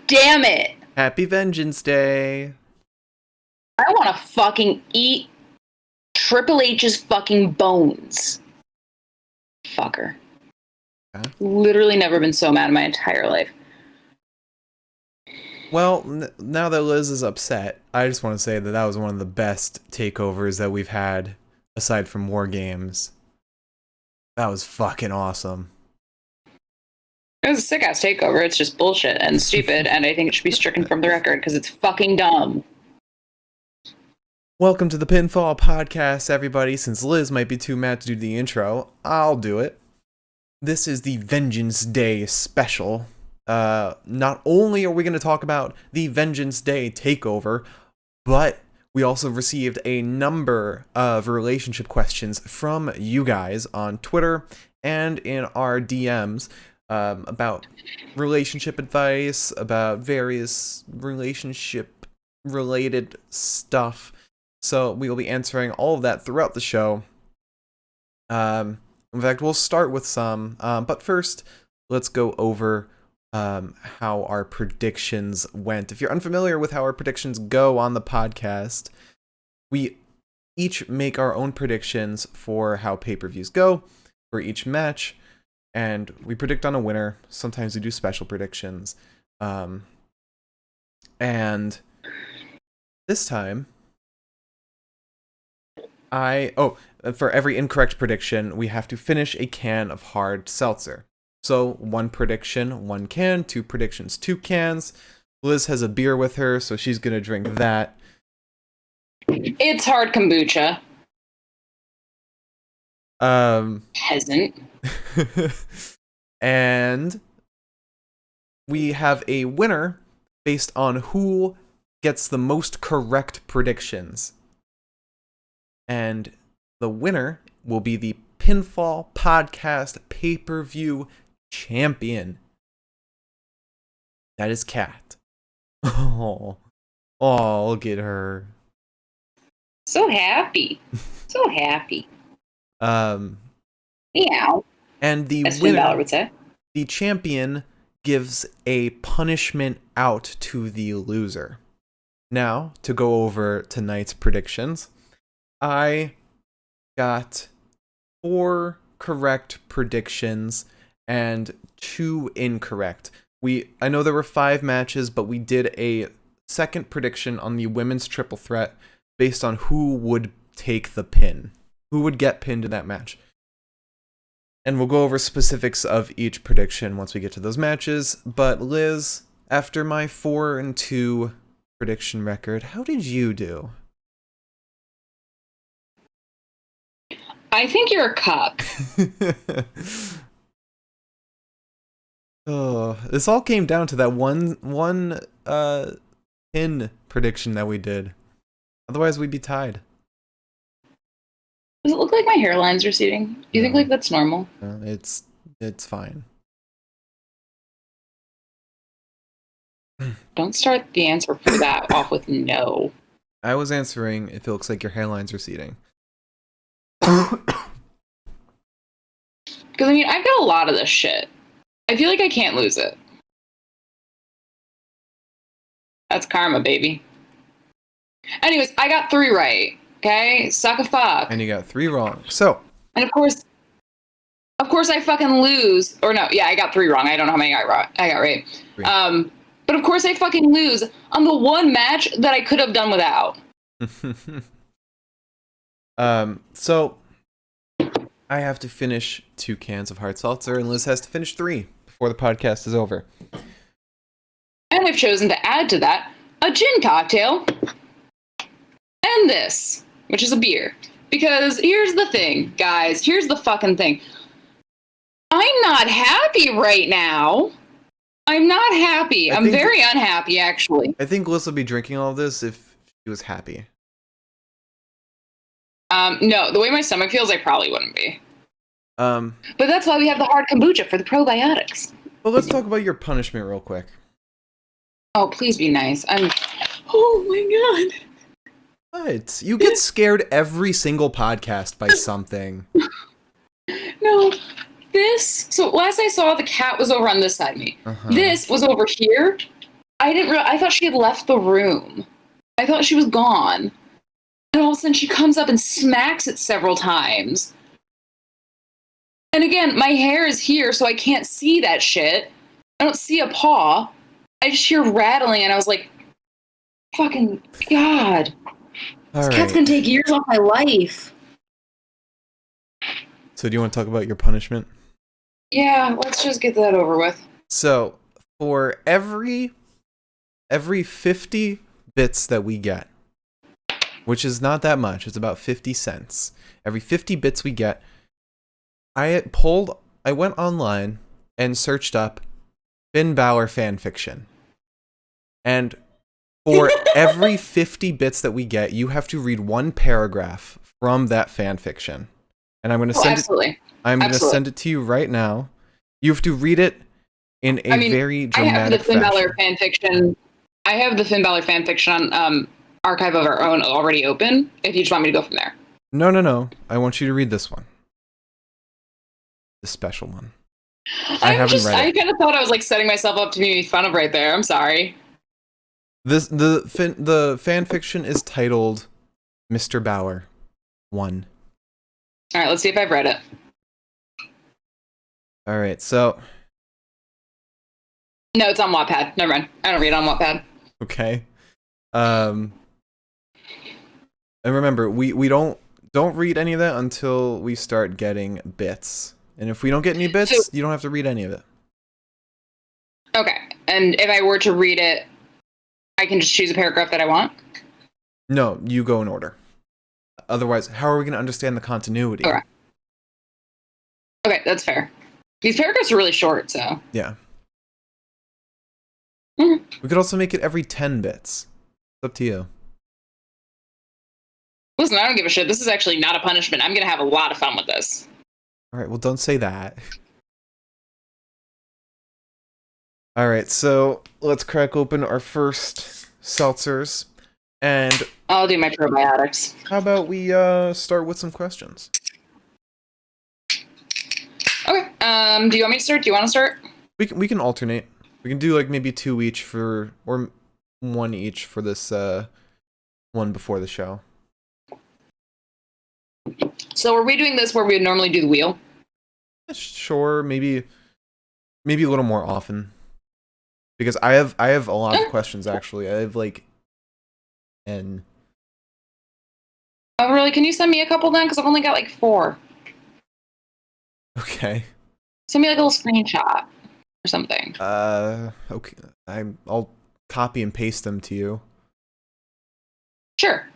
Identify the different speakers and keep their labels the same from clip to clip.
Speaker 1: damn it!
Speaker 2: Happy Vengeance Day.
Speaker 1: I want to fucking eat Triple H's fucking bones. Fucker.
Speaker 2: Okay.
Speaker 1: Literally never been so mad in my entire life.
Speaker 2: Well, now that Liz is upset, I just want to say that that was one of the best takeovers that we've had, aside from War Games. That was fucking awesome.
Speaker 1: It was a sick-ass takeover. It's just bullshit and stupid, and I think it should be stricken from the record, because it's fucking dumb.
Speaker 2: Welcome to the Pinfall Podcast, everybody. Since Liz might be too mad to do the intro, I'll do it. This is the Vengeance Day special. Not only are we going to talk about the Vengeance Day takeover, but we also received a number of relationship questions from you guys on Twitter and in our DMs about relationship advice, about various relationship-related stuff. So we will be answering all of that throughout the show. In fact, we'll start with some, but first, let's go over how our predictions went. If you're unfamiliar with how our predictions go on the podcast, we each make our own predictions for how pay-per-views go for each match, and we predict on a winner. Sometimes we do special predictions. And this time, for every incorrect prediction, we have to finish a can of hard seltzer. So, one prediction, 1 can, 2 predictions, 2 cans. Liz has a beer with her, so she's gonna drink that.
Speaker 1: It's hard kombucha. Peasant.
Speaker 2: And we have a winner based on who gets the most correct predictions. And the winner will be the Pinfall Podcast pay-per-view champion. That is Kat. Oh, look at her.
Speaker 1: So happy. So happy. Meow.
Speaker 2: And the
Speaker 1: As
Speaker 2: winner,
Speaker 1: Balor would say.
Speaker 2: the champion, gives a punishment out to the loser. Now, to go over tonight's predictions, I got 4 correct predictions and 2 incorrect. I know there were 5 matches, but we did a second prediction on the women's triple threat based on who would take the pin, who would get pinned in that match. And we'll go over specifics of each prediction once we get to those matches. But Liz, after my 4-2 prediction record, how did you do?
Speaker 1: I think you're a cuck.
Speaker 2: Oh, this all came down to that one pin prediction that we did. Otherwise, we'd be tied.
Speaker 1: Does it look like my hairline's receding? Do you think like that's normal?
Speaker 2: It's fine.
Speaker 1: Don't start the answer for that off with no.
Speaker 2: I was answering if it looks like your hairline's receding.
Speaker 1: Because, I mean, I've got a lot of this shit. I feel like I can't lose it. That's karma, baby. Anyways, I got 3 right. Okay? Suck a fuck.
Speaker 2: And you got 3 wrong. So.
Speaker 1: And of course I fucking lose. Or no, yeah, I got 3 wrong. I don't know how many I got right.
Speaker 2: 3.
Speaker 1: But of course I fucking lose on the one match that I could have done without.
Speaker 2: So I have to finish 2 cans of hard seltzer, and Liz has to finish 3 before the podcast is over.
Speaker 1: And I've chosen to add to that a gin cocktail and this, which is a beer. Because here's the thing, guys. Here's the fucking thing. I'm not happy right now. I'm not happy. I'm very unhappy, actually.
Speaker 2: I think Liz would be drinking all of this if she was happy.
Speaker 1: No, the way my stomach feels, I probably wouldn't be.
Speaker 2: But
Speaker 1: that's why we have the hard kombucha for the probiotics.
Speaker 2: Well, let's talk about your punishment real quick.
Speaker 1: Oh, please be nice. Oh my god.
Speaker 2: What? You get scared every single podcast by something.
Speaker 1: No. So last I saw, the cat was over on this side of me.
Speaker 2: Uh-huh.
Speaker 1: This was over here. I thought she had left the room. I thought she was gone. And all of a sudden she comes up and smacks it several times. And again, my hair is here, so I can't see that shit. I don't see a paw. I just hear rattling, and I was like, fucking God. This cat's gonna take years off my life.
Speaker 2: So do you want to talk about your punishment?
Speaker 1: Yeah, let's just get that over with.
Speaker 2: So, for every 50 bits that we get, which is not that much, it's about 50 cents. Every 50 bits we get, I went online and searched up Finn Balor fanfiction. And for every 50 bits that we get, you have to read one paragraph from that fanfiction. And I'm going to send it. I'm going to send it to you right now. You have to read it in a very dramatic
Speaker 1: I have the Finn
Speaker 2: fashion.
Speaker 1: Balor fanfiction. I have the Finn Balor fanfiction on Archive of Our Own already open. If you just want me to go from there.
Speaker 2: No. I want you to read this one. The special one. I haven't read it.
Speaker 1: I kind of thought I was like setting myself up to be made fun of right there. I'm sorry.
Speaker 2: The fanfiction is titled Mr. Balor 1.
Speaker 1: All right, let's see if I've read it.
Speaker 2: All right, so.
Speaker 1: No, it's on Wattpad. Never mind. I don't read on Wattpad.
Speaker 2: Okay. And remember, we don't read any of that until we start getting bits. And if we don't get any bits, you don't have to read any of it.
Speaker 1: Okay. And if I were to read it, I can just choose a paragraph that I want?
Speaker 2: No, you go in order. Otherwise, how are we going to understand the continuity?
Speaker 1: Okay, that's fair. These paragraphs are really short, so.
Speaker 2: Yeah.
Speaker 1: Mm-hmm.
Speaker 2: We could also make it every 10 bits. It's up to you.
Speaker 1: Listen, I don't give a shit. This is actually not a punishment. I'm going to have a lot of fun with this.
Speaker 2: All right, well, don't say that. All right, so let's crack open our first seltzers. And
Speaker 1: I'll do my probiotics.
Speaker 2: How about we start with some questions?
Speaker 1: Okay. Do you want me to start? Do you want to start?
Speaker 2: We can alternate. We can do like maybe 2 each or 1 each for this one before the show.
Speaker 1: So are we doing this where we would normally do the wheel?
Speaker 2: Sure, maybe a little more often. Because I have a lot of questions actually. I have like 10.
Speaker 1: Oh really? Can you send me a couple then? Because I've only got like 4.
Speaker 2: Okay.
Speaker 1: Send me like a little screenshot or something.
Speaker 2: Okay. I'll copy and paste them to you.
Speaker 1: Sure.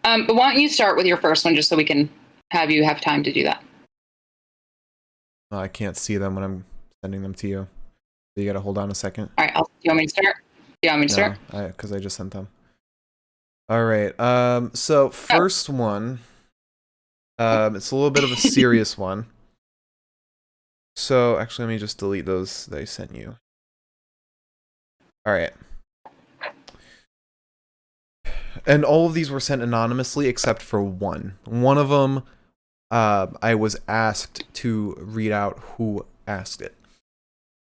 Speaker 1: But why don't you start with your first one just so we can have time to do that?
Speaker 2: I can't see them when I'm sending them to you. So you gotta hold on a second.
Speaker 1: All right. Do you want me to start? Do you want me to start?
Speaker 2: Because I just sent them. All right. So first one. It's a little bit of a serious one. So actually, let me just delete those that I sent you. All right. And all of these were sent anonymously except for one. One of them, I was asked to read out who asked it.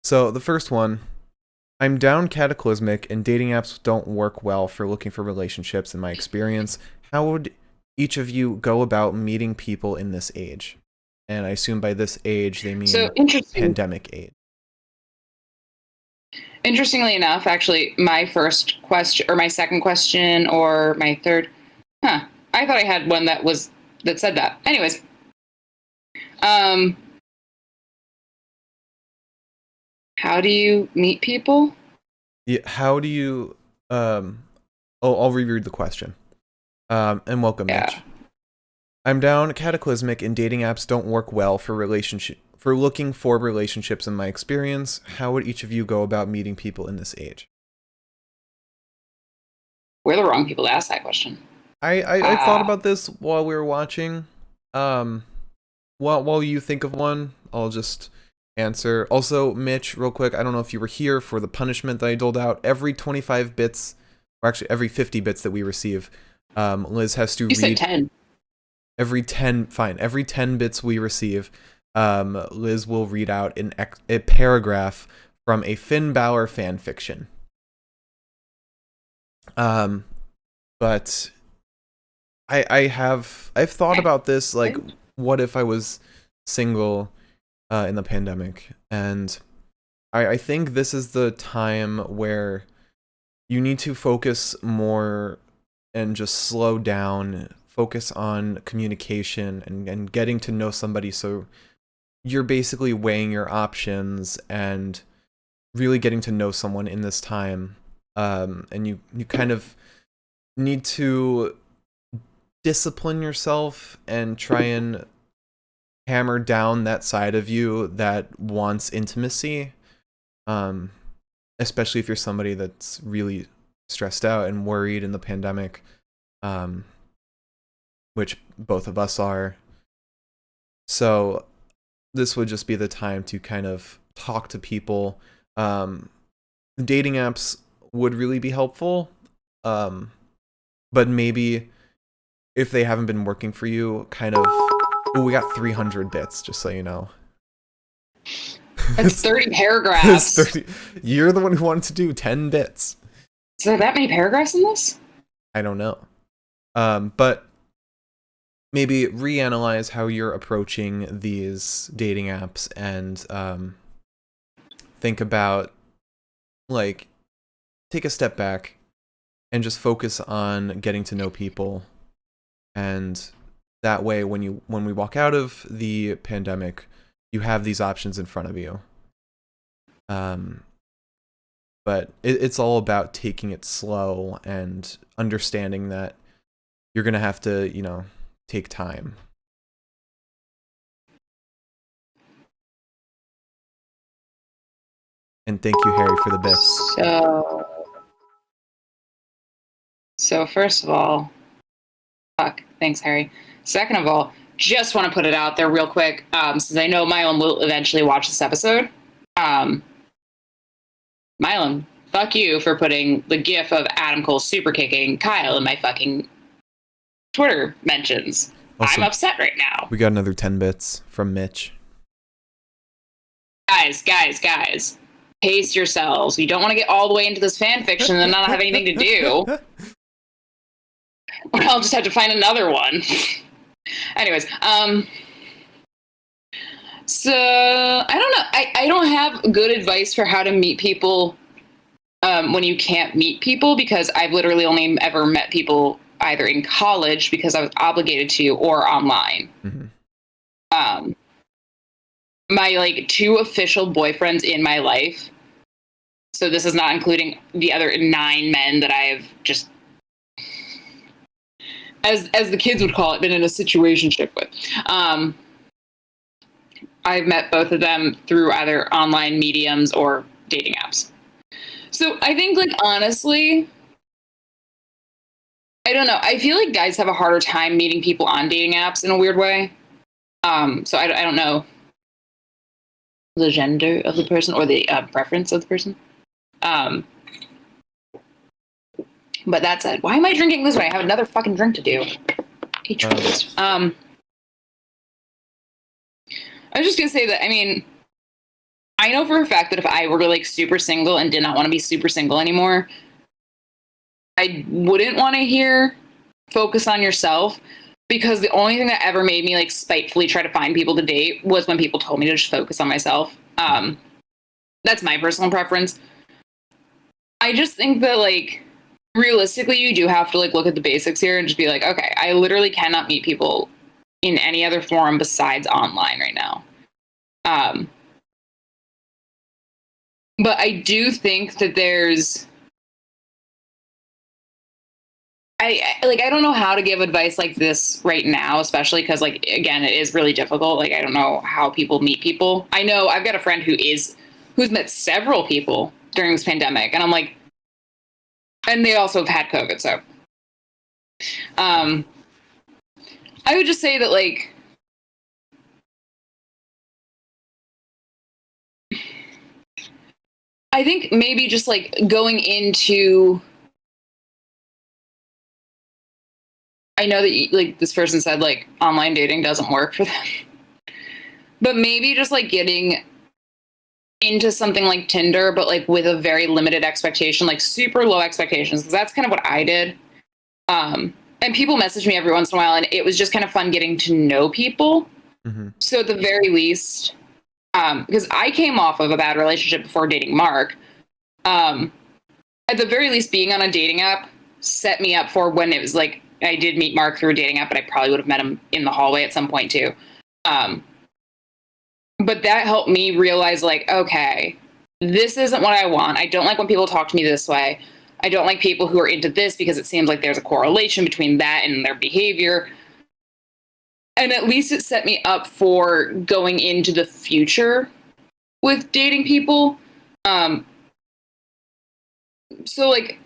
Speaker 2: So the first one, I'm down cataclysmic and dating apps don't work well for looking for relationships in my experience. How would each of you go about meeting people in this age? And I assume by this age they mean pandemic age.
Speaker 1: Interestingly enough, actually, my first question, or my second question, or my third, I thought I had one that said that. Anyways, how do you meet people?
Speaker 2: Yeah, how do you? I'll reread the question. And welcome, Mitch. I'm down cataclysmic and dating apps don't work well for looking for relationships in my experience. How would each of you go about meeting people in this age?
Speaker 1: We're the wrong people to ask that question.
Speaker 2: I thought about this while we were watching. While you think of one, I'll just answer. Also, Mitch, real quick, I don't know if you were here for the punishment that I doled out. Every 25 bits, or actually every 50 bits that we receive, Liz has to read.
Speaker 1: You said 10.
Speaker 2: Every 10 bits we receive, Liz will read out a paragraph from a Finn Balor fanfiction. But I've thought about this, like, what if I was single in the pandemic? And I think this is the time where you need to focus more and just slow down, focus on communication and getting to know somebody, so you're basically weighing your options and really getting to know someone in this time. And you kind of need to discipline yourself and try and hammer down that side of you that wants intimacy. Especially if you're somebody that's really stressed out and worried in the pandemic, which both of us are. So this would just be the time to kind of talk to people. Dating apps would really be helpful, but maybe if they haven't been working for you, kind of... Oh, we got 300 bits, just so you know.
Speaker 1: That's 30 paragraphs.
Speaker 2: 30. You're the one who wanted to do 10 bits.
Speaker 1: Is there that many paragraphs in this?
Speaker 2: I don't know. But maybe reanalyze how you're approaching these dating apps and think about, like, take a step back and just focus on getting to know people. And that way, when we walk out of the pandemic, you have these options in front of you. But it's all about taking it slow and understanding that you're going to have to, take time. And thank you, Harry, for the bits.
Speaker 1: So first of all, thanks, Harry. Second of all, just want to put it out there real quick, since I know Mylon will eventually watch this episode. Mylon, fuck you for putting the gif of Adam Cole super kicking Kyle in my fucking Twitter mentions. Also, I'm upset right now.
Speaker 2: We got another 10 bits from Mitch.
Speaker 1: Guys. Pace yourselves. You don't want to get all the way into this fan fiction and not have anything to do. Or I'll just have to find another one. Anyways, so I don't know. I don't have good advice for how to meet people when you can't meet people, because I've literally only ever met people either in college because I was obligated to, or online. Mm-hmm. My 2 official boyfriends in my life, so this is not including the other 9 men that I have just, as the kids would call it, been in a situationship with. I've met both of them through either online mediums or dating apps. So I think, honestly, I don't know. I feel like guys have a harder time meeting people on dating apps in a weird way. So I don't know the gender of the person or the preference of the person. But that said, why am I drinking this way? I have another fucking drink to do. I was just gonna say that, I know for a fact that if I were super single and did not want to be super single anymore, I wouldn't want to hear focus on yourself, because the only thing that ever made me spitefully try to find people to date was when people told me to just focus on myself. That's my personal preference. I just think that realistically, you do have to look at the basics here and just be okay, I literally cannot meet people in any other forum besides online right now. But I do think that there's, I don't know how to give advice like this right now, especially because again, it is really difficult. I don't know how people meet people. I know I've got a friend who's met several people during this pandemic, and I'm and they also have had COVID, so I would just say that I think maybe just going into, I know that this person said online dating doesn't work for them, but maybe just getting into something like Tinder, but like with a very limited expectation, like super low expectations, because that's kind of what I did. And people message me every once in a while, and it was just kind of fun getting to know people.
Speaker 2: Mm-hmm.
Speaker 1: So at the very least, because I came off of a bad relationship before dating Mark, at the very least, being on a dating app set me up for when it was like, I did meet Mark through a dating app, but I probably would have met him in the hallway at some point too. But that helped me realize, like, okay, this isn't what I want. I don't like when people talk to me this way. I don't like people who are into this because it seems like there's a correlation between that and their behavior. And at least it set me up for going into the future with dating people. So, like,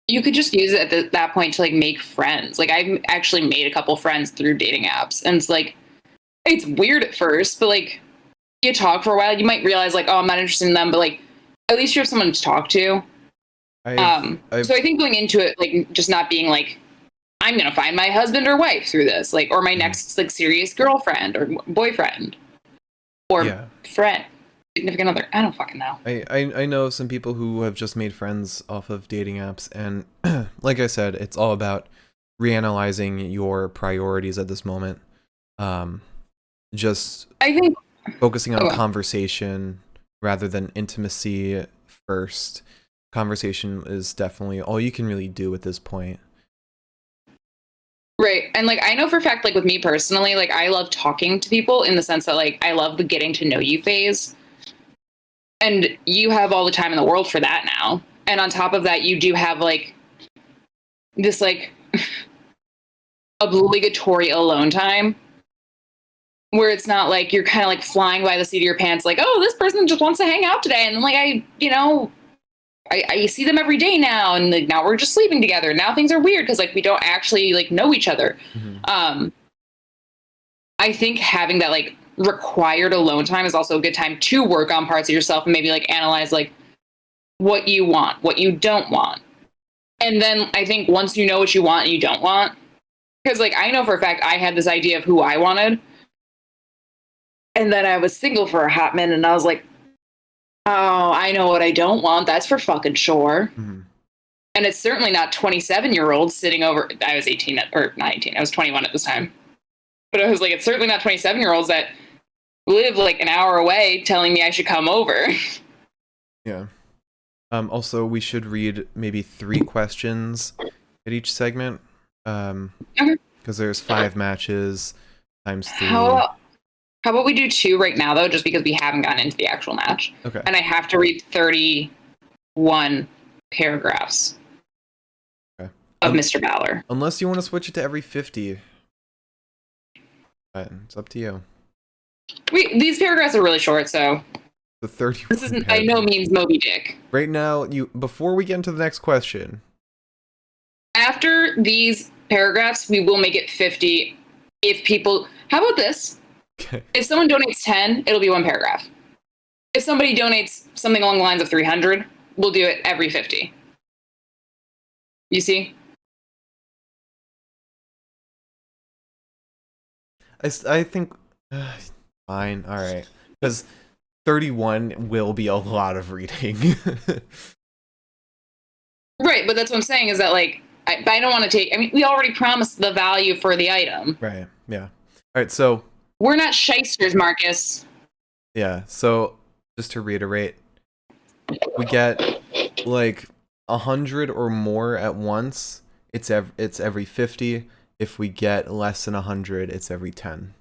Speaker 1: you could just use it at that point to, like, make friends. Like, I've actually made a couple friends through dating apps. And it's, like, it's weird at first, but, like, you talk for a while, you might realize, like, oh, I'm not interested in them, but, like, at least you have someone to talk to. So I think going into it, like, just not being, like, I'm going to find my husband or wife through this, like, or my next, like, serious girlfriend or boyfriend or friend, significant other. I don't fucking know.
Speaker 2: I know some people who have just made friends off of dating apps, and like I said, it's all about reanalyzing your priorities at this moment. Just
Speaker 1: I think
Speaker 2: focusing on conversation rather than intimacy first. Conversation is definitely all you can really do at this point.
Speaker 1: Right. And, like, I know for a fact, like, with me personally, like, I love talking to people in the sense that, like, I love the getting to know you phase. And you have all the time in the world for that now. And on top of that, you do have, like, this, like, obligatory alone time where it's not like you're kind of, like, flying by the seat of your pants, like, oh, this person just wants to hang out today. And, like, I see them every day now, and, like, now we're just sleeping together. Now things are weird because, like, we don't actually, like, know each other. Mm-hmm. I think having that, like, required alone time is also a good time to work on parts of yourself and maybe, like, analyze, like, what you want, what you don't want. And then I think once you know what you want and you don't want, because, like, I know for a fact I had this idea of who I wanted, and then I was single for a hot minute, and I was like, oh, I know what I don't want. That's for fucking sure. Mm-hmm. And it's certainly not 27-year-olds sitting over. I was 18 or not 18. I was 21 at this time. But I was like, it's certainly not 27-year-olds that live like an hour away telling me I should come over.
Speaker 2: Yeah. Also, we should read maybe 3 questions at each segment. Because there's 5 matches times 3.
Speaker 1: How about we do 2 right now, though, just because we haven't gotten into the actual match.
Speaker 2: Okay.
Speaker 1: And I have to read 31 paragraphs of Mr. Balor.
Speaker 2: Unless you want to switch it to every 50. It's up to you.
Speaker 1: These paragraphs are really short, so...
Speaker 2: The 30.
Speaker 1: This isn't by no means Moby Dick.
Speaker 2: Right now, before we get into the next question...
Speaker 1: After these paragraphs, we will make it 50 if people... How about this?
Speaker 2: Okay.
Speaker 1: If someone donates 10, it'll be 1 paragraph. If somebody donates something along the lines of 300, we'll do it every 50. You see?
Speaker 2: I think... fine, alright. Because 31 will be a lot of reading.
Speaker 1: Right, but that's what I'm saying is that, like, I don't want to take... I mean, we already promised the value for the item.
Speaker 2: Right, yeah. Alright, so...
Speaker 1: We're not shysters, Marcus.
Speaker 2: Yeah, so just to reiterate, we get like 100 or more at once, it's every 50. If we get less than 100, it's every 10.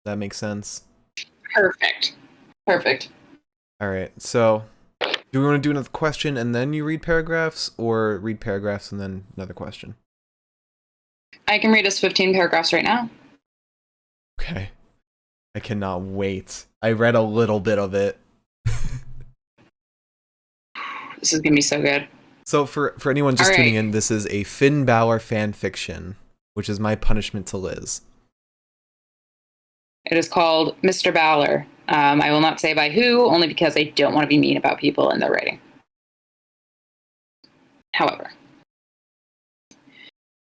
Speaker 2: That makes sense?
Speaker 1: Perfect.
Speaker 2: All right, so do we want to do another question and then you read paragraphs, or read paragraphs and then another question?
Speaker 1: I can read us 15 paragraphs right now.
Speaker 2: Okay. I cannot wait. I read a little bit of it.
Speaker 1: This is going to be so good.
Speaker 2: So for anyone just tuning in, this is a Finn Balor fan fiction, which is my punishment to Liz.
Speaker 1: It is called Mr. Balor. I will not say by who, only because I don't want to be mean about people in their writing. However,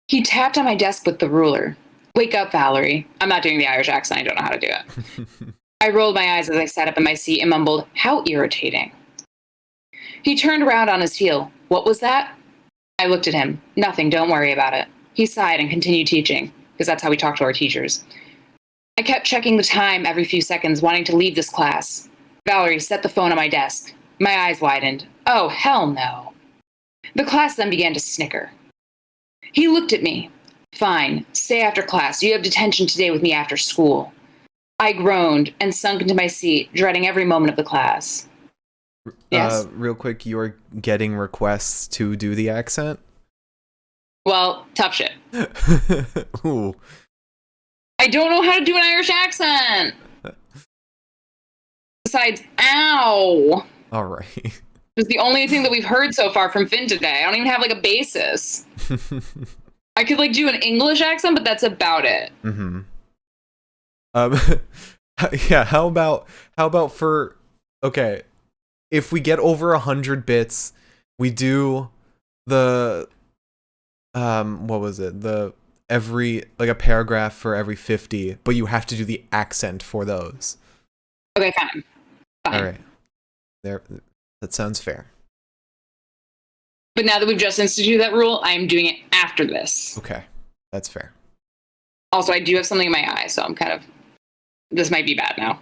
Speaker 1: he tapped on my desk with the ruler. Wake up, Valerie. I'm not doing the Irish accent. I don't know how to do it. I rolled my eyes as I sat up in my seat and mumbled, "How irritating." He turned around on his heel. "What was that?" I looked at him. "Nothing, don't worry about it." He sighed and continued teaching, because that's how we talk to our teachers. I kept checking the time every few seconds, wanting to leave this class. Valerie set the phone on my desk. My eyes widened. Oh, hell no. The class then began to snicker. He looked at me. "Fine, stay after class. You have detention today with me after school." I groaned and sunk into my seat, dreading every moment of the class. Yes?
Speaker 2: Real quick, you're getting requests to do the accent?
Speaker 1: Well, tough shit.
Speaker 2: Ooh.
Speaker 1: I don't know how to do an Irish accent. Besides, ow.
Speaker 2: All right.
Speaker 1: It's the only thing that we've heard so far from Finn today. I don't even have like a basis. I could like do an English accent, but that's about it.
Speaker 2: Mm-hmm. Yeah. How about for okay, if we get over 100 bits, we do the what was it? The every like a paragraph for every 50, but you have to do the accent for those.
Speaker 1: Okay, fine.
Speaker 2: All right. There. That sounds fair.
Speaker 1: But now that we've just instituted that rule, I'm doing it after this.
Speaker 2: Okay, that's fair.
Speaker 1: Also, I do have something in my eye, so I'm kind of... This might be bad now.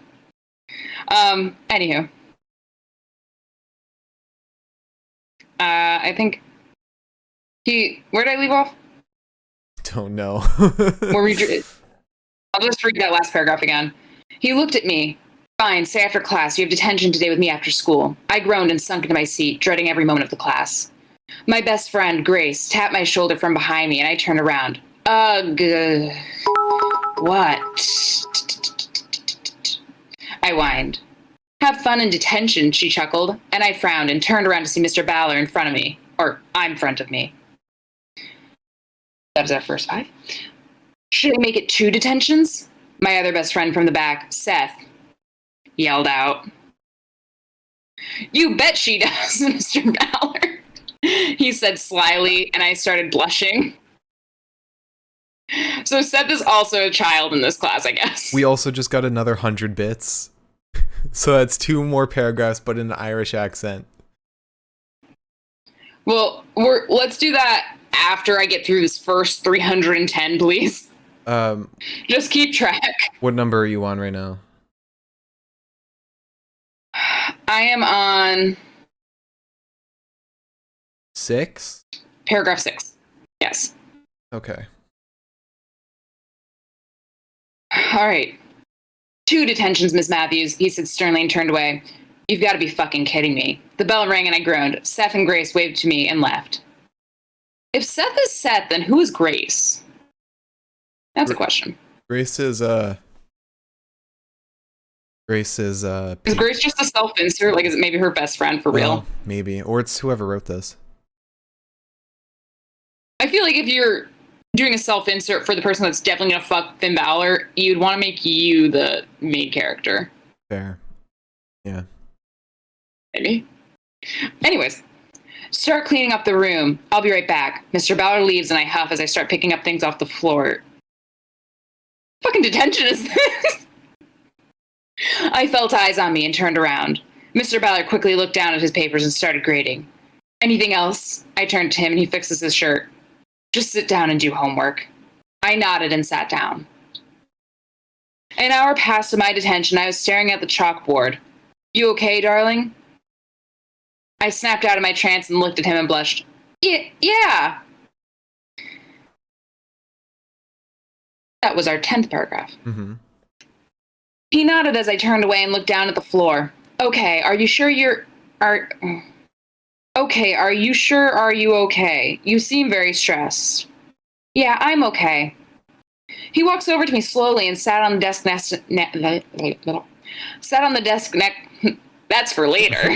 Speaker 1: Anywho. I think... Where did I leave off?
Speaker 2: Don't know.
Speaker 1: I'll just read that last paragraph again. He looked at me. "Fine, stay after class. You have detention today with me after school." I groaned and sunk into my seat, dreading every moment of the class. My best friend, Grace, tapped my shoulder from behind me, and I turned around. Ugh. What? I whined. "Have fun in detention," she chuckled, and I frowned and turned around to see Mr. Balor in front of me. Or, I'm in front of me. That was our first 5. Should I make it 2 detentions? My other best friend from the back, Seth, yelled out. "You bet she does, Mr. Balor," he said slyly, and I started blushing. So Seth is also a child in this class, I guess.
Speaker 2: We also just got another 100 bits. So that's 2 more paragraphs, but in an Irish accent.
Speaker 1: Well, let's do that after I get through this first 310, please. Just keep track.
Speaker 2: What number are you on right now?
Speaker 1: I am on
Speaker 2: 6?
Speaker 1: paragraph 6. Yes.
Speaker 2: Okay.
Speaker 1: All right. 2 detentions, Miss Matthews, he said sternly and turned away. You've got to be fucking kidding me. The bell rang and I groaned. Seth and Grace waved to me and left. If Seth is Seth, then who is Grace? That's a question.
Speaker 2: Grace is
Speaker 1: Is Grace just a self-insert? Like, is it maybe her best friend for real?
Speaker 2: Maybe. Or it's whoever wrote this.
Speaker 1: I feel like if you're doing a self-insert for the person that's definitely gonna fuck Finn Balor, you'd want to make you the main character.
Speaker 2: Fair. Yeah.
Speaker 1: Maybe. Anyways, start cleaning up the room. I'll be right back. Mr. Balor leaves and I huff as I start picking up things off the floor. Fucking detention is this? I felt eyes on me and turned around. Mr. Balor quickly looked down at his papers and started grading. Anything else? I turned to him and he fixes his shirt. Just sit down and do homework. I nodded and sat down. An hour passed of my detention. I was staring at the chalkboard. You okay, darling? I snapped out of my trance and looked at him and blushed. Yeah. That was our 10th paragraph.
Speaker 2: Mm-hmm.
Speaker 1: He nodded as I turned away and looked down at the floor. Okay, are you sure are you okay? You seem very stressed. Yeah, I'm okay. He walks over to me slowly and sat on the desk that's for later.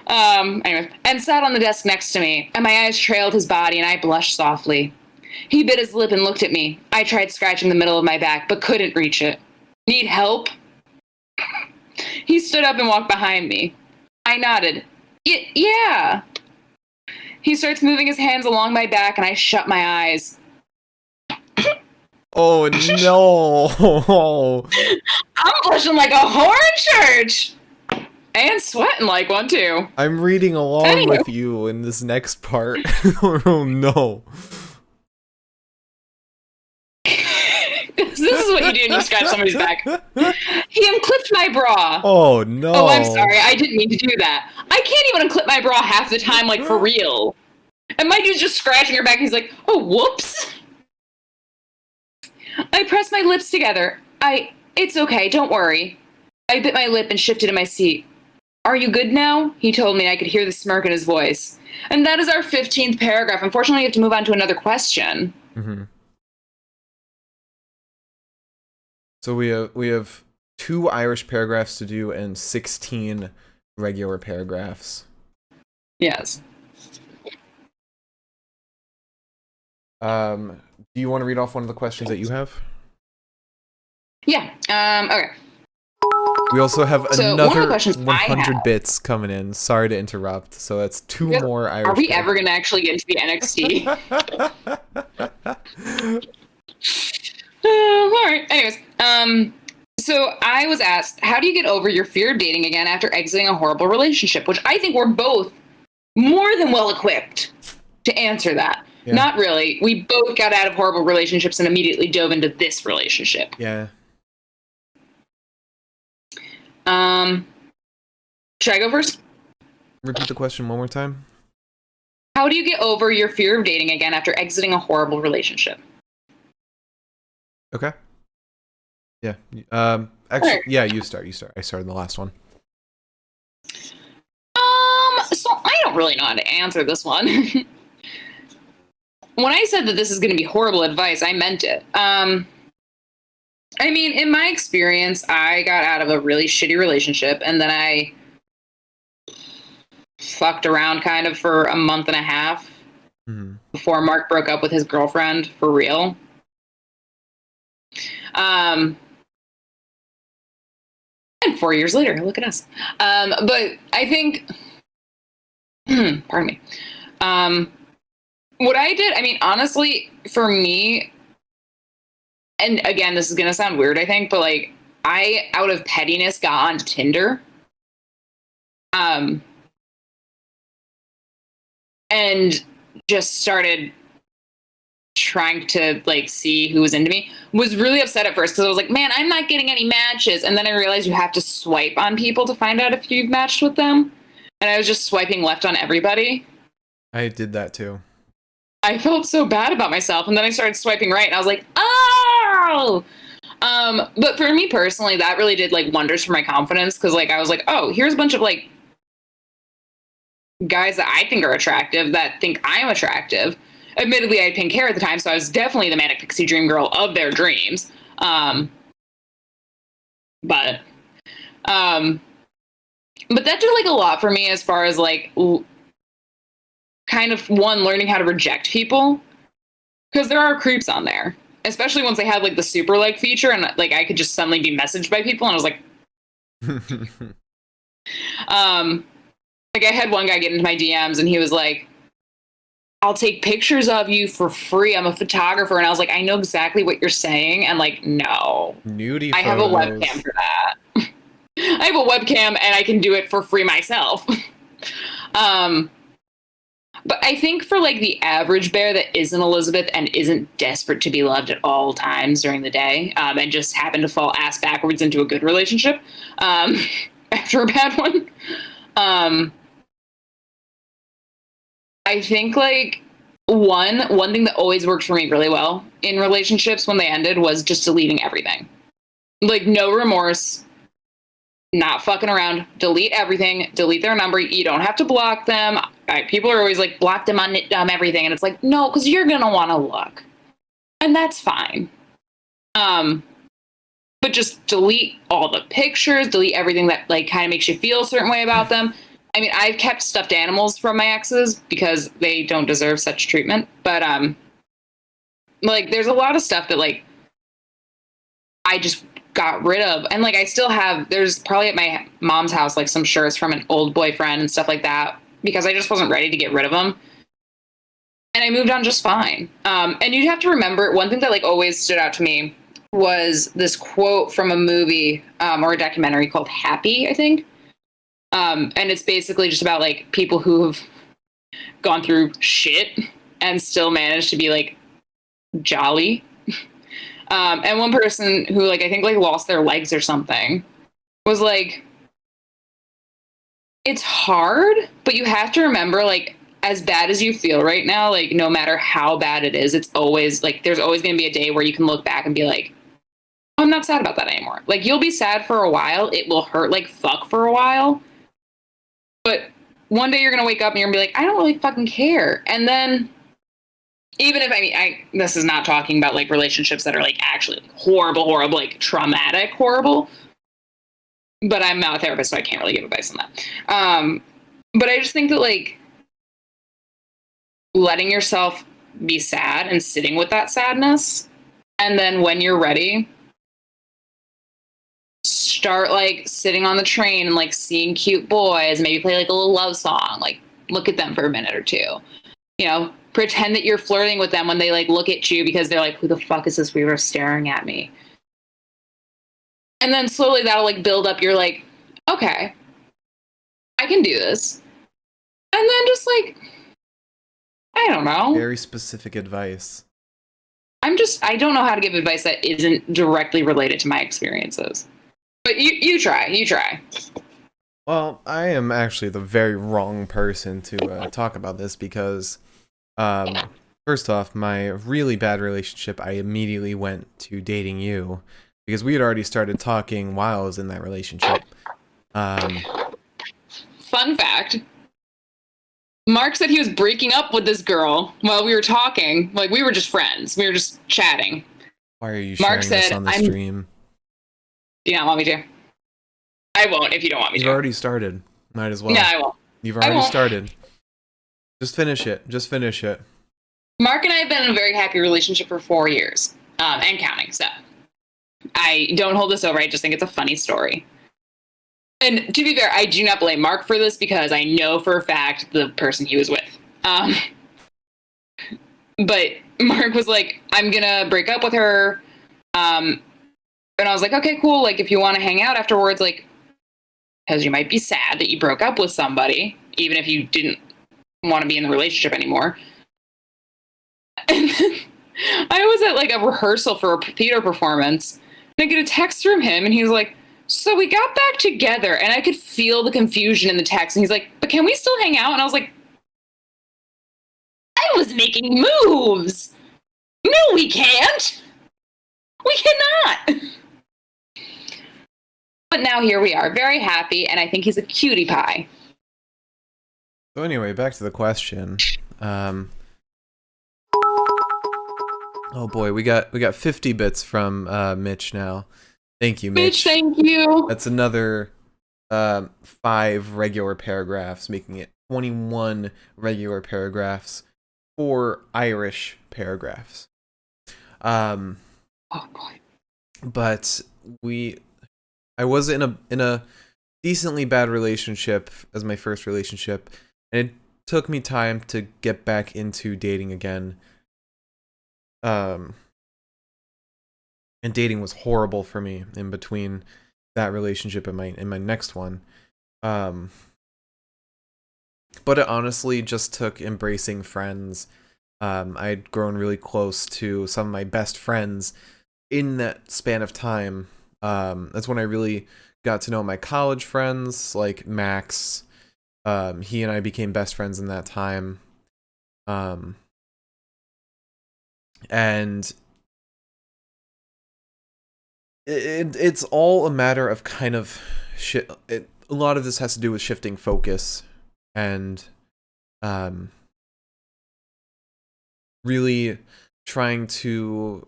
Speaker 1: Anyway, and sat on the desk next to me, and my eyes trailed his body and I blushed softly. He bit his lip and looked at me. I tried scratching the middle of my back, but couldn't reach it. Need help? He stood up and walked behind me. I nodded. Yeah. He starts moving his hands along my back and I shut my eyes.
Speaker 2: Oh no!
Speaker 1: I'm blushing like a whore in church. And sweating like one, too.
Speaker 2: I'm reading along
Speaker 1: Anyway.
Speaker 2: with you in this next part. Oh no.
Speaker 1: This is what you do when you scratch somebody's back. He unclipped my bra.
Speaker 2: Oh no.
Speaker 1: Oh, I'm sorry. I didn't mean to do that. I can't even unclip my bra half the time, like, for real. And my dude's just scratching her back. He's like, oh, whoops. I pressed my lips together. It's okay. Don't worry. I bit my lip and shifted in my seat. Are you good now? He told me. I could hear the smirk in his voice. And that is our 15th paragraph. Unfortunately, we have to move on to another question.
Speaker 2: Mm-hmm. So we have 2 Irish paragraphs to do and 16 regular paragraphs.
Speaker 1: Yes.
Speaker 2: Do you want to read off one of the questions that you have?
Speaker 1: Yeah. Okay.
Speaker 2: We also have
Speaker 1: So, one of the
Speaker 2: another
Speaker 1: questions I
Speaker 2: 100
Speaker 1: have-
Speaker 2: bits coming in. Sorry to interrupt. So that's 2
Speaker 1: Yes.
Speaker 2: more Irish.
Speaker 1: Are we ever going to actually get into the NXT? All right. Anyways, so I was asked, how do you get over your fear of dating again after exiting a horrible relationship? Which I think we're both more than well equipped to answer that.
Speaker 2: Yeah.
Speaker 1: Not really. We both got out of horrible relationships and immediately dove into this relationship.
Speaker 2: Yeah.
Speaker 1: Should I go first?
Speaker 2: Repeat the question one more time.
Speaker 1: How do you get over your fear of dating again after exiting a horrible relationship?
Speaker 2: Okay. Yeah. Actually, yeah, you start. I started the last one.
Speaker 1: So I don't really know how to answer this one. When I said that this is going to be horrible advice, I meant it. I mean, in my experience, I got out of a really shitty relationship, and then I fucked around kind of for a month and a half before Mark broke up with his girlfriend for real. And 4 years later, look at us. But I think, pardon me. What I did, I mean, honestly, for me, and again, this is going to sound weird, I think, but like, I, out of pettiness, got on Tinder. And just started trying to like see who was into me. Was really upset at first because I was like, man, I'm not getting any matches. And then I realized you have to swipe on people to find out if you've matched with them. And I was just swiping left on everybody.
Speaker 2: I did that too.
Speaker 1: I felt so bad about myself. And then I started swiping right and I was like, oh! But for me personally, that really did like wonders for my confidence. Cause like, I was like, oh, here's a bunch of like guys that I think are attractive that think I'm attractive. Admittedly, I had pink hair at the time, so I was definitely the manic pixie dream girl of their dreams. But that did like a lot for me as far as like kind of one, learning how to reject people, because there are creeps on there, especially once they had like the super like feature and like I could just suddenly be messaged by people and I was like, like I had one guy get into my DMs and he was like, I'll take pictures of you for free. I'm a photographer. And I was like, I know exactly what you're saying. And like, no,
Speaker 2: nudie
Speaker 1: I have a webcam for that. I have a webcam and I can do it for free myself. But I think for like the average bear that isn't Elizabeth and isn't desperate to be loved at all times during the day, and just happened to fall ass backwards into a good relationship, after a bad one. I think like one thing that always worked for me really well in relationships when they ended was just deleting everything. Like no remorse, not fucking around, delete everything, delete their number. You don't have to block them. People are always like, block them on everything. And it's like, no, because you're going to want to look. And that's fine. But just delete all the pictures, delete everything that like kind of makes you feel a certain way about them. I mean, I've kept stuffed animals from my exes because they don't deserve such treatment. But like there's a lot of stuff that like I just got rid of. And like I still have, there's probably at my mom's house like some shirts from an old boyfriend and stuff like that because I just wasn't ready to get rid of them. and I moved on just fine. And you'd have to remember, one thing that like always stood out to me was this quote from a movie or a documentary called Happy, I think. And it's basically just about like people who have gone through shit and still managed to be like jolly. And one person who like I think like lost their legs or something was like, it's hard, but you have to remember, like, as bad as you feel right now, like no matter how bad it is, it's always like there's always going to be a day where you can look back and be like, oh, I'm not sad about that anymore. Like you'll be sad for a while, it will hurt like fuck for a while, but one day you're going to wake up and you're going to be like, I don't really fucking care. And then even if this is not talking about like relationships that are like actually like, horrible, like traumatic, horrible. But I'm not a therapist, so I can't really give advice on that. But I just think that like letting yourself be sad and sitting with that sadness, and then when you're ready, start like sitting on the train and like seeing cute boys, maybe play like a little love song, like look at them for a minute or two. You know, pretend that you're flirting with them when they like look at you because they're like, who the fuck is this weirdo staring at me? And then slowly that'll like build up. You're like, okay, I can do this. And then just like, I don't know.
Speaker 2: Very specific advice.
Speaker 1: I don't know how to give advice that isn't directly related to my experiences. But you try.
Speaker 2: Well, I am actually the very wrong person to talk about this because, first off, my really bad relationship, I immediately went to dating you because we had already started talking while I was in that relationship.
Speaker 1: Fun fact. Mark said he was breaking up with this girl while we were talking. Like, we were just friends. We were just chatting.
Speaker 2: Why are you sharing this on the stream?
Speaker 1: Do you not want me to? I won't if you don't want me to.
Speaker 2: You've already started. Might as well.
Speaker 1: No, I won't.
Speaker 2: You've already started. Just finish it.
Speaker 1: Mark and I have been in a very happy relationship for 4 years. And counting, so. I don't hold this over. I just think it's a funny story. And to be fair, I do not blame Mark for this because I know for a fact the person he was with. But Mark was like, I'm going to break up with her. And I was like, okay, cool. Like, if you want to hang out afterwards, like, because you might be sad that you broke up with somebody, even if you didn't want to be in the relationship anymore. And then I was at like a rehearsal for a theater performance, and I get a text from him, and he's like, so we got back together, and I could feel the confusion in the text, and he's like, but can we still hang out? And I was like, I was making moves. No, we can't. We cannot. But now here we are, very happy, and I think he's a cutie pie.
Speaker 2: So anyway, back to the question. Oh boy, we got 50 bits from Mitch now. Thank you, Mitch.
Speaker 1: Mitch, thank you.
Speaker 2: That's another 5 regular paragraphs, making it 21 regular paragraphs, 4 Irish paragraphs.
Speaker 1: Oh boy.
Speaker 2: But I was in a decently bad relationship as my first relationship, and it took me time to get back into dating again. And dating was horrible for me in between that relationship and my next one. But it honestly just took embracing friends. I'd grown really close to some of my best friends in that span of time. That's when I really got to know my college friends, like Max. He and I became best friends in that time. And it's all a matter of kind of shit. A lot of this has to do with shifting focus and really trying to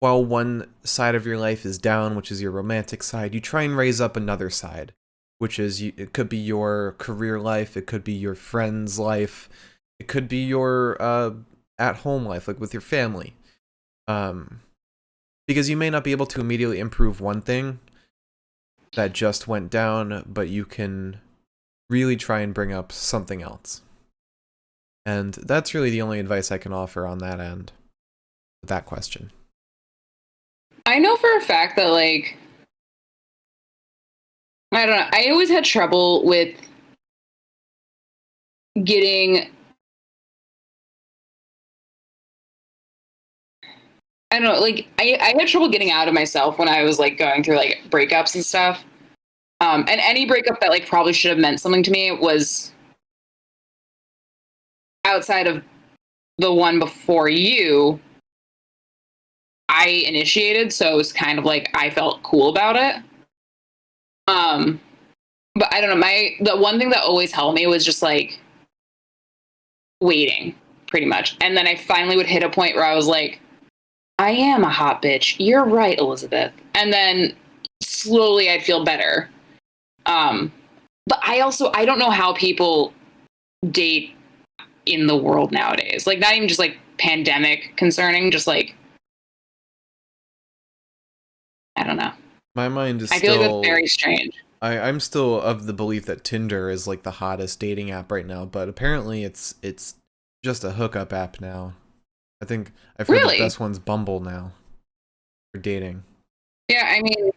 Speaker 2: while one side of your life is down, which is your romantic side, you try and raise up another side, which is it could be your career life, it could be your friend's life, it could be your at home life, like with your family. Because you may not be able to immediately improve one thing that just went down, but you can really try and bring up something else. And that's really the only advice I can offer on that end. That question.
Speaker 1: I know for a fact that, like, I don't know, I always had trouble with getting, I don't know, like, I had trouble getting out of myself when I was, like, going through, like, breakups and stuff. And any breakup that, like, probably should have meant something to me was outside of the one before you, I initiated, so it was kind of like I felt cool about it. But I don't know, the one thing that always helped me was just like waiting, pretty much. And then I finally would hit a point where I was like, I am a hot bitch. You're right, Elizabeth. And then slowly I'd feel better. But I don't know how people date in the world nowadays. Like, not even just like pandemic concerning, just like, I don't know.
Speaker 2: My mind is
Speaker 1: I feel like that's very strange.
Speaker 2: I'm still of the belief that Tinder is like the hottest dating app right now, but apparently it's just a hookup app now. I think I've heard the best one's Bumble now for dating.
Speaker 1: Yeah, I mean,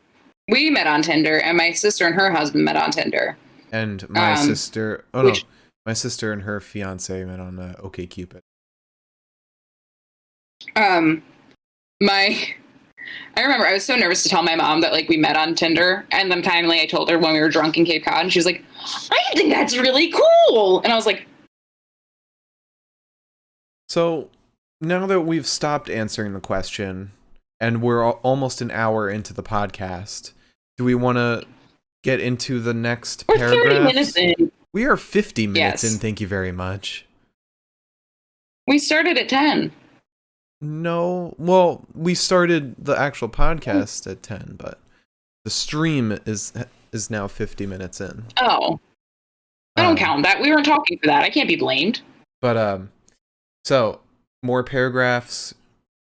Speaker 1: we met on Tinder, and my sister and her husband met on Tinder.
Speaker 2: And my sister, my sister and her fiance met on OkCupid.
Speaker 1: I remember I was so nervous to tell my mom that, like, we met on Tinder, and then finally I told her when we were drunk in Cape Cod, and she was like, I think that's really cool. And I was like,
Speaker 2: so now that we've stopped answering the question and we're almost an hour into the podcast, do we want to get into the next paragraph?
Speaker 1: 30 minutes in.
Speaker 2: We are 50 minutes in, thank you very much.
Speaker 1: We started at 10.
Speaker 2: No, well, we started the actual podcast at 10, but the stream is now 50 minutes in.
Speaker 1: Oh. I don't count that. We weren't talking for that. I can't be blamed.
Speaker 2: But, so, more paragraphs,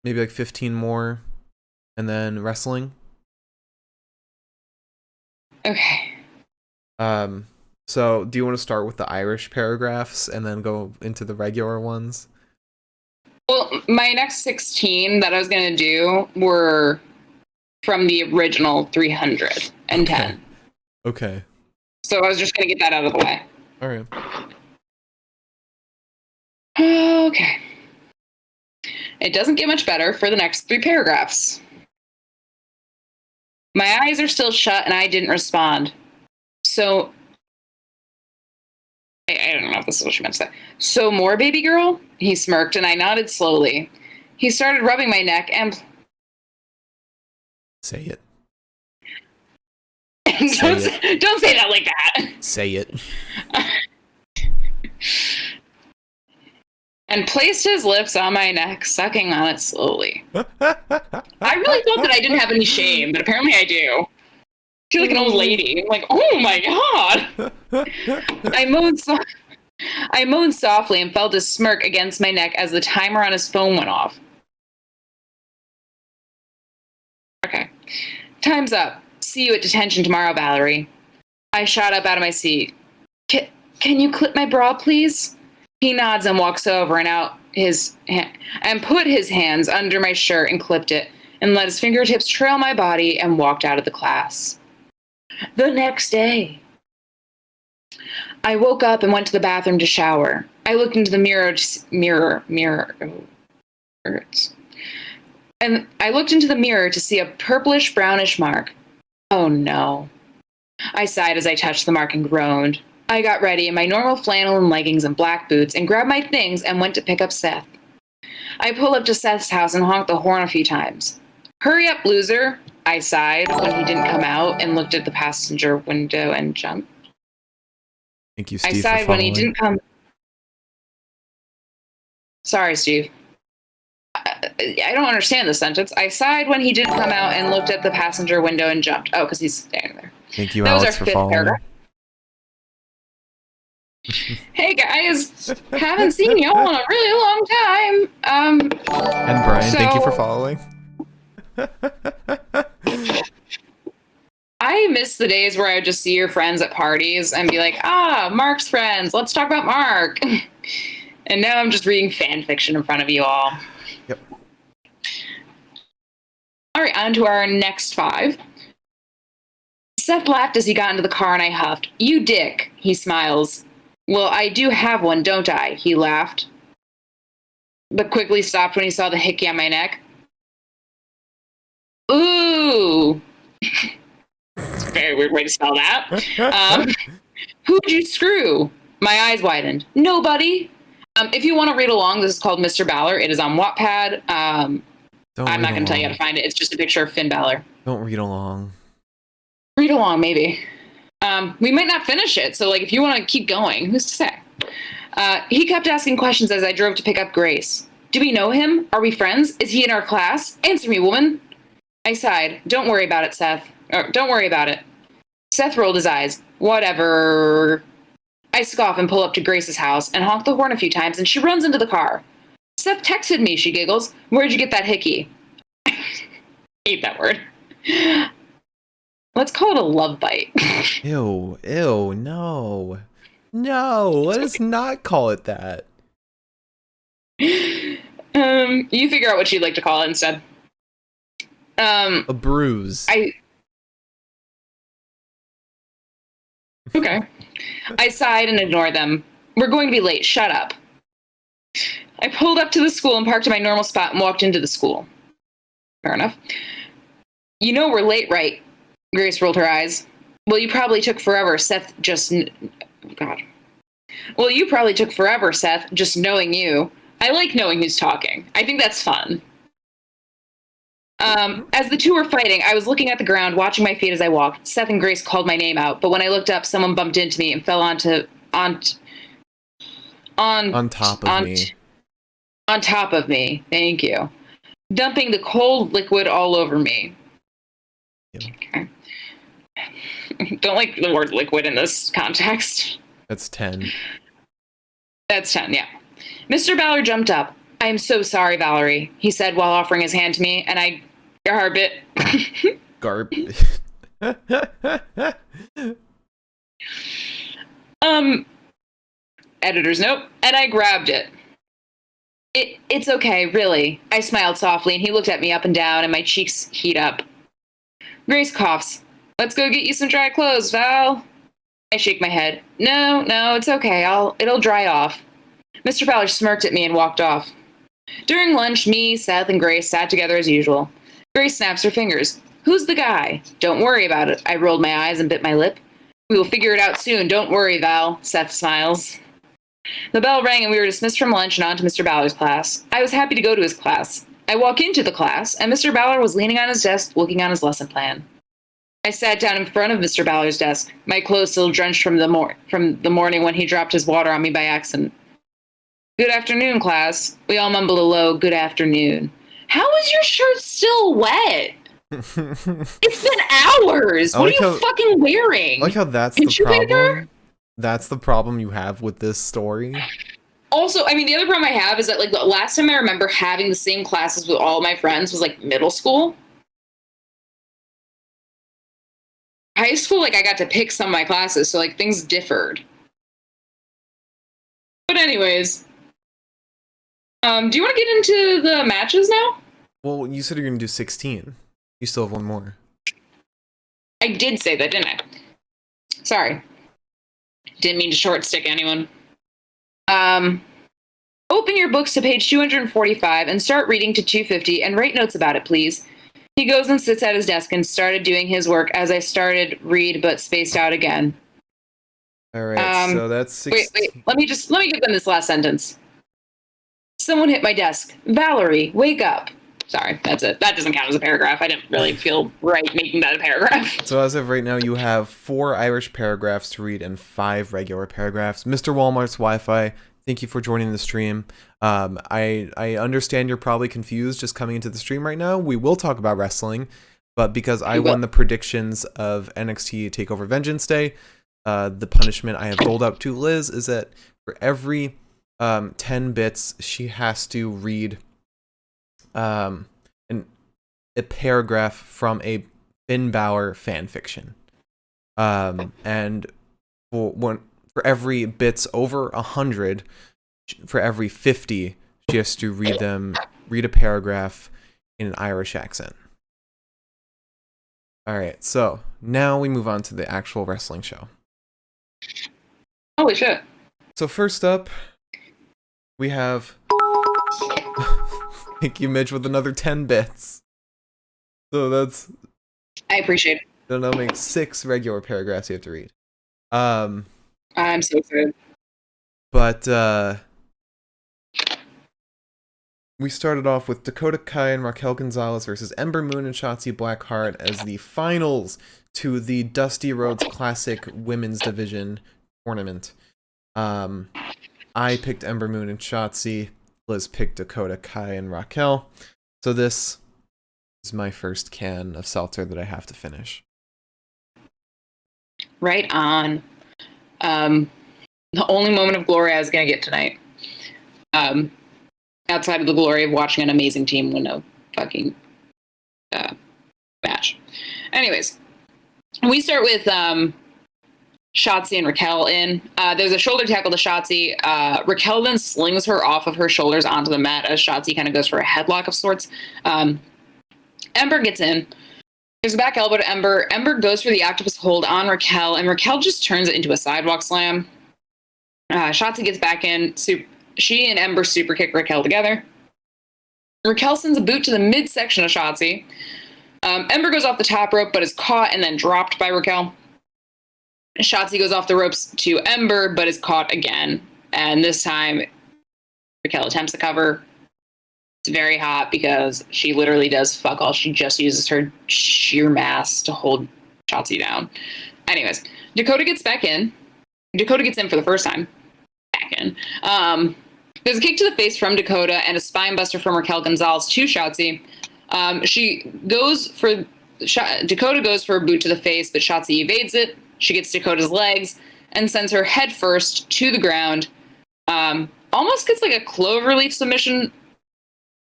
Speaker 2: maybe like 15 more, and then wrestling.
Speaker 1: Okay.
Speaker 2: So, do you want to start with the Irish paragraphs and then go into the regular ones?
Speaker 1: Well, my next 16 that I was going to do were from the original 310.
Speaker 2: Okay.
Speaker 1: So I was just going to get that out of the way.
Speaker 2: All right.
Speaker 1: Okay. It doesn't get much better for the next 3 paragraphs. My eyes are still shut and I didn't respond. So, I don't know if this is what she meant to say. So more, baby girl? He smirked and I nodded slowly. He started rubbing my neck and...
Speaker 2: Say it.
Speaker 1: Don't say that like that.
Speaker 2: Say it.
Speaker 1: And placed his lips on my neck, sucking on it slowly. I really thought that I didn't have any shame, but apparently I do. I feel like an old lady. I'm like, oh my god! I moaned softly and felt his smirk against my neck as the timer on his phone went off. Okay. Time's up. See you at detention tomorrow, Valerie. I shot up out of my seat. Can you clip my bra, please? He nods and walks over and out and put his hands under my shirt and clipped it and let his fingertips trail my body and walked out of the class. The next day, I woke up and went to the bathroom to shower. I looked into the mirror. And I looked into the mirror to see a purplish brownish mark. Oh no. I sighed as I touched the mark and groaned. I got ready in my normal flannel and leggings and black boots and grabbed my things and went to pick up Seth. I pulled up to Seth's house and honked the horn a few times. Hurry up, loser, I sighed when he didn't come out and looked at the passenger window and jumped.
Speaker 2: Thank you, Steve.
Speaker 1: I sighed when he didn't come. Sorry, Steve. I don't understand this sentence. I sighed when he didn't come out and looked at the passenger window and jumped. Oh, because he's standing there.
Speaker 2: Thank you, Alex, for following.
Speaker 1: Paragraph. Hey guys, haven't seen y'all in a really long time.
Speaker 2: And Brian, thank you for following.
Speaker 1: I miss the days where I would just see your friends at parties and be like, Mark's friends, let's talk about Mark. And now I'm just reading fan fiction in front of you all.
Speaker 2: Yep.
Speaker 1: All right, on to our next 5. Seth laughed as he got into the car and I huffed. You dick, he smiles. Well, I do have one, don't I? He laughed, but quickly stopped when he saw the hickey on my neck. Ooh. It's a very weird way to spell that. Who'd you screw? My eyes widened. Nobody. If you want to read along, this is called Mr. Balor. It is on Wattpad. I'm not going to tell you how to find it. It's just a picture of Finn Balor.
Speaker 2: Don't read along.
Speaker 1: Read along, maybe. We might not finish it, so like if you want to keep going, who's to say? He kept asking questions as I drove to pick up Grace. Do we know him? Are we friends? Is he in our class? Answer me, woman. I sighed. Don't worry about it, Seth. Don't worry about it. Seth rolled his eyes. Whatever. I scoff and pull up to Grace's house and honk the horn a few times, and she runs into the car. Seth texted me, she giggles. Where'd you get that hickey? Hate that word. Let's call it a love bite.
Speaker 2: Ew, no. No, let us not call it that.
Speaker 1: You figure out what you'd like to call it instead.
Speaker 2: A bruise.
Speaker 1: Okay. I sighed and ignored them. We're going to be late. Shut up. I pulled up to the school and parked in my normal spot and walked into the school. Fair enough. You know we're late, right? Grace rolled her eyes. Well, you probably took forever, Seth, God. Well, you probably took forever, Seth, just knowing you. I like knowing who's talking. I think that's fun. As the two were fighting, I was looking at the ground, watching my feet as I walked. Seth and Grace called my name out, but when I looked up, someone bumped into me and fell on top of me. Thank you. Dumping the cold liquid all over me.
Speaker 2: Yep.
Speaker 1: Okay. Don't like the word liquid in this context.
Speaker 2: That's 10.
Speaker 1: That's 10, yeah. Mr. Balor jumped up. I am so sorry, Valerie, he said while offering his hand to me, and I garbit. Editor's note, and I grabbed it. It's okay, really. I smiled softly, and he looked at me up and down, and my cheeks heat up. Grace coughs. Let's go get you some dry clothes, Val. I shake my head. No, it's okay. It'll dry off. Mr. Balor smirked at me and walked off. During lunch, me, Seth, and Grace sat together as usual. Grace snaps her fingers. Who's the guy? Don't worry about it. I rolled my eyes and bit my lip. We will figure it out soon. Don't worry, Val. Seth smiles. The bell rang and we were dismissed from lunch and on to Mr. Balor's class. I was happy to go to his class. I walk into the class, and Mr. Balor was leaning on his desk, looking on his lesson plan. I sat down in front of Mr. Balor's desk, my clothes still drenched from the morning when he dropped his water on me by accident. Good afternoon, class. We all mumbled a low, good afternoon. How is your shirt still wet? It's been hours. What are you fucking wearing?
Speaker 2: I like how that's the problem. That's the problem you have with this story.
Speaker 1: Also, I mean, the other problem I have is that, like, the last time I remember having the same classes with all my friends was, like, middle school. High school, like, I got to pick some of my classes, so, like, things differed. But anyways, do you want to get into the matches now?
Speaker 2: Well, you said you're going to do 16. You still have one more.
Speaker 1: I did say that, didn't I? Sorry. Didn't mean to short stick anyone. Open your books to page 245 and start reading to 250 and write notes about it, please. He goes and sits at his desk and started doing his work as I started read but spaced out again.
Speaker 2: All right, so that's 16.
Speaker 1: Wait. Let me give them this last sentence. Someone hit my desk. Valerie, wake up. Sorry, that's it. That doesn't count as a paragraph. I didn't really feel right making that a paragraph.
Speaker 2: So as of right now, you have 4 Irish paragraphs to read and 5 regular paragraphs. Mr. Walmart's Wi-Fi, thank you for joining the stream. I understand you're probably confused just coming into the stream right now. We will talk about wrestling, but because I won the predictions of NXT Takeover Vengeance Day, the punishment I have doled out to Liz is that for every 10 bits, she has to read a paragraph from a Finn Balor fan fiction. And for every bits over 100, for every 50, she has to read a paragraph in an Irish accent. All right, so now we move on to the actual wrestling show.
Speaker 1: Holy shit.
Speaker 2: So first up, we have... Thank you, Midge, with another 10 bits. So that's...
Speaker 1: I appreciate it.
Speaker 2: That'll make 6 regular paragraphs you have to read.
Speaker 1: I'm so excited.
Speaker 2: But we started off with Dakota Kai and Raquel Gonzalez versus Ember Moon and Shotzi Blackheart as the finals to the Dusty Rhodes Classic Women's Division tournament. I picked Ember Moon and Shotzi. Liz picked Dakota Kai and Raquel. So this is my first can of seltzer that I have to finish.
Speaker 1: Right on. The only moment of glory I was going to get tonight. Outside of the glory of watching an amazing team win a fucking match. Anyways, we start with Shotzi and Raquel in. There's a shoulder tackle to Shotzi. Raquel then slings her off of her shoulders onto the mat as Shotzi kind of goes for a headlock of sorts. Ember gets in. There's a back elbow to Ember. Ember goes for the octopus hold on Raquel, and Raquel just turns it into a sidewalk slam. Shotzi gets back in. She and Ember super kick Raquel together. Raquel sends a boot to the midsection of Shotzi. Ember goes off the top rope, but is caught and then dropped by Raquel. Shotzi goes off the ropes to Ember, but is caught again. And this time, Raquel attempts to cover. It's very hot because she literally does fuck all. She just uses her sheer mass to hold Shotzi down. Anyways, Dakota gets back in. Dakota gets in for the first time. Back in. There's a kick to the face from Dakota and a spine buster from Raquel Gonzalez to Shotzi. Dakota goes for a boot to the face, but Shotzi evades it. She gets Dakota's legs and sends her head first to the ground. Almost gets like a cloverleaf submission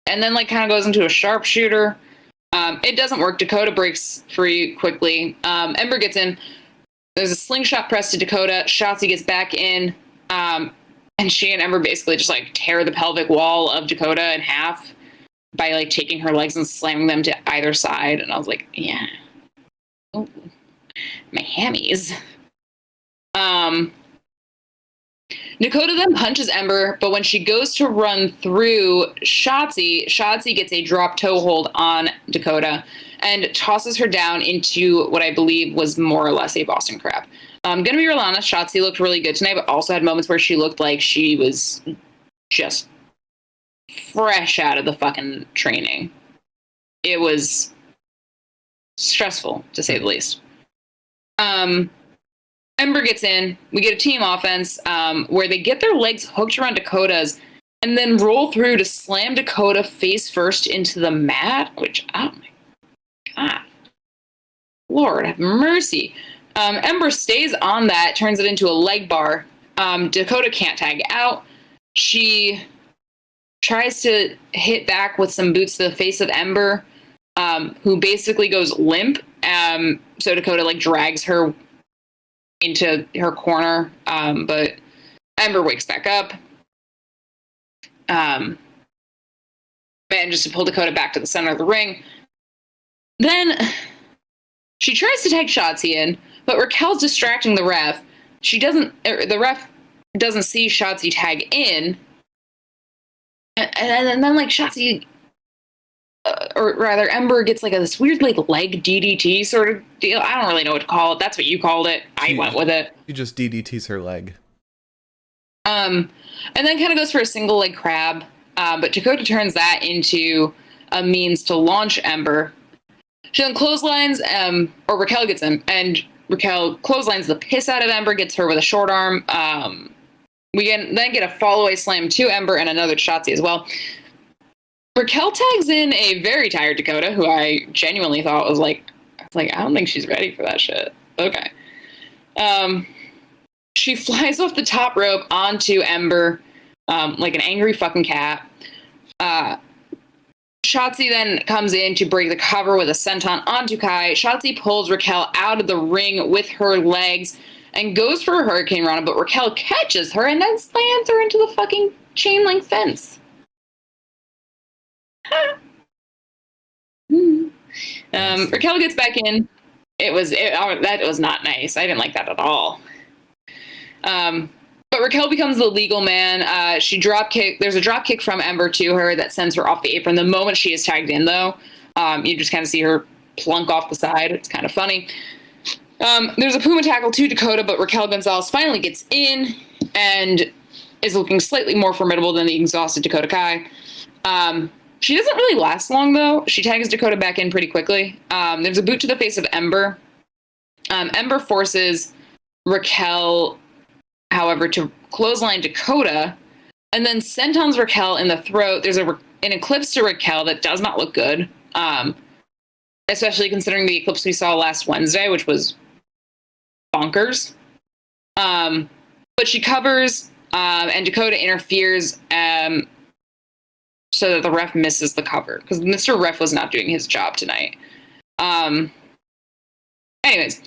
Speaker 1: and then like kind of goes into a sharpshooter. It doesn't work. Dakota breaks free quickly. Ember gets in. There's a slingshot press to Dakota. Shotzi gets back in. And she and Ember basically just like tear the pelvic wall of Dakota in half by like taking her legs and slamming them to either side. And I was like, yeah. Oh, my hammies. Dakota then punches Ember, but when she goes to run through Shotzi gets a drop toe hold on Dakota and tosses her down into what I believe was more or less a Boston Crab. I'm going to be real honest, Shotzi looked really good tonight, but also had moments where she looked like she was just fresh out of the fucking training. It was stressful, to say the least. Ember gets in. We get a team offense where they get their legs hooked around Dakota's and then roll through to slam Dakota face first into the mat, which, oh my God. Lord have mercy. Ember stays on that, turns it into a leg bar. Dakota can't tag out. She tries to hit back with some boots to the face of Ember, who basically goes limp. So Dakota like drags her into her corner, but Ember wakes back up. Manages to pull Dakota back to the center of the ring. Then she tries to tag Shotzi in, but Raquel's distracting the ref. The ref doesn't see Shotzi tag in. And then like Shotzi, or rather Ember gets like this weird like leg DDT sort of deal. I don't really know what to call it. That's what you called it. I went with it.
Speaker 2: She just DDTs her leg.
Speaker 1: And then kind of goes for a single leg crab. But Dakota turns that into a means to launch Ember. She then clotheslines, or Raquel gets in, and Raquel clotheslines the piss out of Ember, gets her with a short arm. We then get a fall-away slam to Ember and another Shotzi as well. Raquel tags in a very tired Dakota, who I genuinely thought was like, I don't think she's ready for that shit. Okay. She flies off the top rope onto Ember, like an angry fucking cat. Shotzi then comes in to break the cover with a senton onto Kai. Shotzi pulls Raquel out of the ring with her legs and goes for a Hurricane Rana, but Raquel catches her and then slams her into the fucking chain link fence. Raquel gets back in. That was not nice. I didn't like that at all. But Raquel becomes the legal man. There's a drop kick from Ember to her that sends her off the apron. The moment she is tagged in, though, you just kind of see her plunk off the side. It's kind of funny. There's a Puma tackle to Dakota, but Raquel Gonzalez finally gets in and is looking slightly more formidable than the exhausted Dakota Kai. She doesn't really last long, though. She tags Dakota back in pretty quickly. There's a boot to the face of Ember. Ember forces Raquel, however, to clothesline Dakota, and then sentons Raquel in the throat. There's an eclipse to Raquel that does not look good, especially considering the eclipse we saw last Wednesday, which was bonkers. But she covers, and Dakota interferes so that the ref misses the cover, because Mr. Ref was not doing his job tonight. Anyways,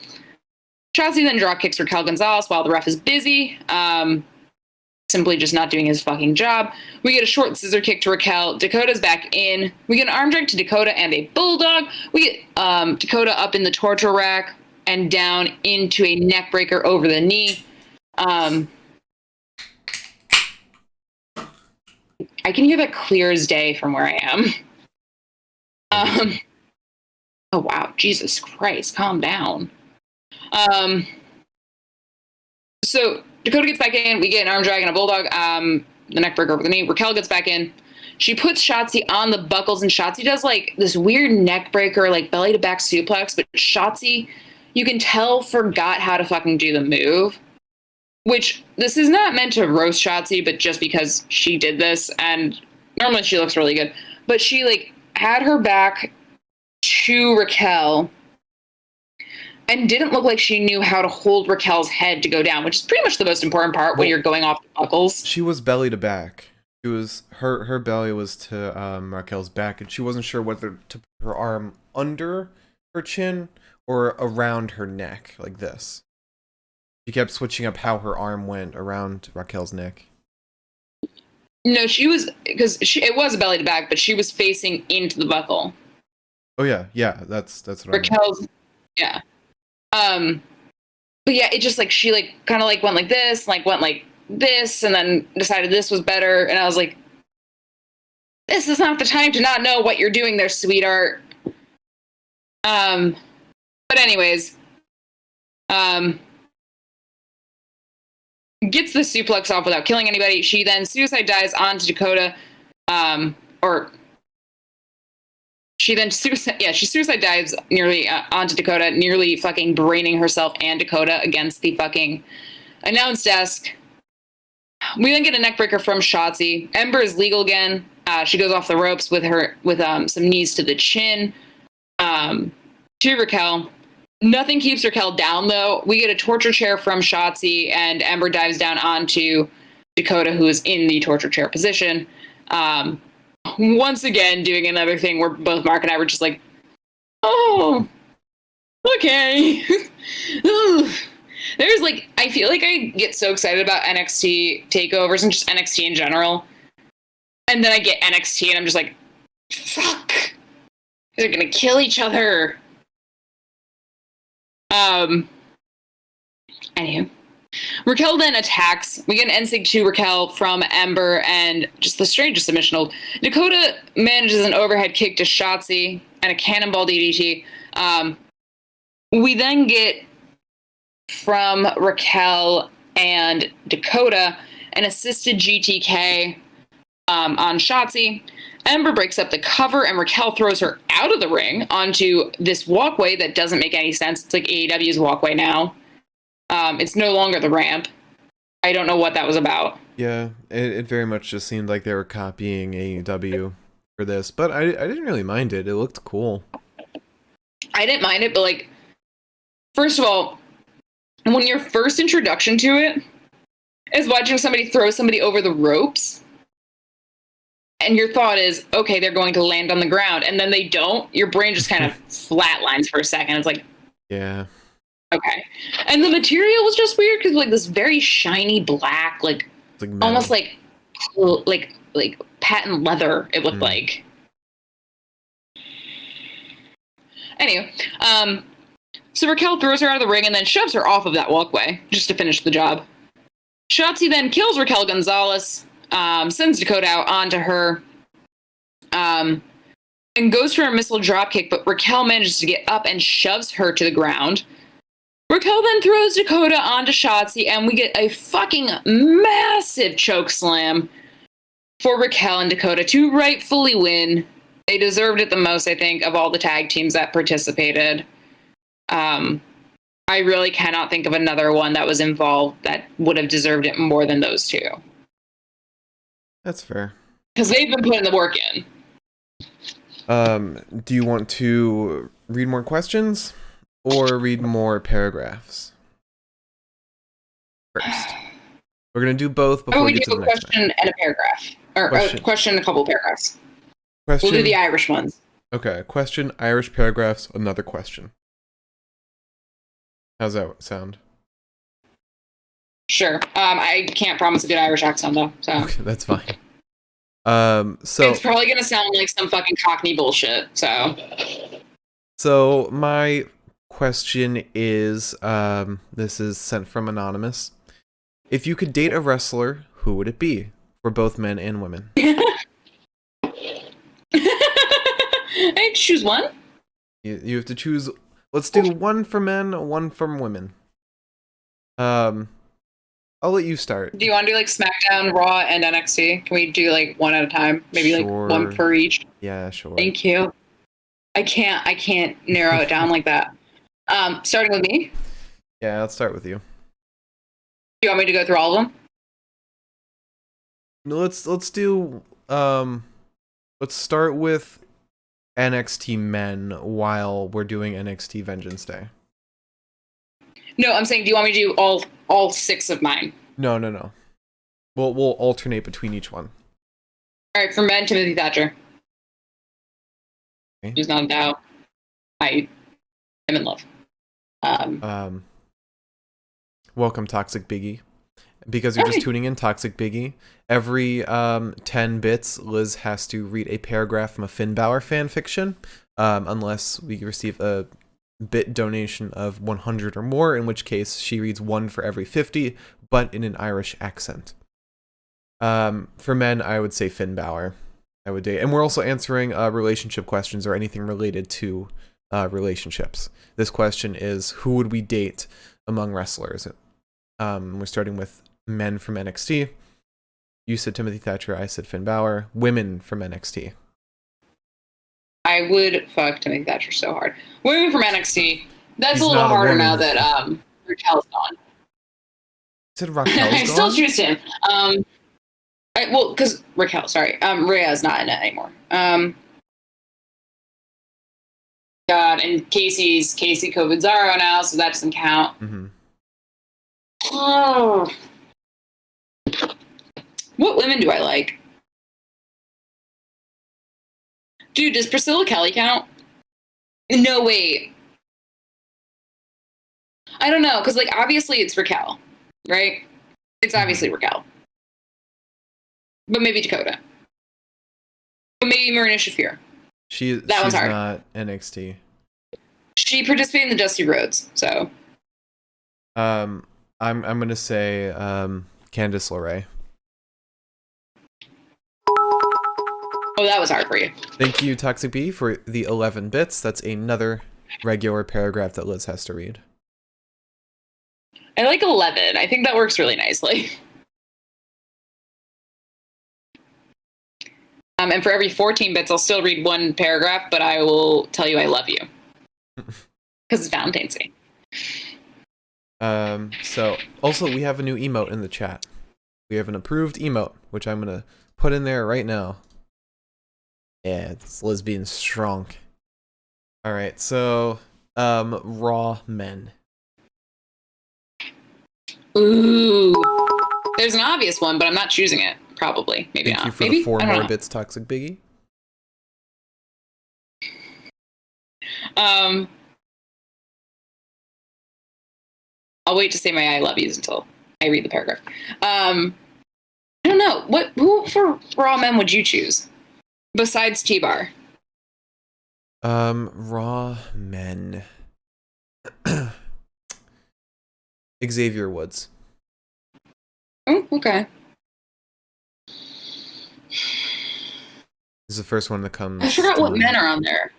Speaker 1: Shotzi then drop kicks Raquel Gonzalez while the ref is busy, simply just not doing his fucking job. We get a short scissor kick to Raquel. Dakota's back in. We get an arm drag to Dakota and a bulldog. We get Dakota up in the torture rack and down into a neck breaker over the knee. I can hear that clear as day from where I am. Oh, wow. Jesus Christ. Calm down. So Dakota gets back in. We get an arm drag and a bulldog. The neck breaker over the knee. Raquel gets back in. She puts Shotzi on the buckles, and Shotzi does like this weird neck breaker, like belly to back suplex. But Shotzi, you can tell, forgot how to fucking do the move. Which, this is not meant to roast Shotzi, but just because she did this, and normally she looks really good. But she, like, had her back to Raquel and didn't look like she knew how to hold Raquel's head to go down, which is pretty much the most important part when you're going off the buckles.
Speaker 2: She was belly to back. It was her belly was to Raquel's back, and she wasn't sure whether to put her arm under her chin or around her neck, like this. She kept switching up how her arm went around Raquel's neck.
Speaker 1: No, she was, because it was a belly to back, but she was facing into the buckle.
Speaker 2: Oh yeah, that's what
Speaker 1: Raquel's, yeah. But yeah, it just like she like kind of like went like this, and then decided this was better, and I was like, this is not the time to not know what you're doing there, sweetheart. But anyways, gets the suplex off without killing anybody. She then suicide dives onto Dakota, she suicide dives nearly onto Dakota, nearly fucking braining herself and Dakota against the fucking announce desk. We then get a neckbreaker from Shotzi. Ember is legal again. She goes off the ropes with some knees to the chin to Raquel. Nothing keeps Raquel down, though. We get a torture chair from Shotzi, and Ember dives down onto Dakota, who is in the torture chair position. Once again, doing another thing where both Mark and I were just like, oh, okay. There's like, I feel like I get so excited about NXT takeovers and just NXT in general. And then I get NXT and I'm just like, fuck. They're gonna kill each other. Anywho. Raquel then attacks. We get an NSYNC to Raquel from Ember and just the strangest submission hold. Dakota manages an overhead kick to Shotzi and a cannonball DDT. We then get from Raquel and Dakota an assisted GTK on Shotzi. Ember breaks up the cover and Raquel throws her out of the ring onto this walkway that doesn't make any sense. It's like AEW's walkway now. It's no longer the ramp. I don't know what that was about.
Speaker 2: Yeah, it very much just seemed like they were copying AEW for this, but I didn't really mind it. It looked cool.
Speaker 1: I didn't mind it, but like, first of all, when your first introduction to it is watching somebody throw somebody over the ropes, and your thought is, okay, they're going to land on the ground, and then they don't, your brain just kind of flatlines for a second. It's like,
Speaker 2: yeah.
Speaker 1: Okay. And the material was just weird because like this very shiny black, like
Speaker 2: metal.
Speaker 1: Almost like like patent leather. It looked like. Anyway, so Raquel throws her out of the ring and then shoves her off of that walkway just to finish the job. Shotzi then kills Raquel Gonzalez, sends Dakota out onto her, and goes for a missile dropkick, but Raquel manages to get up and shoves her to the ground. Raquel then throws Dakota onto Shotzi, and we get a fucking massive choke slam for Raquel and Dakota to rightfully win. They deserved it the most, I think, of all the tag teams that participated. I really cannot think of another one that was involved that would have deserved it more than those two.
Speaker 2: That's fair.
Speaker 1: Because they've been putting the work in.
Speaker 2: Do you want to read more questions or read more paragraphs first? We're going to do both before we get to the next
Speaker 1: question and a paragraph. Or a question and a couple of paragraphs.
Speaker 2: Question.
Speaker 1: We'll do the Irish ones.
Speaker 2: Okay, question, Irish paragraphs, another question. How's that sound?
Speaker 1: Sure. I can't promise a good Irish accent though, so
Speaker 2: okay, that's fine. So
Speaker 1: it's probably gonna sound like some fucking Cockney bullshit.
Speaker 2: So my question is, this is sent from Anonymous. If you could date a wrestler, who would it be? For both men and women.
Speaker 1: I choose one.
Speaker 2: You have to choose. Let's do one for men, one from women. I'll let you start.
Speaker 1: Do you want to do like SmackDown, Raw, and NXT? Can we do like one at a time? Maybe
Speaker 2: Sure.
Speaker 1: like one for each.
Speaker 2: Yeah, sure.
Speaker 1: Thank you. I can't narrow it down like that. Starting with me.
Speaker 2: Yeah, I'll start with you.
Speaker 1: Do you want me to go through all of them?
Speaker 2: No, let's do let's start with NXT men while we're doing NXT Vengeance Day.
Speaker 1: No, I'm saying, do you want me to do all 6 of mine?
Speaker 2: No. We'll alternate between each one.
Speaker 1: All right, for men, Timothy Thatcher.
Speaker 2: Okay.
Speaker 1: There's not a doubt. I am in love.
Speaker 2: Welcome, Toxic Biggie. Because you're just tuning in, Toxic Biggie. Every 10 bits, Liz has to read a paragraph from a Finn Balor fan fiction, unless we receive a bit donation of 100 or more, in which case she reads one for every 50, but in an Irish accent. For men, I would say Finn Balor. I would date. And we're also answering relationship questions or anything related to relationships. This question is, who would we date among wrestlers? We're starting with men from NXT. You said Timothy Thatcher, I said Finn Balor. Women from NXT.
Speaker 1: I would fuck Timothy Thatcher so hard. Women from NXT. That's
Speaker 2: He's
Speaker 1: a little
Speaker 2: not a
Speaker 1: harder
Speaker 2: woman.
Speaker 1: now that Raquel's gone.
Speaker 2: You said Raquel's
Speaker 1: I
Speaker 2: gone?
Speaker 1: still choose him. Well, because Raquel, sorry. Rhea's not in it anymore. God, and Casey Covidzaro now, so that doesn't count.
Speaker 2: Mm-hmm.
Speaker 1: Oh. What women do I like? Dude, does Priscilla Kelly count? No, wait. I don't know, because, like, obviously it's Raquel, right? It's obviously Raquel. But maybe Dakota. But maybe Marina Shafir.
Speaker 2: She's
Speaker 1: one's hard.
Speaker 2: not NXT.
Speaker 1: She participated in the Dusty Rhodes, so.
Speaker 2: I'm gonna say Candice LeRae.
Speaker 1: Oh, that was hard for you.
Speaker 2: Thank you, Toxic B, for the 11 bits. That's another regular paragraph that Liz has to read.
Speaker 1: I like 11. I think that works really nicely. And for every 14 bits, I'll still read one paragraph, but I will tell you I love you. Because it's Valentine's Day.
Speaker 2: So, also, we have a new emote in the chat. We have an approved emote, which I'm going to put in there right now. Yeah, it's Liz being strong. Alright, so, Raw men.
Speaker 1: Ooh. There's an obvious one, but I'm not choosing it. Probably. Maybe
Speaker 2: Thank
Speaker 1: not.
Speaker 2: you for
Speaker 1: Maybe?
Speaker 2: the 4
Speaker 1: I don't
Speaker 2: more
Speaker 1: know.
Speaker 2: bits, Toxic Biggie.
Speaker 1: I'll wait to say my I love yous until I read the paragraph. I don't know. Who for Raw men would you choose? Besides T-Bar.
Speaker 2: Raw men. Xavier Woods.
Speaker 1: Oh, okay.
Speaker 2: This is the first one that comes.
Speaker 1: I forgot what men are on there.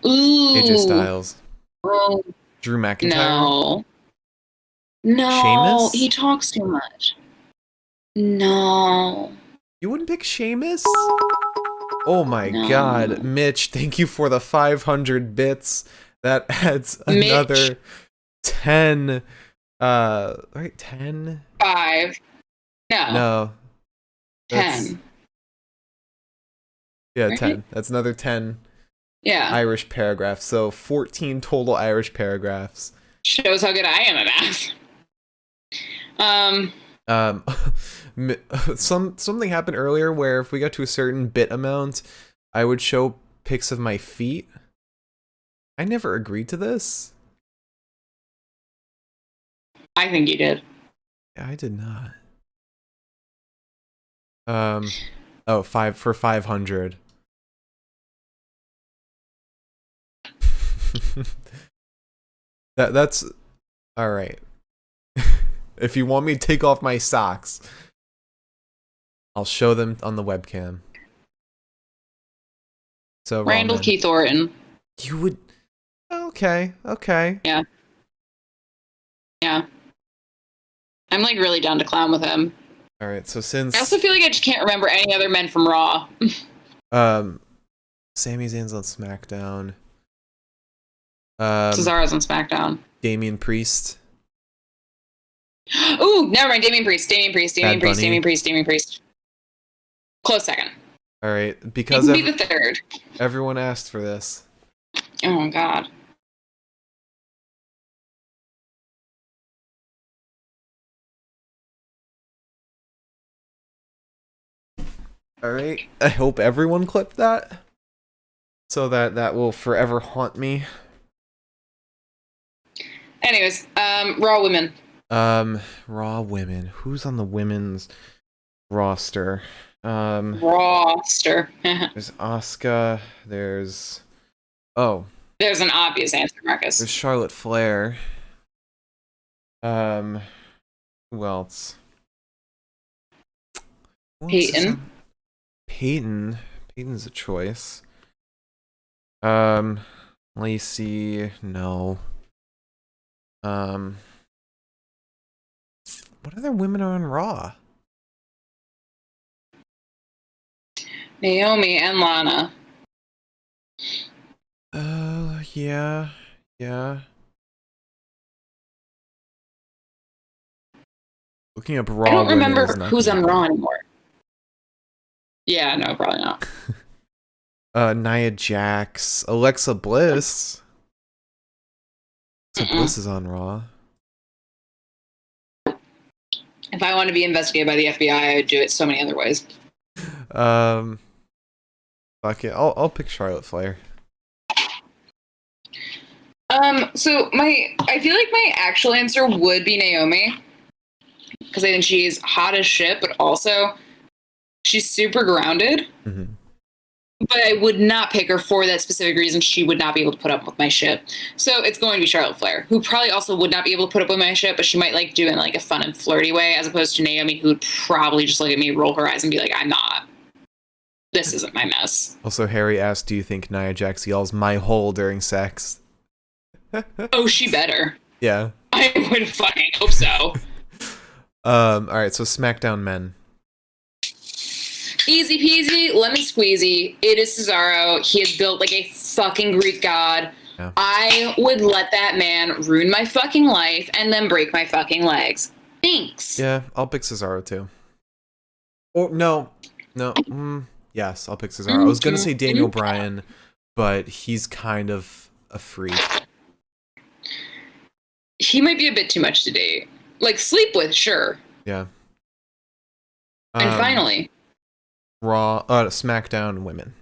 Speaker 1: Ooh.
Speaker 2: AJ Styles.
Speaker 1: Oh,
Speaker 2: Drew McIntyre.
Speaker 1: no. No.
Speaker 2: Sheamus?
Speaker 1: He talks too much. No.
Speaker 2: You wouldn't pick Sheamus? Oh my
Speaker 1: No.
Speaker 2: god. Mitch, thank you for the 500 bits. That adds another 10. Right, 10?
Speaker 1: 5. No. 10.
Speaker 2: Yeah,
Speaker 1: Right?
Speaker 2: 10. That's another 10 Irish paragraphs. So 14 total Irish paragraphs.
Speaker 1: Shows how good I am at math.
Speaker 2: Something happened earlier where if we got to a certain bit amount, I would show pics of my feet. I never agreed to this.
Speaker 1: I think you did.
Speaker 2: Yeah, I did not. Oh, 500. That's all right. If you want me to take off my socks, I'll show them on the webcam. So
Speaker 1: Randall Keith Orton.
Speaker 2: You would. Okay.
Speaker 1: Yeah. I'm like really down to clown with him.
Speaker 2: All right. So since
Speaker 1: I also feel like I just can't remember any other men from Raw.
Speaker 2: Sami Zayn's on SmackDown.
Speaker 1: Cesaro's on SmackDown.
Speaker 2: Damian Priest.
Speaker 1: Ooh, never mind. Damian Priest. Close second.
Speaker 2: All right,
Speaker 1: He
Speaker 2: because
Speaker 1: can be the third.
Speaker 2: everyone asked for this.
Speaker 1: Oh my god.
Speaker 2: All right, I hope everyone clipped that, so that will forever haunt me.
Speaker 1: Anyways, Raw women.
Speaker 2: Raw women. Who's on the women's roster?
Speaker 1: Roster.
Speaker 2: There's Asuka. There's
Speaker 1: There's an obvious answer, Marcus.
Speaker 2: There's Charlotte Flair. Who else?
Speaker 1: Peyton.
Speaker 2: Peyton's a choice. Lacey, no. What other women are on Raw?
Speaker 1: Naomi and Lana.
Speaker 2: Yeah. Looking up Raw.
Speaker 1: I don't remember
Speaker 2: women is not
Speaker 1: who's
Speaker 2: gonna
Speaker 1: on
Speaker 2: be-
Speaker 1: Raw anymore. Yeah, no, probably not.
Speaker 2: Nia Jax, Alexa Bliss. So Bliss is on Raw.
Speaker 1: If I want to be investigated by the FBI, I would do it so many other ways.
Speaker 2: Fuck it. I'll pick Charlotte Flair.
Speaker 1: So I feel like my actual answer would be Naomi. Because I think she's hot as shit, but also she's super grounded.
Speaker 2: Mm-hmm.
Speaker 1: But I would not pick her for that specific reason. She would not be able to put up with my shit. So it's going to be Charlotte Flair, who probably also would not be able to put up with my shit, but she might like do it in like a fun and flirty way, as opposed to Naomi, who would probably just look at me, roll her eyes, and be like, I'm not. This isn't my mess.
Speaker 2: Also, Harry asked, do you think Nia Jax yells "my hole" during sex?
Speaker 1: Oh, she better.
Speaker 2: Yeah.
Speaker 1: I would fucking hope so.
Speaker 2: Alright, so SmackDown men.
Speaker 1: Easy peasy, lemon squeezy. It is Cesaro. He is built like a fucking Greek god.
Speaker 2: Yeah.
Speaker 1: I would let that man ruin my fucking life and then break my fucking legs. Thanks.
Speaker 2: Yeah, I'll pick Cesaro too. Or no. Yes, I'll pick Cesaro. I was gonna say Daniel Bryan, but he's kind of a freak.
Speaker 1: He might be a bit too much to date. Like, sleep with, sure.
Speaker 2: Yeah.
Speaker 1: And finally,
Speaker 2: SmackDown women.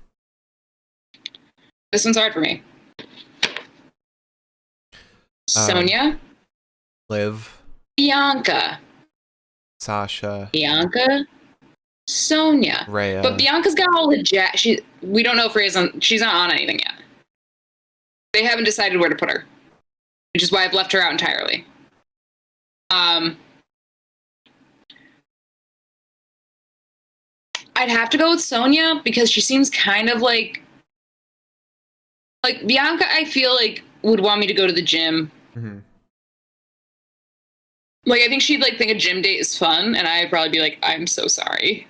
Speaker 1: this one's hard for me. Sonya,
Speaker 2: Liv,
Speaker 1: Bianca.
Speaker 2: Sasha,
Speaker 1: Bianca, Sonya.
Speaker 2: Rhea.
Speaker 1: But Bianca's got all the we don't know if she's not on anything yet. They haven't decided where to put her, which is why I've left her out entirely. I'd have to go with Sonya because she seems kind of like Bianca. I feel like would want me to go to the gym.
Speaker 2: Mm-hmm.
Speaker 1: Like, I think she'd like think a gym date is fun, and I'd probably be like, I'm so sorry.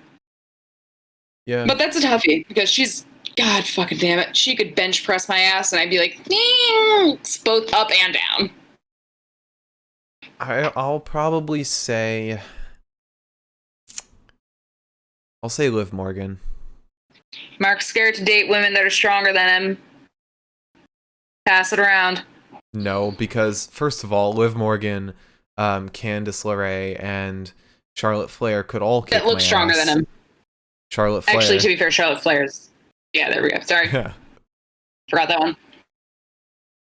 Speaker 2: Yeah.
Speaker 1: But that's a toughie because she's, God fucking damn it, she could bench press my ass, and I'd be like, thanks, both up and down.
Speaker 2: I'll probably say, I'll say Liv Morgan.
Speaker 1: Mark's scared to date women that are stronger than him. Pass it around.
Speaker 2: No, because first of all, Liv Morgan, Candice LeRae, and Charlotte Flair could all kick
Speaker 1: that look
Speaker 2: my
Speaker 1: stronger
Speaker 2: ass.
Speaker 1: than him.
Speaker 2: Charlotte Flair.
Speaker 1: Actually, to be fair, Charlotte Flair's. Yeah, there we go. Sorry.
Speaker 2: Yeah.
Speaker 1: Forgot that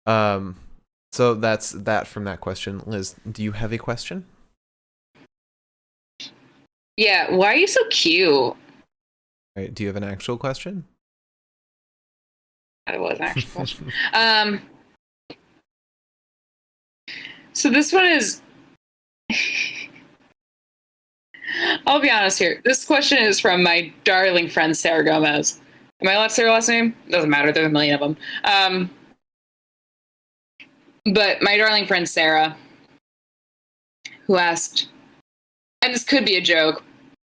Speaker 2: one. So that's that from that question. Liz, do you have a question?
Speaker 1: Yeah, why are you so cute?
Speaker 2: Right, do you have an actual question?
Speaker 1: That was an actual question. So this one is... I'll be honest here. This question is from my darling friend, Sarah Gomez. Am I allowed to say her last name? Doesn't matter. There's a million of them. But my darling friend, Sarah, who asked, and this could be a joke,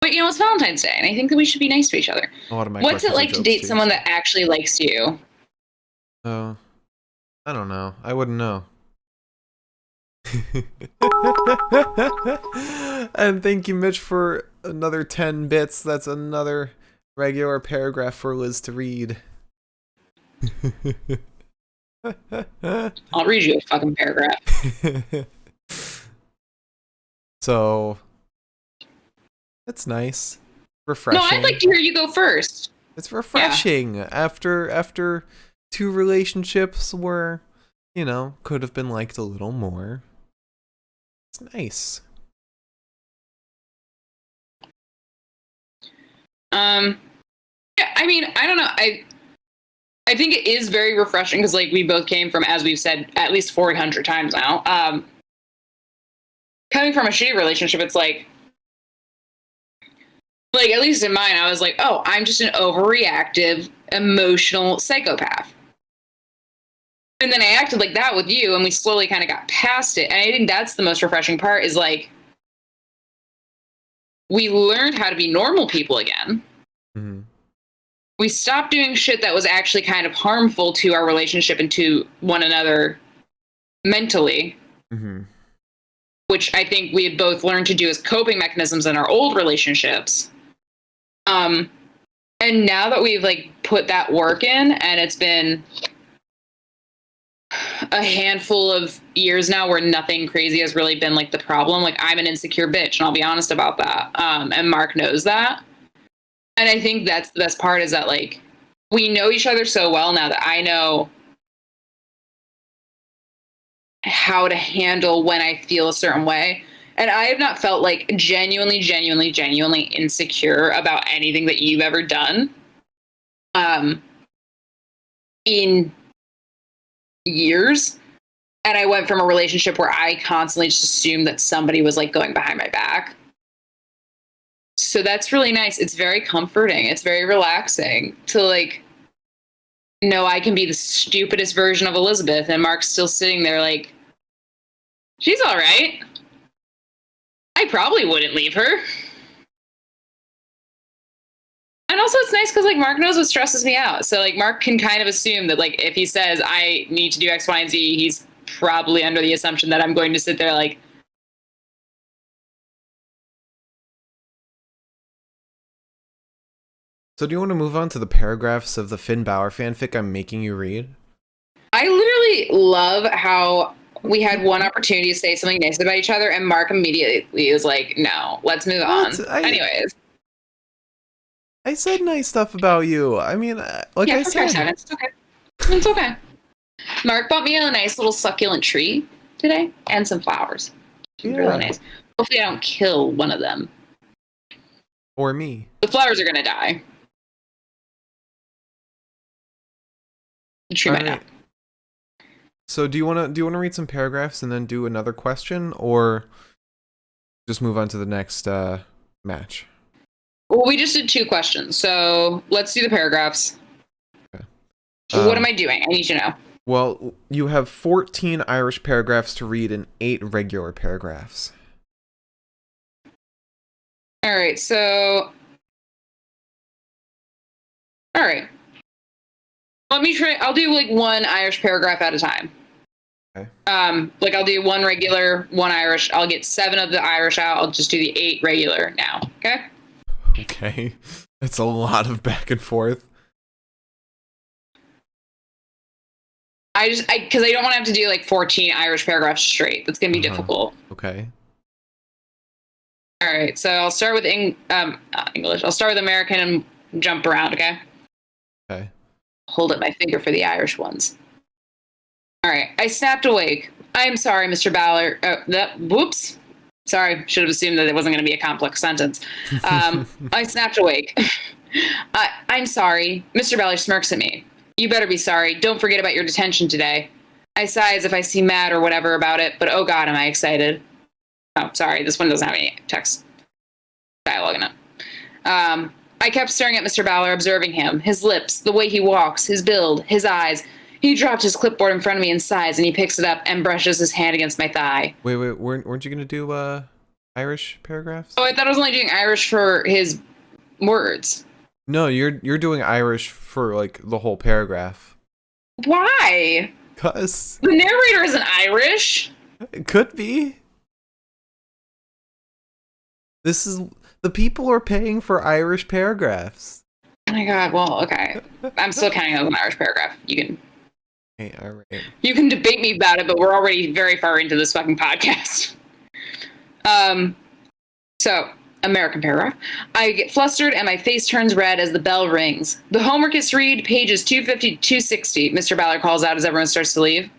Speaker 1: but it's Valentine's Day, and I think that we should be nice to each other. What's it like to date someone that actually likes you?
Speaker 2: Oh, I don't know. I wouldn't know. And thank you, Mitch, for another 10 bits. That's another regular paragraph for Liz to read.
Speaker 1: I'll read you a fucking paragraph.
Speaker 2: So, that's nice. Refreshing.
Speaker 1: No, I'd like to hear you go first.
Speaker 2: It's refreshing after two relationships where, could have been liked a little more. It's nice.
Speaker 1: Yeah, I mean, I don't know. I think it is very refreshing because, we both came from, as we've said at least 400 times now, coming from a shitty relationship, it's like, at least in mine, I was like, oh, I'm just an overreactive, emotional psychopath. And then I acted like that with you, and we slowly kind of got past it. And I think that's the most refreshing part is, we learned how to be normal people again.
Speaker 2: Mm-hmm.
Speaker 1: We stopped doing shit that was actually kind of harmful to our relationship and to one another mentally.
Speaker 2: Mm-hmm.
Speaker 1: Which I think we had both learned to do as coping mechanisms in our old relationships. And now that we've put that work in, and it's been a handful of years now where nothing crazy has really been the problem. I'm an insecure bitch, and I'll be honest about that. And Mark knows that. And I think that's the best part is that we know each other so well now that I know how to handle when I feel a certain way. And I have not felt genuinely insecure about anything that you've ever done in years. And I went from a relationship where I constantly just assumed that somebody was going behind my back. So that's really nice. It's very comforting. It's very relaxing to know I can be the stupidest version of Elizabeth, and Mark's still sitting there she's all right. I probably wouldn't leave her. And also it's nice because Mark knows what stresses me out. So Mark can kind of assume that if he says I need to do X, Y, and Z, he's probably under the assumption that I'm going to sit there
Speaker 2: So do you want to move on to the paragraphs of the Finn Balor fanfic I'm making you read?
Speaker 1: I literally love how we had one opportunity to say something nice about each other, and Mark immediately was like, no, let's move on. Anyways.
Speaker 2: I said nice stuff about you. I mean, I said.
Speaker 1: 5 seconds. It's okay. It's okay. Mark bought me a nice little succulent tree today and some flowers.
Speaker 2: Yeah.
Speaker 1: Really nice. Hopefully I don't kill one of them.
Speaker 2: Or me.
Speaker 1: The flowers are gonna die. The tree might not.
Speaker 2: So do you wanna read some paragraphs and then do another question, or just move on to the next match?
Speaker 1: Well, we just did 2 questions, so let's do the paragraphs.
Speaker 2: Okay.
Speaker 1: What am I doing? I need to know.
Speaker 2: Well, you have 14 Irish paragraphs to read and 8 regular paragraphs.
Speaker 1: All right, so... All right. Let me try... I'll do, like, 1 Irish paragraph at a time.
Speaker 2: Okay.
Speaker 1: Like, I'll do 1 regular, 1 Irish. I'll get 7 of the Irish out. I'll just do the 8 regular now, okay?
Speaker 2: Okay. That's a lot of back and forth.
Speaker 1: Because I don't want to have to do, like, 14 Irish paragraphs straight. That's going to be difficult.
Speaker 2: Okay.
Speaker 1: All right, so I'll start with English. I'll start with American and jump around, okay?
Speaker 2: Okay.
Speaker 1: Hold up my finger for the Irish ones. All right, I snapped awake. I'm sorry, Mr. Balor. Whoops. Sorry, should have assumed that it wasn't going to be a complex sentence. I snapped awake. I'm sorry. Mr. Balor smirks at me. You better be sorry. Don't forget about your detention today. I sigh as if I seem mad or whatever about it, but oh god, am I excited. Oh, sorry, this one doesn't have any text dialogue in it. I kept staring at Mr. Balor, observing him, his lips, the way he walks, his build, his eyes. He dropped his clipboard in front of me and sighs, and he picks it up and brushes his hand against my thigh.
Speaker 2: Wait, weren't you gonna do Irish paragraphs?
Speaker 1: Oh, I thought I was only doing Irish for his words.
Speaker 2: No, you're doing Irish for like the whole paragraph.
Speaker 1: Why?
Speaker 2: 'Cause
Speaker 1: The narrator isn't Irish.
Speaker 2: it could be. The people are paying for Irish paragraphs.
Speaker 1: Oh my god, well, okay. I'm still counting as an Irish paragraph.
Speaker 2: Hey, all right.
Speaker 1: You can debate me about it, but we're already very far into this fucking podcast. So, American paragraph. I get flustered and my face turns red as the bell rings. The homework is to read pages 250 to 260, Mr. Balor calls out as everyone starts to leave.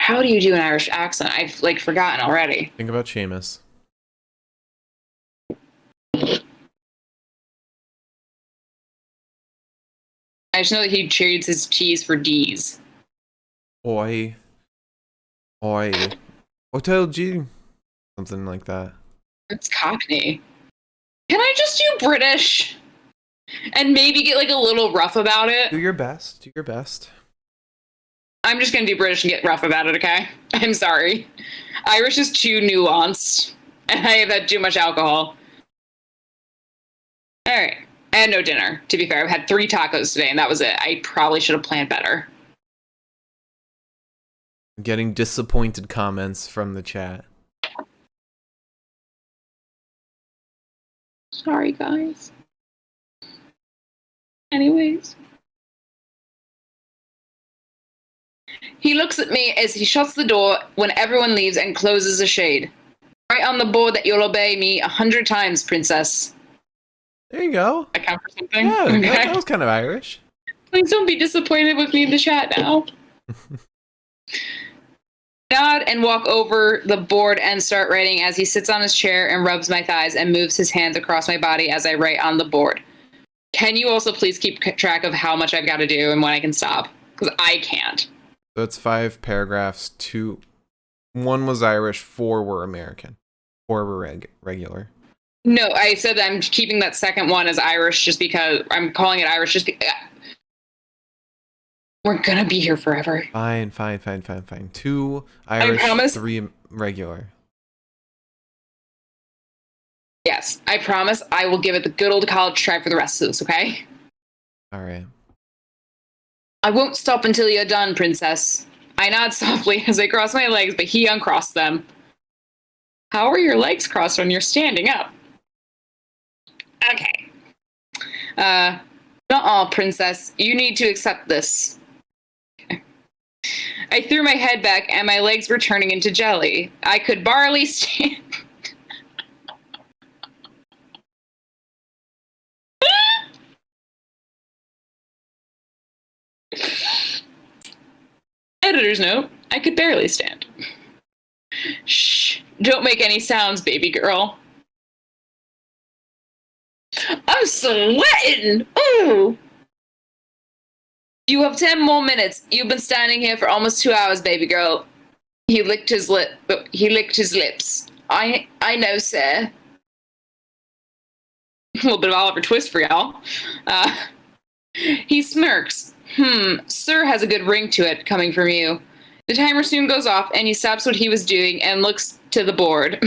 Speaker 1: How do you do an Irish accent? I've, like, forgotten already.
Speaker 2: Think about Sheamus.
Speaker 1: I just know that he trades his T's for D's.
Speaker 2: I told you. Something like that.
Speaker 1: It's Cockney. Can I just do British? And maybe get, like, a little rough about it?
Speaker 2: Do your best. Do your best.
Speaker 1: I'm just gonna do British and get rough about it, okay? I'm sorry. Irish is too nuanced, and I have had too much alcohol. Alright. I had no dinner, to be fair. I've had 3 tacos today, and that was it. I probably should have planned better.
Speaker 2: Getting disappointed comments from the chat.
Speaker 1: Sorry, guys. Anyways. He looks at me as he shuts the door when everyone leaves and closes the shade. Write on the board that you'll obey me 100 times, princess.
Speaker 2: There you go.
Speaker 1: I count for something?
Speaker 2: Yeah,
Speaker 1: Okay.
Speaker 2: that was kind of Irish.
Speaker 1: Please don't be disappointed with me in the chat now. Nod and walk over the board and start writing as he sits on his chair and rubs my thighs and moves his hands across my body as I write on the board. Can you also please keep track of how much I've got to do and when I can stop? Because I can't.
Speaker 2: So it's 5 paragraphs. 1 was Irish, 4 were American. 4 were regular.
Speaker 1: No, I said that I'm keeping that second one as Irish just because I'm calling it Irish just because we're gonna be here forever.
Speaker 2: Fine. 2 Irish, 3 regular.
Speaker 1: Yes, I promise I will give it the good old college try for the rest of this, okay?
Speaker 2: All right.
Speaker 1: I won't stop until you're done, princess. I nod softly as I cross my legs, but he uncrossed them. How are your legs crossed when you're standing up? Okay. Not all, princess. You need to accept this. I threw my head back and my legs were turning into jelly. I could barely stand. Editor's note, I could barely stand. Shh, don't make any sounds, baby girl. I'm sweating! Ooh! You have 10 more minutes. You've been standing here for almost 2 hours, baby girl. He licked his lips. I know, sir. A little bit of Oliver Twist for y'all. He smirks. Sir has a good ring to it coming from you. The timer soon goes off, and he stops what he was doing and looks to the board.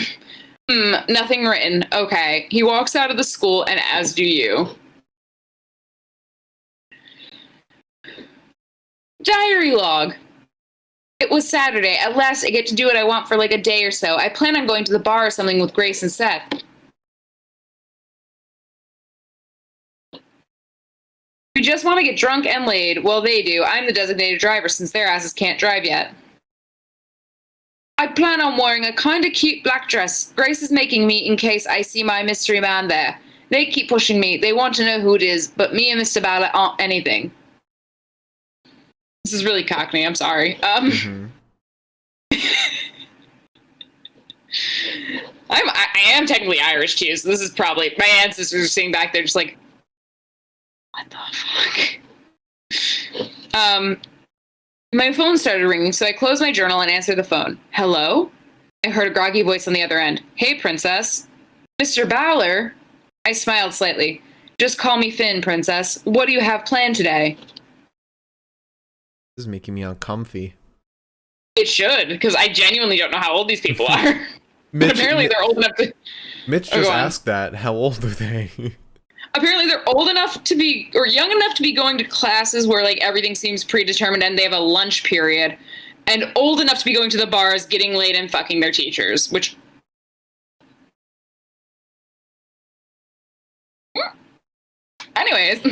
Speaker 1: Nothing written. Okay. He walks out of the school, and as do you. Diary log. It was Saturday. At last, I get to do what I want for like a day or so. I plan on going to the bar or something with Grace and Seth. We just want to get drunk and laid. Well, they do. I'm the designated driver since their asses can't drive yet. I plan on wearing a kind of cute black dress. Grace is making me in case I see my mystery man there. They keep pushing me. They want to know who it is, but me and Mr. Balor aren't anything. This is really cockney. I'm sorry. I am technically Irish too, so this is probably my ancestors are sitting back there just like, what the fuck? My phone started ringing, so I closed my journal and answered the phone. Hello? I heard a groggy voice on the other end. Hey, princess. Mr. Balor? I smiled slightly. Just call me Finn, princess. What do you have planned today?
Speaker 2: This is making me uncomfy.
Speaker 1: It should, because I genuinely don't know how old these people are. Apparently they're old enough to...
Speaker 2: Mitch just asked that. How old are they?
Speaker 1: Apparently they're old enough to be, or young enough to be going to classes where like everything seems predetermined and they have a lunch period, and old enough to be going to the bars, getting laid, and fucking their teachers, which... Anyways,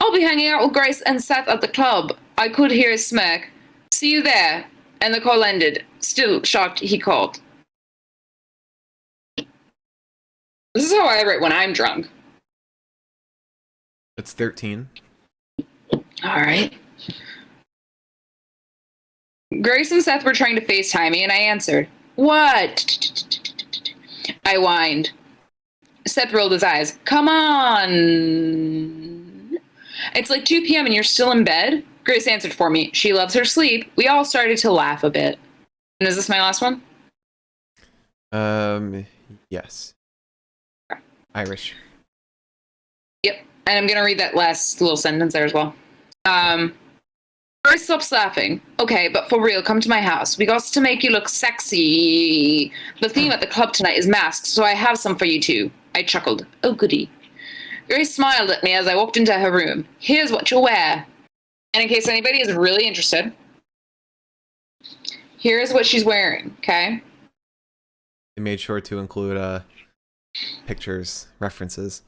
Speaker 1: I'll be hanging out with Grace and Seth at the club. I could hear his smirk. See you there. And the call ended. Still shocked he called. This is how I write when I'm drunk.
Speaker 2: It's 13.
Speaker 1: All right. Grace and Seth were trying to FaceTime me, and I answered. What? I whined. Seth rolled his eyes. Come on. It's like 2 p.m. and you're still in bed? Grace answered for me. She loves her sleep. We all started to laugh a bit. And is this my last one?
Speaker 2: Yes. Irish.
Speaker 1: Yep. And I'm going to read that last little sentence there as well. Grace stops laughing. Okay, but for real, come to my house. We got to make you look sexy. The theme at the club tonight is masks, so I have some for you too. I chuckled. Oh, goody. Grace smiled at me as I walked into her room. Here's what you'll wear. And in case anybody is really interested, here's what she's wearing, okay?
Speaker 2: They made sure to include pictures, references.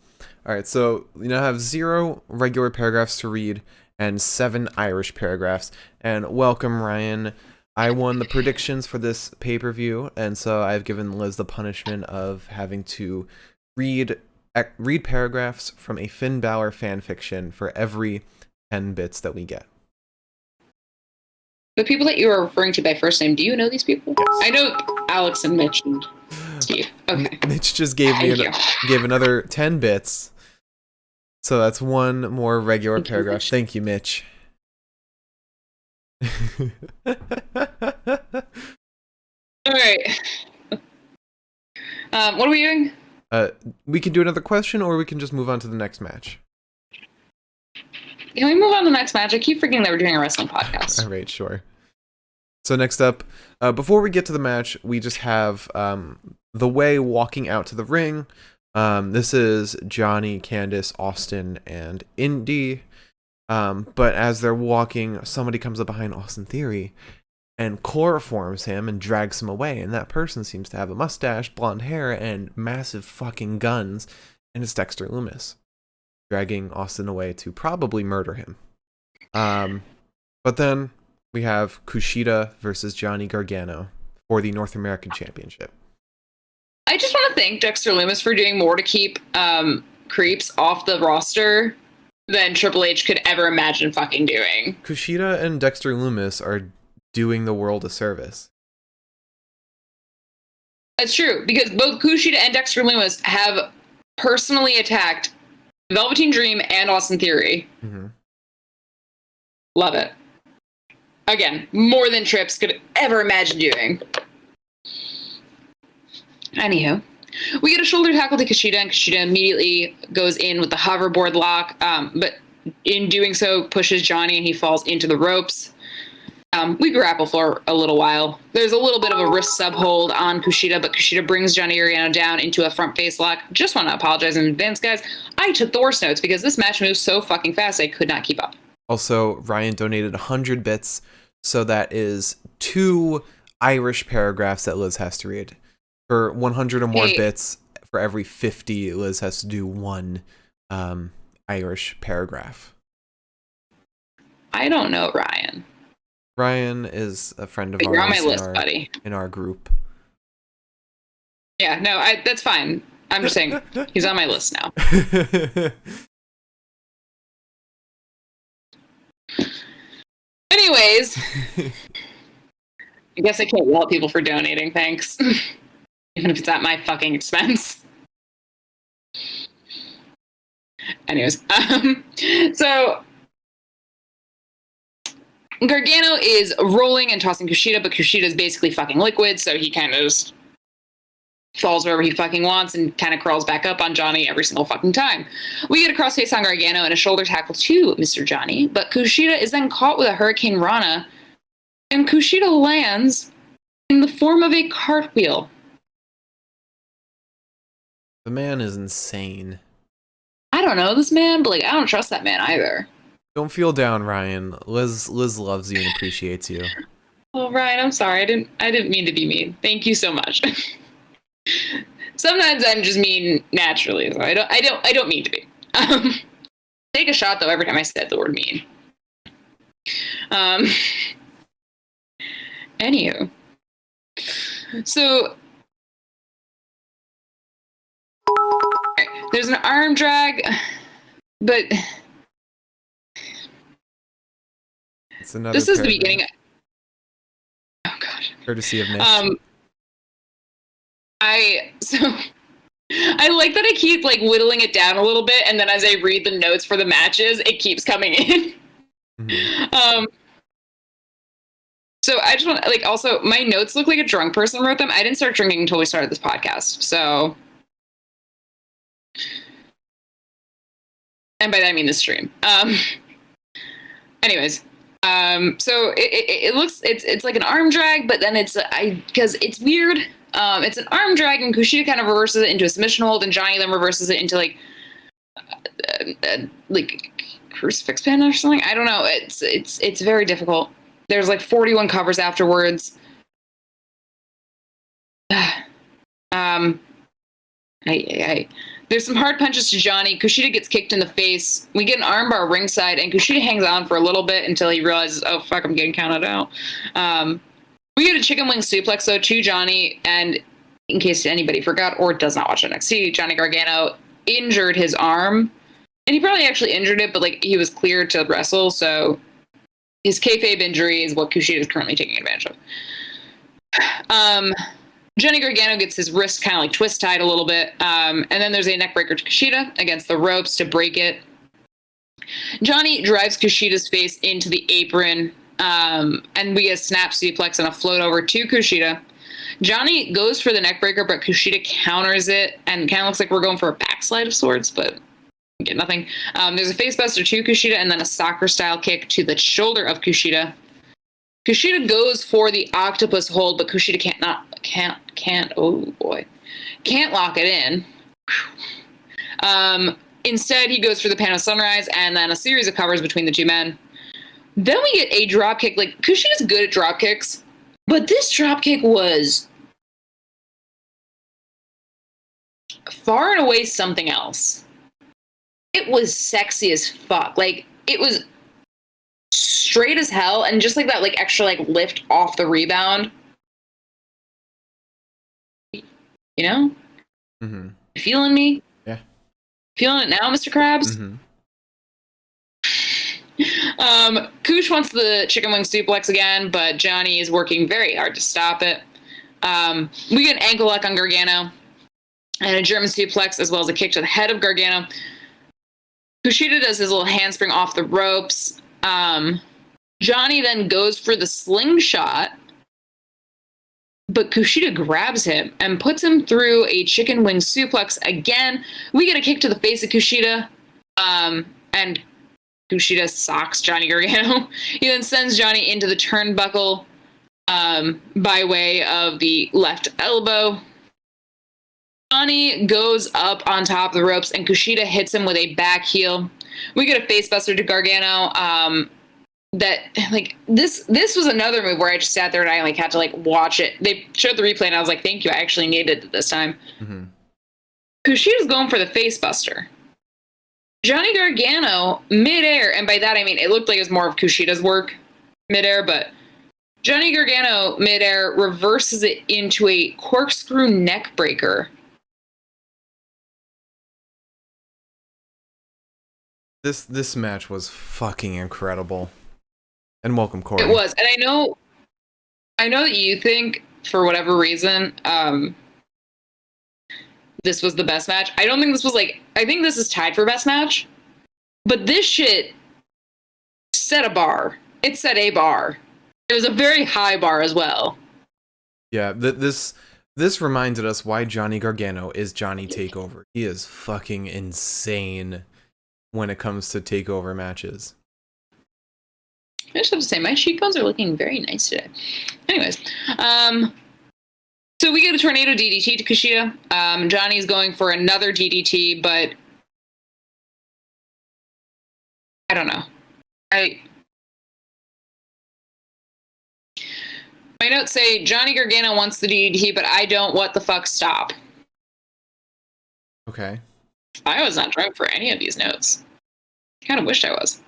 Speaker 2: Alright, so you now have 0 regular paragraphs to read and 7 Irish paragraphs. And welcome, Ryan. I won the predictions for this pay-per-view, and so I've given Liz the punishment of having to read paragraphs from a Finn Balor fanfiction for every 10 bits that we get.
Speaker 1: The people that you are referring to by first name, do you know these people?
Speaker 2: Yes.
Speaker 1: I know Alex and Mitch and Steve. Okay.
Speaker 2: Mitch just gave me gave another 10 bits. So that's 1 more regular paragraph. Thank you, Mitch.
Speaker 1: All right. What are we doing?
Speaker 2: We can do another question, or we can just move on to the next match.
Speaker 1: Can we move on to the next match? I keep forgetting that we're doing a wrestling podcast.
Speaker 2: All right, sure. So next up, before we get to the match, we just have The Way walking out to the ring. This is Johnny, Candice, Austin, and Indy. But as they're walking, somebody comes up behind Austin Theory and chloroforms him and drags him away. And that person seems to have a mustache, blonde hair, and massive fucking guns. And it's Dexter Lumis, dragging Austin away to probably murder him. But then we have Kushida versus Johnny Gargano for the North American Championship.
Speaker 1: I just want to thank Dexter Lumis for doing more to keep creeps off the roster than Triple H could ever imagine fucking doing.
Speaker 2: Kushida and Dexter Lumis are doing the world a service.
Speaker 1: It's true, because both Kushida and Dexter Lumis have personally attacked Velveteen Dream and Austin Theory.
Speaker 2: Mm-hmm.
Speaker 1: Love it. Again, more than Trips could ever imagine doing. Anywho, we get a shoulder tackle to Kushida, and Kushida immediately goes in with the hoverboard lock, but in doing so, pushes Johnny, and he falls into the ropes. We grapple for a little while. There's a little bit of a wrist sub hold on Kushida, but Kushida brings Johnny Gargano down into a front face lock. Just want to apologize in advance, guys. I took the worst notes because this match moves so fucking fast I could not keep up.
Speaker 2: Also, Ryan donated 100 bits, so that is 2 Irish paragraphs that Liz has to read. For 100 or more bits, for every 50, Liz has to do 1 Irish paragraph.
Speaker 1: I don't know Ryan.
Speaker 2: Ryan is a friend of
Speaker 1: but
Speaker 2: ours.
Speaker 1: You're on my list, buddy.
Speaker 2: In our group.
Speaker 1: Yeah, no, that's fine. I'm just saying he's on my list now. Anyways, I guess I can't yell at people for donating, thanks. Even if it's at my fucking expense. Anyways, so Gargano is rolling and tossing Kushida, but Kushida is basically fucking liquid, so he kind of just falls wherever he fucking wants and kind of crawls back up on Johnny every single fucking time. We get a crossface on Gargano and a shoulder tackle to Mr. Johnny, but Kushida is then caught with a Hurricane Rana, and Kushida lands in the form of a cartwheel.
Speaker 2: The man is insane.
Speaker 1: I don't know this man, but I don't trust that man either.
Speaker 2: Don't feel down, Ryan. Liz loves you and appreciates you.
Speaker 1: Oh, Ryan, I'm sorry. I didn't mean to be mean. Thank you so much. Sometimes I'm just mean naturally, so I don't mean to be. Take a shot though every time I said the word mean. Anywho, so there's an arm drag, but
Speaker 2: it's another.
Speaker 1: This is the beginning. Oh god.
Speaker 2: Courtesy of Nick.
Speaker 1: I like that I keep whittling it down a little bit, and then as I read the notes for the matches, it keeps coming in. Mm-hmm. So I just want also my notes look like a drunk person wrote them. I didn't start drinking until we started this podcast, so. And by that I mean the stream. Anyways, so it looks it's like an arm drag, but then because it's weird. It's an arm drag, and Kushida kind of reverses it into a submission hold, and Johnny then reverses it into crucifix pin or something. I don't know. It's very difficult. There's 41 covers afterwards. There's some hard punches to Johnny. Kushida gets kicked in the face. We get an armbar ringside, and Kushida hangs on for a little bit until he realizes, oh fuck, I'm getting counted out. We get a chicken wing suplex though to Johnny, and in case anybody forgot or does not watch NXT, Johnny Gargano injured his arm, and he probably actually injured it, but he was cleared to wrestle, so his kayfabe injury is what Kushida is currently taking advantage of. Johnny Gargano gets his wrist kind of twist tied a little bit, and then there's a neck breaker to Kushida against the ropes to break it. Johnny drives Kushida's face into the apron, and we get a snap suplex and a float over to Kushida. Johnny goes for the neck breaker, but Kushida counters it, and kind of looks like we're going for a backslide of sorts, but we get nothing. There's a facebuster to Kushida, and then a soccer-style kick to the shoulder of Kushida. Kushida goes for the octopus hold, but Kushida can't lock it in. Instead, he goes for the Pan of Sunrise, and then a series of covers between the two men. Then we get a drop kick. Kushida's good at drop kicks, but this drop kick was far and away something else. It was sexy as fuck. It was straight as hell, and just that extra lift off the rebound. You know?
Speaker 2: Mm-hmm.
Speaker 1: Feeling me?
Speaker 2: Yeah.
Speaker 1: Feeling it now, Mr. Krabs?
Speaker 2: Mm-hmm.
Speaker 1: Kush wants the chicken wing suplex again, but Johnny is working very hard to stop it. We get an ankle lock on Gargano and a German suplex, as well as a kick to the head of Gargano. Kushida does his little handspring off the ropes. Johnny then goes for the slingshot, but Kushida grabs him and puts him through a chicken wing suplex again. We get a kick to the face of Kushida, and Kushida socks Johnny Gargano. He then sends Johnny into the turnbuckle by way of the left elbow. Johnny goes up on top of the ropes, and Kushida hits him with a back heel. We get a facebuster to Gargano. This was another move where I just sat there and I had to watch it. They showed the replay and I was like, thank you, I actually needed it this time. Mm-hmm. Kushida's going for the facebuster. Johnny Gargano midair, and by that I mean it looked like it was more of Kushida's work midair, but Johnny Gargano midair reverses it into a corkscrew neck breaker.
Speaker 2: This match was fucking incredible. And welcome, Corey.
Speaker 1: It was. And I know that you think, for whatever reason, this was the best match. I don't think this was I think this is tied for best match. But this shit set a bar. It set a bar. It was a very high bar as well.
Speaker 2: Yeah, this reminded us why Johnny Gargano is Johnny Takeover. He is fucking insane when it comes to takeover matches.
Speaker 1: I just have to say, my cheekbones are looking very nice today. Anyways, so we get a tornado DDT to Kushida. Johnny's going for another DDT, but I don't know. My notes say Johnny Gargano wants the DDT, but I don't. What the fuck? Stop.
Speaker 2: Okay.
Speaker 1: I was not drunk for any of these notes. Kind of wished I was.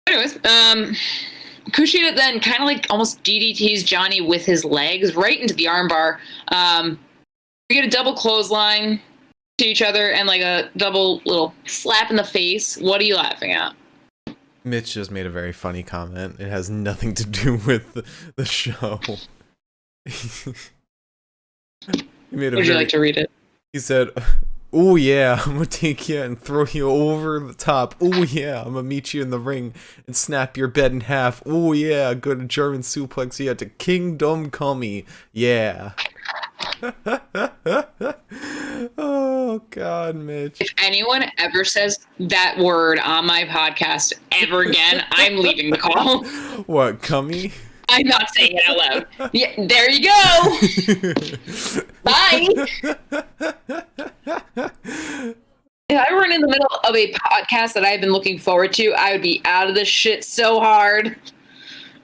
Speaker 1: Anyways, Kushida then kind of almost DDTs Johnny with his legs right into the armbar. We get a double clothesline to each other and a double little slap in the face. What are you laughing at?
Speaker 2: Mitch just made a very funny comment. It has nothing to do with the show.
Speaker 1: Would you like to read it?
Speaker 2: He said, "Oh yeah, I'm gonna take you and throw you over the top. Oh yeah, I'm gonna meet you in the ring and snap your bed in half. Oh yeah, good German suplex you to Kingdom Come. Yeah." Oh God, Mitch.
Speaker 1: If anyone ever says that word on my podcast ever again, I'm leaving the call.
Speaker 2: What, cummy?
Speaker 1: I'm not saying it out loud. Yeah, there you go. Bye. If I were in the middle of a podcast that I've been looking forward to, I would be out of this shit so hard.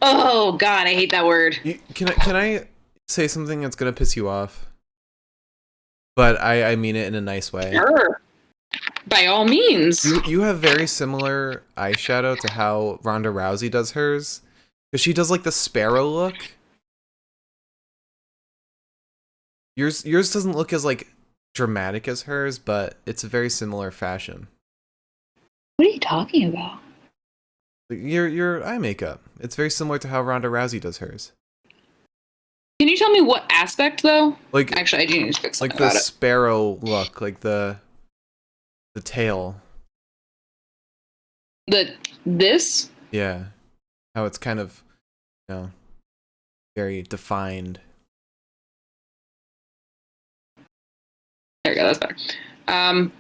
Speaker 1: Oh God, I hate that word.
Speaker 2: Can I say something that's gonna piss you off? But I mean it in a nice way.
Speaker 1: Sure. By all means.
Speaker 2: You have very similar eyeshadow to how Ronda Rousey does hers. Because she does the sparrow look. Yours doesn't look as dramatic as hers, but it's a very similar fashion.
Speaker 1: What are you talking about?
Speaker 2: Your eye makeup. It's very similar to how Ronda Rousey does hers.
Speaker 1: Can you tell me what aspect though? Actually, I do need to fix something about it.
Speaker 2: The sparrow look, the tail.
Speaker 1: This?
Speaker 2: Yeah. How it's kind of, very defined.
Speaker 1: There you go, that's better. I'm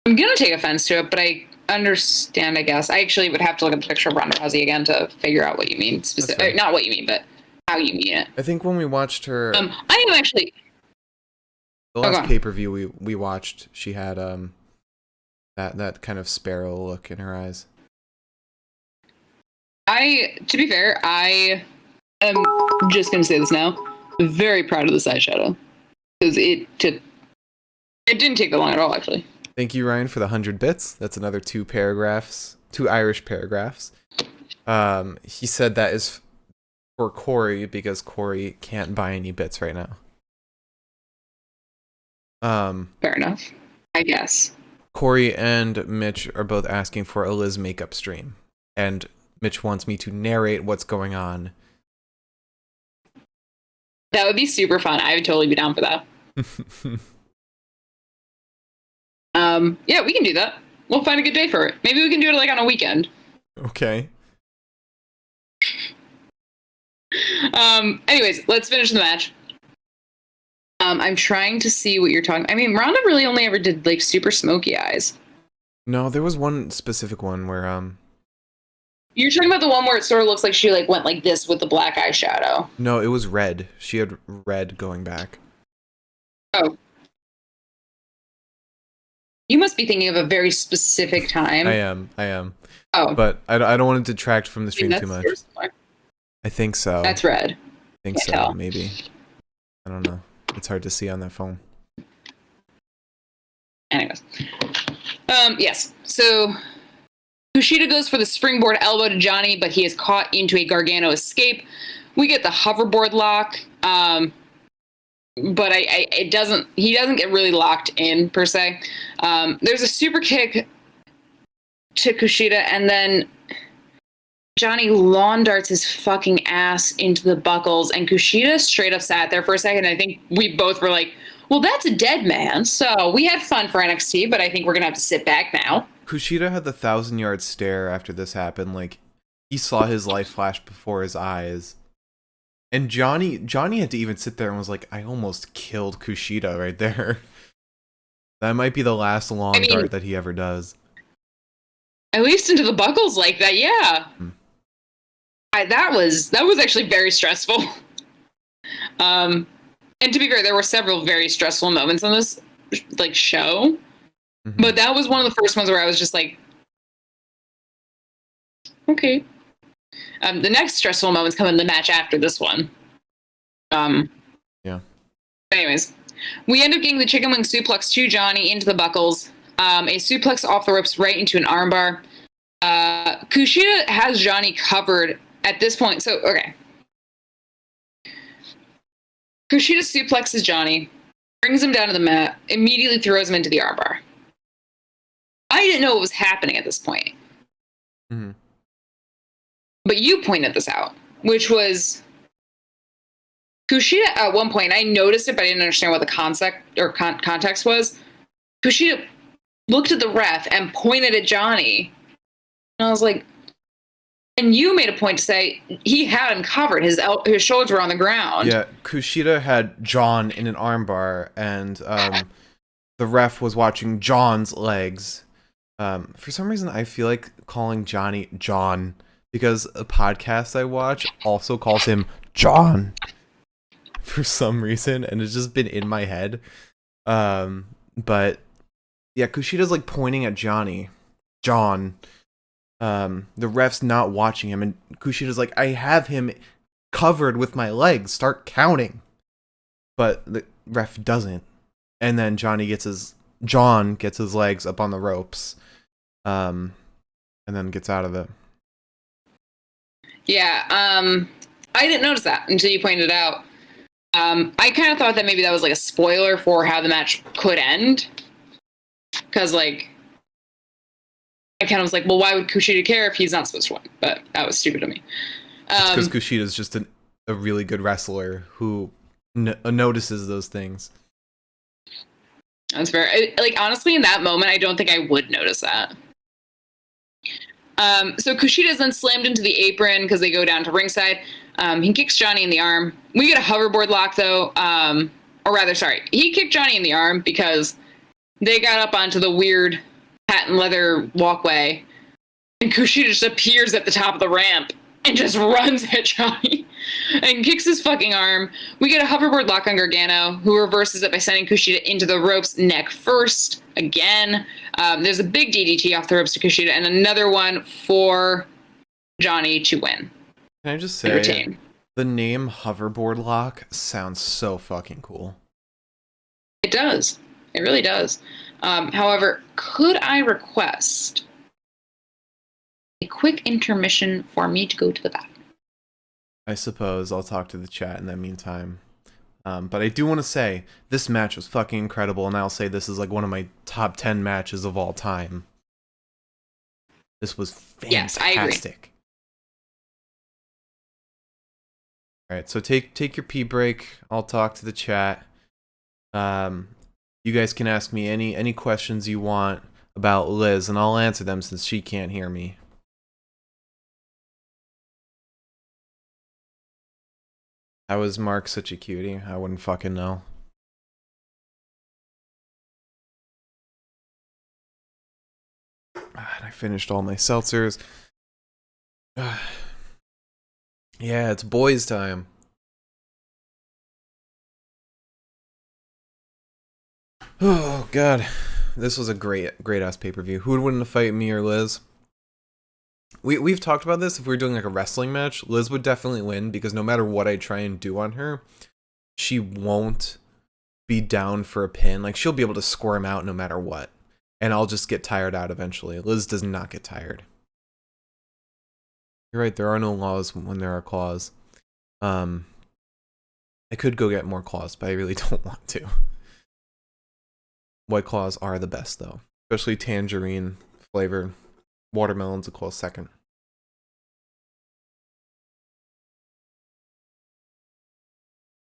Speaker 1: gonna take offense to it, but I understand, I guess. I actually would have to look at the picture of Ronda Rousey again to figure out what you mean. Not what you mean, but how you mean it.
Speaker 2: I think when we watched her...
Speaker 1: I am actually...
Speaker 2: The last pay-per-view we watched, she had that kind of sparrow look in her eyes.
Speaker 1: To be fair, I am just going to say this now, very proud of this eyeshadow. Because it didn't take that long at all, actually.
Speaker 2: Thank you, Ryan, for the 100 bits. That's another 2 Irish paragraphs. He said that is for Corey because Corey can't buy any bits right now.
Speaker 1: Fair enough, I guess.
Speaker 2: Corey and Mitch are both asking for a Liz makeup stream. And Mitch wants me to narrate what's going on
Speaker 1: That would be super fun. I would totally be down for that. Yeah, we can do that. We'll find a good day for it. Maybe we can do it like on a weekend.
Speaker 2: Okay.
Speaker 1: Anyways, let's finish the match. I'm trying to see what you're talking. I mean, Ronda really only ever did like super smoky eyes.
Speaker 2: No, there was one specific one where
Speaker 1: You're talking about the one where it sort of looks like she like went like this with the black eyeshadow.
Speaker 2: no, it was red. She had red going back.
Speaker 1: Oh. You must be thinking of a very specific time.
Speaker 2: I am.
Speaker 1: Oh.
Speaker 2: But I don't want to detract from the stream too much. I think so.
Speaker 1: That's red.
Speaker 2: I think
Speaker 1: Can't
Speaker 2: so,
Speaker 1: tell.
Speaker 2: maybe. I don't know. It's hard to see on that phone.
Speaker 1: Anyways. Yes. So Kushida goes for the springboard elbow to Johnny, but he is caught into a Gargano escape. We get the hoverboard lock. But he doesn't get really locked in per se. There's a super kick to Kushida, and then Johnny lawn darts his fucking ass into the buckles, and Kushida straight up sat there for a second. I think we both were like, well, that's a dead man. So we had fun for NXT, but I think we're going to have to sit back now.
Speaker 2: Kushida had the 1,000-yard stare after this happened. Like, he saw his life flash before his eyes. And Johnny had to even sit there and was like, I almost killed Kushida right there. That might be the last long dart that he ever does.
Speaker 1: At least into the buckles like that, yeah. That was actually very stressful. And to be fair, there were several very stressful moments on this like show. Mm-hmm. But that was one of the first ones where I was just like, okay. The next stressful moments come in the match after this one.
Speaker 2: Yeah.
Speaker 1: Anyways, we end up getting the chicken wing suplex to Johnny into the buckles. A suplex off the ropes right into an armbar. Kushida has Johnny covered at this point. So, okay. Kushida suplexes Johnny, brings him down to the mat, immediately throws him into the armbar. I didn't know what was happening at this point.
Speaker 2: Mm-hmm.
Speaker 1: But you pointed this out, which was Kushida at one point. I noticed it, but I didn't understand what the concept or context was. Kushida looked at the ref and pointed at Johnny. And I was like, and you made a point to say he had him covered. His shoulders were on the ground.
Speaker 2: Yeah, Kushida had John in an armbar, and the ref was watching John's legs. For some reason, I feel like calling Johnny John, because a podcast I watch also calls him John for some reason, and it's just been in my head. But yeah, Kushida's like pointing at Johnny, John. The ref's not watching him, and Kushida's like, I have him covered with my legs, start counting. But the ref doesn't. And then John gets his legs up on the ropes. And then gets out of it.
Speaker 1: Yeah, I didn't notice that until you pointed it out. I kind of thought that maybe that was like a spoiler for how the match could end. Because, like, I kind of was like, well, why would Kushida care if he's not supposed to win? But that was stupid of me.
Speaker 2: It's because Kushida's just a really good wrestler who notices those things.
Speaker 1: That's fair. Like, honestly, in that moment, I don't think I would notice that. So Kushida's then slammed into the apron because they go down to ringside. He kicks Johnny in the arm. We get a hoverboard lock, though. He kicked Johnny in the arm because they got up onto the weird patent leather walkway, and Kushida just appears at the top of the ramp and just runs at Johnny and kicks his fucking arm. We get a hoverboard lock on Gargano, who reverses it by sending Kushida into the ropes neck first again. There's a big DDT off the ropes to Kushida and another one for Johnny to win.
Speaker 2: Can I just say, the name hoverboard lock sounds so fucking cool.
Speaker 1: It does. It really does. However, could I request a quick intermission for me to go to the bathroom?
Speaker 2: I suppose I'll talk to the chat in the meantime. But I do want to say, this match was fucking incredible, and I'll say this is like one of my top 10 matches of all time. This was fantastic.
Speaker 1: Yes, I agree.
Speaker 2: All right, so take your pee break. I'll talk to the chat. You guys can ask me any questions you want about Liz, and I'll answer them since she can't hear me. How is Mark such a cutie? I wouldn't fucking know. And I finished all my seltzers. Yeah, it's boys' time. Oh god, this was a great ass pay-per-view. Who would win in a fight, me or Liz? We've talked about this. If we were doing like a wrestling match, Liz would definitely win because no matter what I try and do on her, she won't be down for a pin. Like, she'll be able to squirm out no matter what, and I'll just get tired out eventually. Liz does not get tired. You're right, there are no laws when there are claws. I could go get more claws, but I really don't want to. White claws are the best though, especially tangerine flavor. Watermelon's a close second.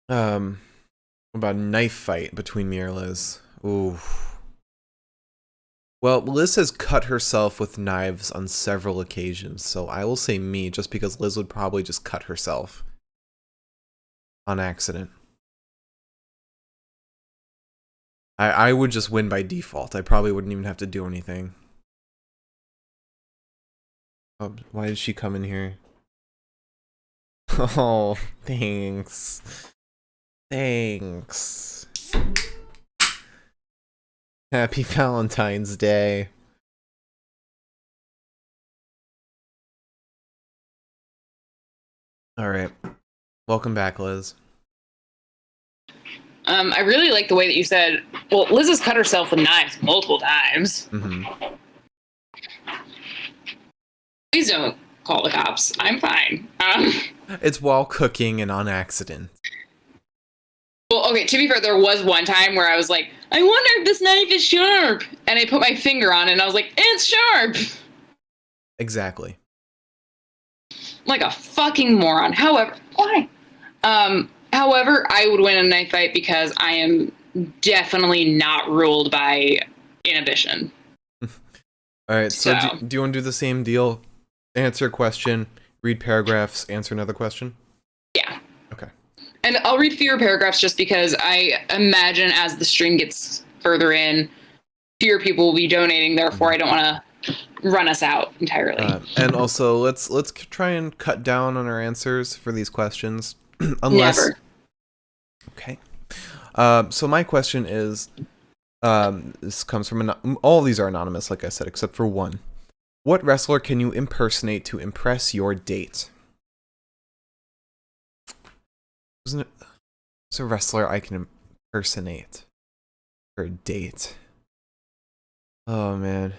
Speaker 2: What about a knife fight between me or Liz? Ooh. Well, Liz has cut herself with knives on several occasions, so I will say me, just because Liz would probably just cut herself on accident. I would just win by default. I probably wouldn't even have to do anything. Oh, why did she come in here? Oh, thanks. Thanks. Happy Valentine's Day. Alright. Welcome back, Liz.
Speaker 1: I really like the way that you said, well, Liz has cut herself with knives multiple times.
Speaker 2: Mm-hmm.
Speaker 1: Please don't call the cops. I'm fine.
Speaker 2: It's while cooking and on accident.
Speaker 1: Well, okay, to be fair, there was one time where I was like, I wonder if this knife is sharp. And I put my finger on it and I was like, it's sharp.
Speaker 2: Exactly.
Speaker 1: Like a fucking moron. However, why? However, I would win a knife fight because I am definitely not ruled by inhibition.
Speaker 2: Alright, so do you want to do the same deal? Answer a question, read paragraphs, answer another question?
Speaker 1: Yeah.
Speaker 2: Okay.
Speaker 1: And I'll read fewer paragraphs just because I imagine as the stream gets further in, fewer people will be donating. Therefore, I don't want to run us out entirely.
Speaker 2: And also, let's try and cut down on our answers for these questions. Unless...
Speaker 1: Never.
Speaker 2: Okay. So my question is, this comes from all these are anonymous, like I said, except for one. What wrestler can you impersonate to impress your date? Isn't it? It's a wrestler I can impersonate for a date. Oh man.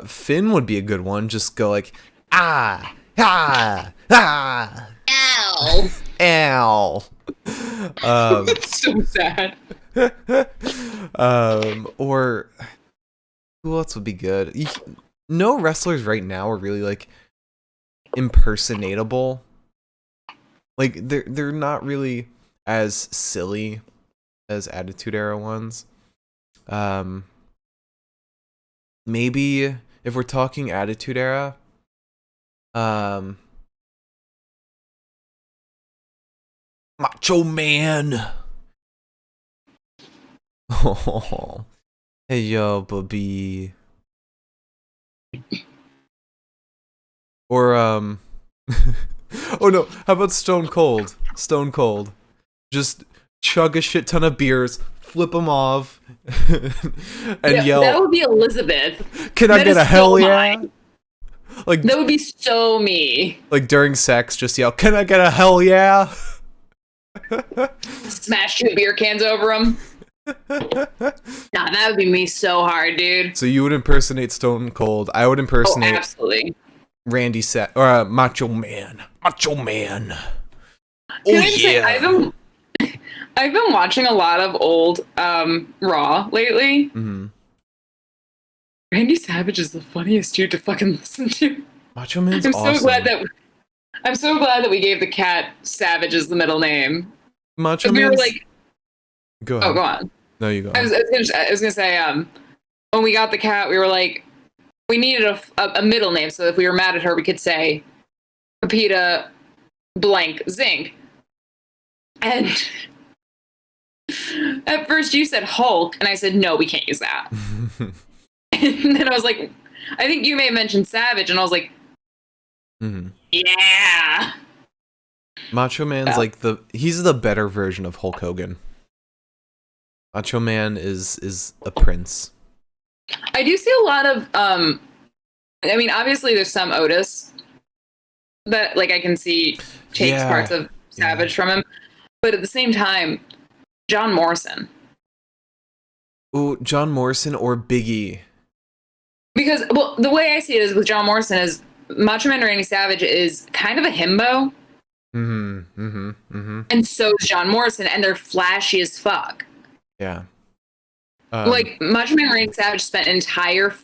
Speaker 2: Finn would be a good one. Just go like, ah, ah, ah.
Speaker 1: Ow.
Speaker 2: Ow.
Speaker 1: That's so sad.
Speaker 2: Or who else would be good? No wrestlers right now are really like impersonatable. Like they're not really as silly as Attitude Era ones. Maybe if we're talking Attitude Era, Macho Man. Oh, hey yo, baby. Or oh no, how about Stone Cold? Stone Cold, just chug a shit ton of beers, flip them off, and yell.
Speaker 1: That would be Elizabeth.
Speaker 2: Can I get a hell yeah?
Speaker 1: Mine.
Speaker 2: Like
Speaker 1: that would be so me.
Speaker 2: Like during sex, just yell, "Can I get a hell yeah?"
Speaker 1: Smash 2 beer cans over them. Nah, that would be me so hard, dude.
Speaker 2: So you would impersonate Stone Cold. I would impersonate
Speaker 1: absolutely
Speaker 2: Randy or Macho Man. Macho Man.
Speaker 1: Can I say, I've been watching a lot of old Raw lately.
Speaker 2: Mm-hmm.
Speaker 1: Randy Savage is the funniest dude to fucking listen to.
Speaker 2: Macho Man's
Speaker 1: I'm
Speaker 2: awesome.
Speaker 1: so glad that I'm so glad that we gave the cat Savage as the middle name.
Speaker 2: Macho
Speaker 1: We were
Speaker 2: Man's...
Speaker 1: like,
Speaker 2: Go
Speaker 1: oh,
Speaker 2: ahead.
Speaker 1: go on.
Speaker 2: No, you go.
Speaker 1: I was gonna say, when we got the cat, we were like, we needed a middle name, so if we were mad at her, we could say Pepita blank Zinc. And at first you said Hulk, and I said, no, we can't use that. And then I was like, I think you may have mentioned Savage, and I was like, yeah.
Speaker 2: Macho Man's like he's the better version of Hulk Hogan. Macho Man is a prince.
Speaker 1: I do see a lot of, I mean, obviously there's some Otis that, like, I can see takes parts of Savage from him, but at the same time, John Morrison.
Speaker 2: Ooh, John Morrison or Big E.
Speaker 1: Because, well, the way I see it is with John Morrison is Macho Man Randy Savage is kind of a himbo. And so is John Morrison, and they're flashy as fuck.
Speaker 2: Yeah.
Speaker 1: Like, Macho Man Randy Savage spent an entire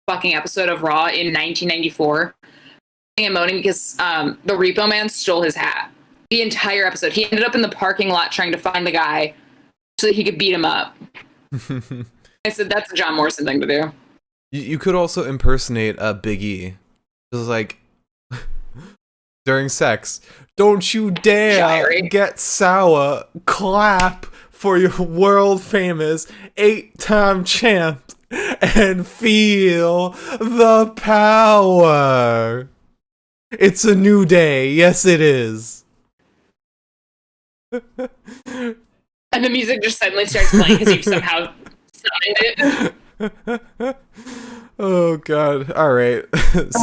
Speaker 1: fucking episode of Raw in 1994 and moaning because the Repo Man stole his hat. The entire episode. He ended up in the parking lot trying to find the guy so that he could beat him up. I said, that's a John Morrison thing to do.
Speaker 2: You could also impersonate a Big E. Just like, during sex, don't you dare get sour, clap for your world-famous 8-time champ and feel the power. It's a new day. Yes, it is.
Speaker 1: And the music just suddenly starts playing because you've somehow summoned it.
Speaker 2: Oh, God. All right.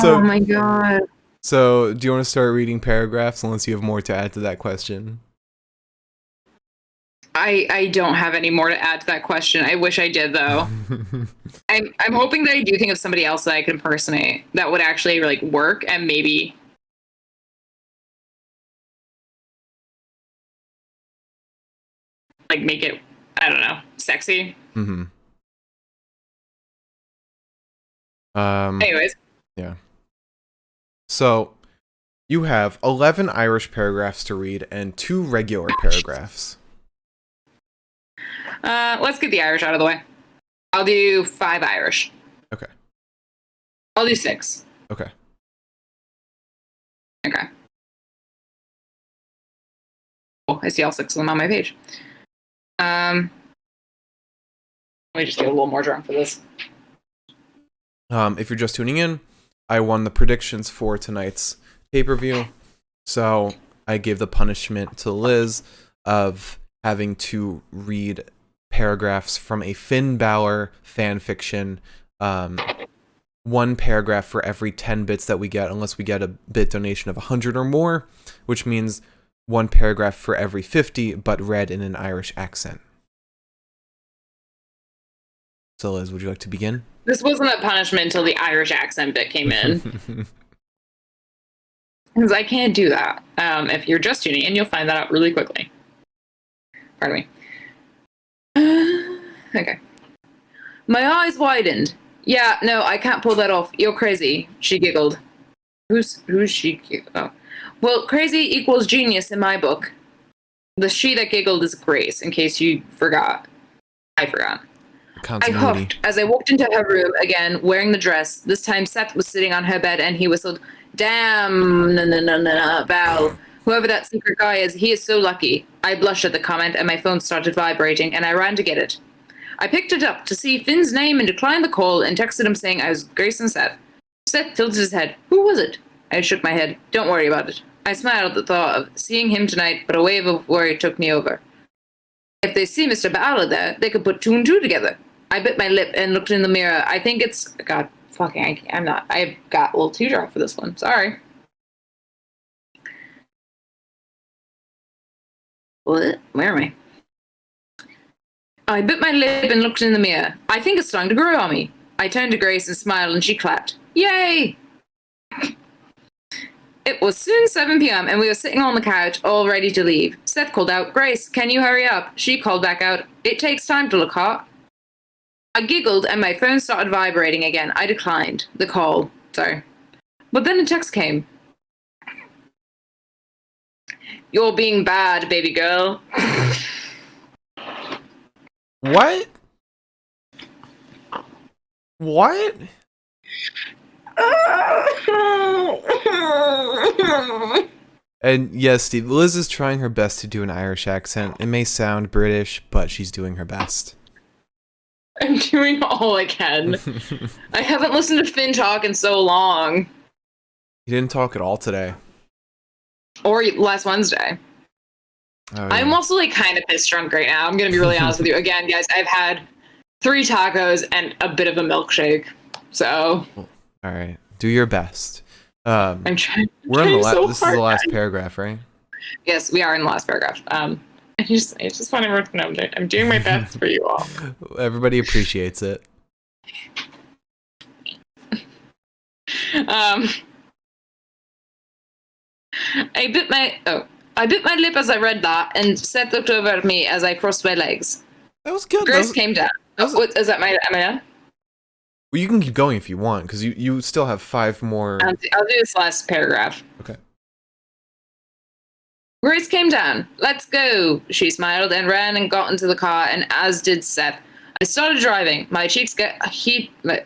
Speaker 1: Oh, my God.
Speaker 2: So, do you want to start reading paragraphs unless you have more to add to that question?
Speaker 1: I don't have any more to add to that question. I wish I did, though. I'm hoping that I do think of somebody else that I could impersonate that would actually, like, work and maybe... like, make it, I don't know, sexy. Anyways.
Speaker 2: Yeah. So, you have 11 Irish paragraphs to read and 2 regular paragraphs.
Speaker 1: Let's get the Irish out of the way. I'll do 5 Irish.
Speaker 2: Okay.
Speaker 1: I'll do 6.
Speaker 2: Okay.
Speaker 1: Okay. Oh, I see all 6 of them on my page. Let me just get a little more drunk for this.
Speaker 2: If you're just tuning in, I won the predictions for tonight's pay-per-view. So I gave the punishment to Liz of having to read paragraphs from a Finn Balor fan fiction. 1 paragraph for every 10 bits that we get, unless we get a bit donation of 100 or more, which means 1 paragraph for every 50, but read in an Irish accent. So Liz, would you like to begin?
Speaker 1: This wasn't a punishment until the Irish accent bit came in. Because I can't do that. If you're just tuning in, you'll find that out really quickly. Pardon me. Okay. My eyes widened. Yeah, no, I can't pull that off. You're crazy, she giggled. Who's she? Oh. Well, crazy equals genius in my book. The she that giggled is Grace, in case you forgot. I forgot. I huffed as I walked into her room again, wearing the dress. This time Seth was sitting on her bed and he whistled, "Damn, Val. Whoever that secret guy is, he is so lucky." I blushed at the comment and my phone started vibrating and I ran to get it. I picked it up to see Finn's name and declined the call and texted him saying I was Grace and Seth. Seth tilted his head. Who was it? I shook my head. Don't worry about it. I smiled at the thought of seeing him tonight, but a wave of worry took me over. If they see Mr. Balor there, they could put 2 and 2 together. I bit my lip and looked in the mirror. I think it's... God, fucking... I'm not... I got a little too drunk for this one. Sorry. What? Where am I? I bit my lip and looked in the mirror. I think it's starting to grow on me. I turned to Grace and smiled and she clapped. Yay! It was soon 7 p.m. and we were sitting on the couch, all ready to leave. Seth called out, "Grace, can you hurry up?" She called back out, "It takes time to look hot." I giggled and my phone started vibrating again. I declined the call. Sorry. But then a text came. You're being bad, baby girl.
Speaker 2: What? What? And yes, Steve, Liz is trying her best to do an Irish accent. It may sound British, but she's doing her best.
Speaker 1: I'm doing all I can. I haven't listened to Finn talk in so long.
Speaker 2: He didn't talk at all today.
Speaker 1: Or last Wednesday.
Speaker 2: Oh, yeah.
Speaker 1: I'm also like kind of pissed drunk right now. I'm going to be really honest with you. Again, guys, I've had 3 tacos and a bit of a milkshake. So.
Speaker 2: All right. Do your best.
Speaker 1: I'm trying.
Speaker 2: We're on the
Speaker 1: so
Speaker 2: this is the last paragraph, right?
Speaker 1: Yes, we are in the last paragraph. I just want everyone to know that I'm doing my best for you all.
Speaker 2: Everybody appreciates it.
Speaker 1: I bit my lip as I read that, and Seth looked over at me as I crossed my legs.
Speaker 2: That was good.
Speaker 1: Grace came down. What is that? Am I done?
Speaker 2: Well, you can keep going if you want, because you still have 5 more.
Speaker 1: I'll do this last paragraph.
Speaker 2: Okay.
Speaker 1: Grace came down. Let's go. She smiled and ran and got into the car, and as did Seth. I started driving. My cheeks get heat. My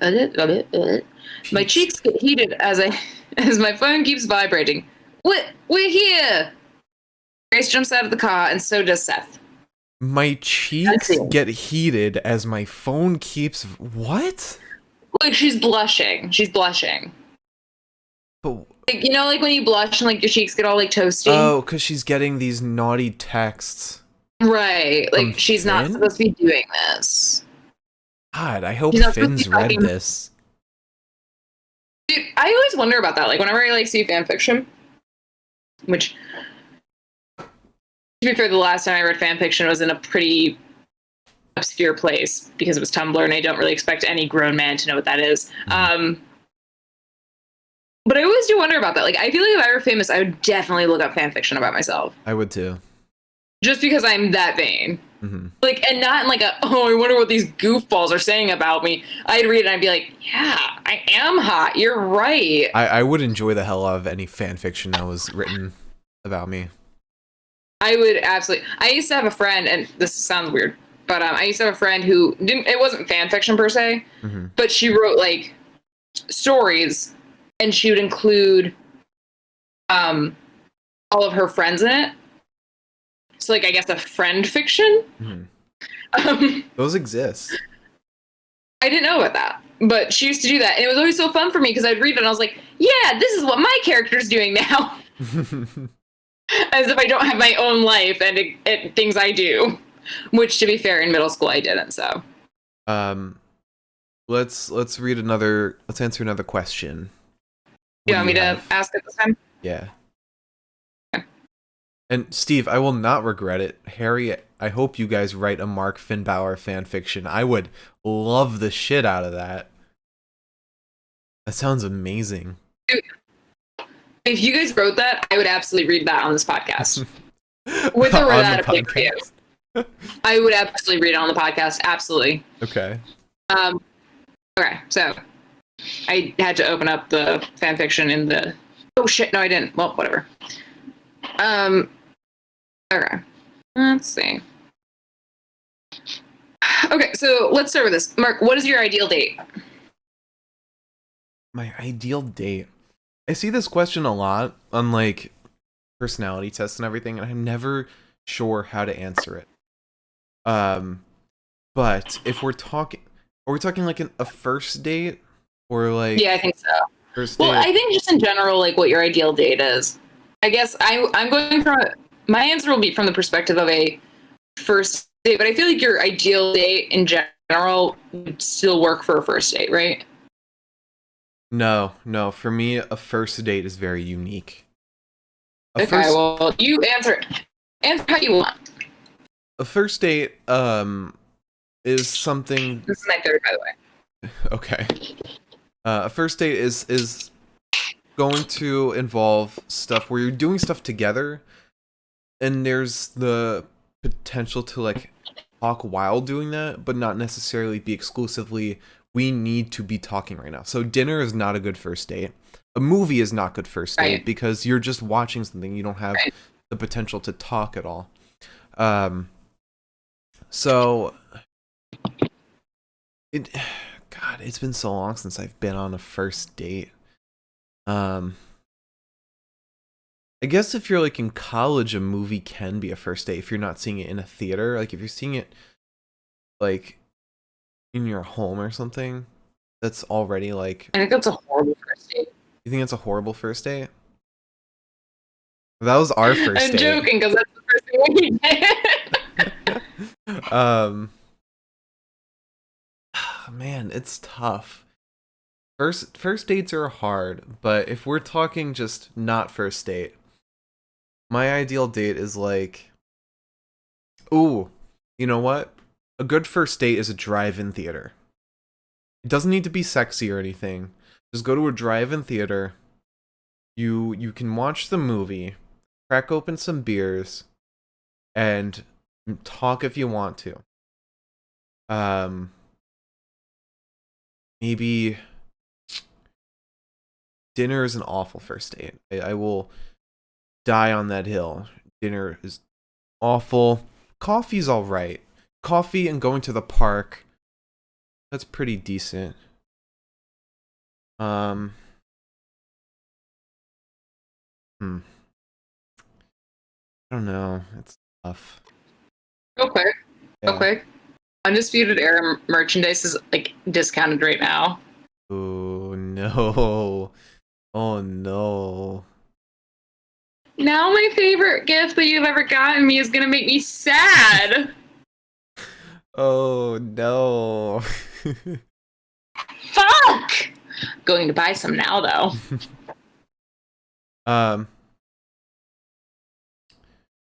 Speaker 1: cheeks get heated as my phone keeps vibrating. We're here. Grace jumps out of the car, and so does Seth.
Speaker 2: My cheeks get heated as my phone keeps. What?
Speaker 1: Like she's blushing. She's blushing.
Speaker 2: But
Speaker 1: like, you know, like when you blush and like your cheeks get all like toasty.
Speaker 2: Oh, because she's getting these naughty texts.
Speaker 1: Right. Like she's not supposed to be doing this.
Speaker 2: God, I hope Finn's read this.
Speaker 1: Dude, I always wonder about that. Like whenever I like see fan fiction, which to be fair, the last time I read fan fiction was in a pretty obscure place because it was Tumblr, and I don't really expect any grown man to know what that is. But I always do wonder about that. Like, I feel like if I were famous, I would definitely look up fan fiction about myself.
Speaker 2: I would too.
Speaker 1: Just because I'm that vain.
Speaker 2: Mm-hmm.
Speaker 1: Like, and not in like I wonder what these goofballs are saying about me. I'd read it and I'd be like, yeah, I am hot. You're right.
Speaker 2: I would enjoy the hell out of any fan fiction that was written about me.
Speaker 1: I would absolutely. I used to have a friend, and this sounds weird, but I used to have a friend who didn't. It wasn't fan fiction per se, but she wrote like stories, and she would include all of her friends in it. So, like, I guess a friend fiction.
Speaker 2: Those exist.
Speaker 1: I didn't know about that, but she used to do that, and it was always so fun for me because I'd read it and I was like, "Yeah, this is what my character's doing now." As if I don't have my own life and things I do, which, to be fair, in middle school I didn't. So,
Speaker 2: let's read another. Let's answer another question.
Speaker 1: You want me to ask it this time?
Speaker 2: Yeah. Okay. And Steve, I will not regret it. Harry, I hope you guys write a Mark Finnbauer fan fiction. I would love the shit out of that. That sounds amazing. Dude.
Speaker 1: If you guys wrote that, I would absolutely read that on this podcast. With or without a pay-per-view. I would absolutely read it on the podcast. Absolutely.
Speaker 2: Okay.
Speaker 1: Okay, so I had to open up the fan fiction in the... Oh, shit, no, I didn't. Well, whatever. Okay. Let's see. Okay, so let's start with this. Mark, what is your ideal date?
Speaker 2: My ideal date? I see this question a lot on like personality tests and everything, and I'm never sure how to answer it. But if we're talking, are we talking like a first date or like?
Speaker 1: Yeah, I think so.
Speaker 2: First date?
Speaker 1: Well, I think just in general, like what your ideal date is. I guess I'm going from my answer will be from the perspective of a first date, but I feel like your ideal date in general would still work for a first date, right?
Speaker 2: No. For me, a first date is very unique.
Speaker 1: Well, you answer how you want.
Speaker 2: A first date, is something.
Speaker 1: This is my third, by the way.
Speaker 2: Okay. A first date is going to involve stuff where you're doing stuff together, and there's the potential to like talk while doing that, but not necessarily be exclusively. We need to be talking right now. So dinner is not a good first date. A movie is not good first date because you're just watching something. You don't have the potential to talk at all. So God, it's been so long since I've been on a first date. I guess if you're like in college, a movie can be a first date if you're not seeing it in a theater. Like if you're seeing it like in your home or something, that's already like.
Speaker 1: I think that's a horrible first date.
Speaker 2: You think it's a horrible first date? That was our first
Speaker 1: I'm
Speaker 2: date.
Speaker 1: joking because that's the first thing we did.
Speaker 2: Man, it's tough. First dates are hard, but if we're talking just not first date, my ideal date is like, ooh, you know what? A good first date is a drive-in theater. It doesn't need to be sexy or anything. Just go to a drive-in theater. You can watch the movie, crack open some beers, and talk if you want to. Maybe dinner is an awful first date. I will die on that hill. Dinner is awful. Coffee's all right. Coffee and going to the park, that's pretty decent. I don't know. It's tough.
Speaker 1: Real quick.
Speaker 2: Yeah.
Speaker 1: Real quick. Undisputed Era merchandise is like discounted right now.
Speaker 2: Oh no. Oh no.
Speaker 1: Now my favorite gift that you've ever gotten me is gonna make me sad.
Speaker 2: Oh no.
Speaker 1: Fuck! Going to buy some now though.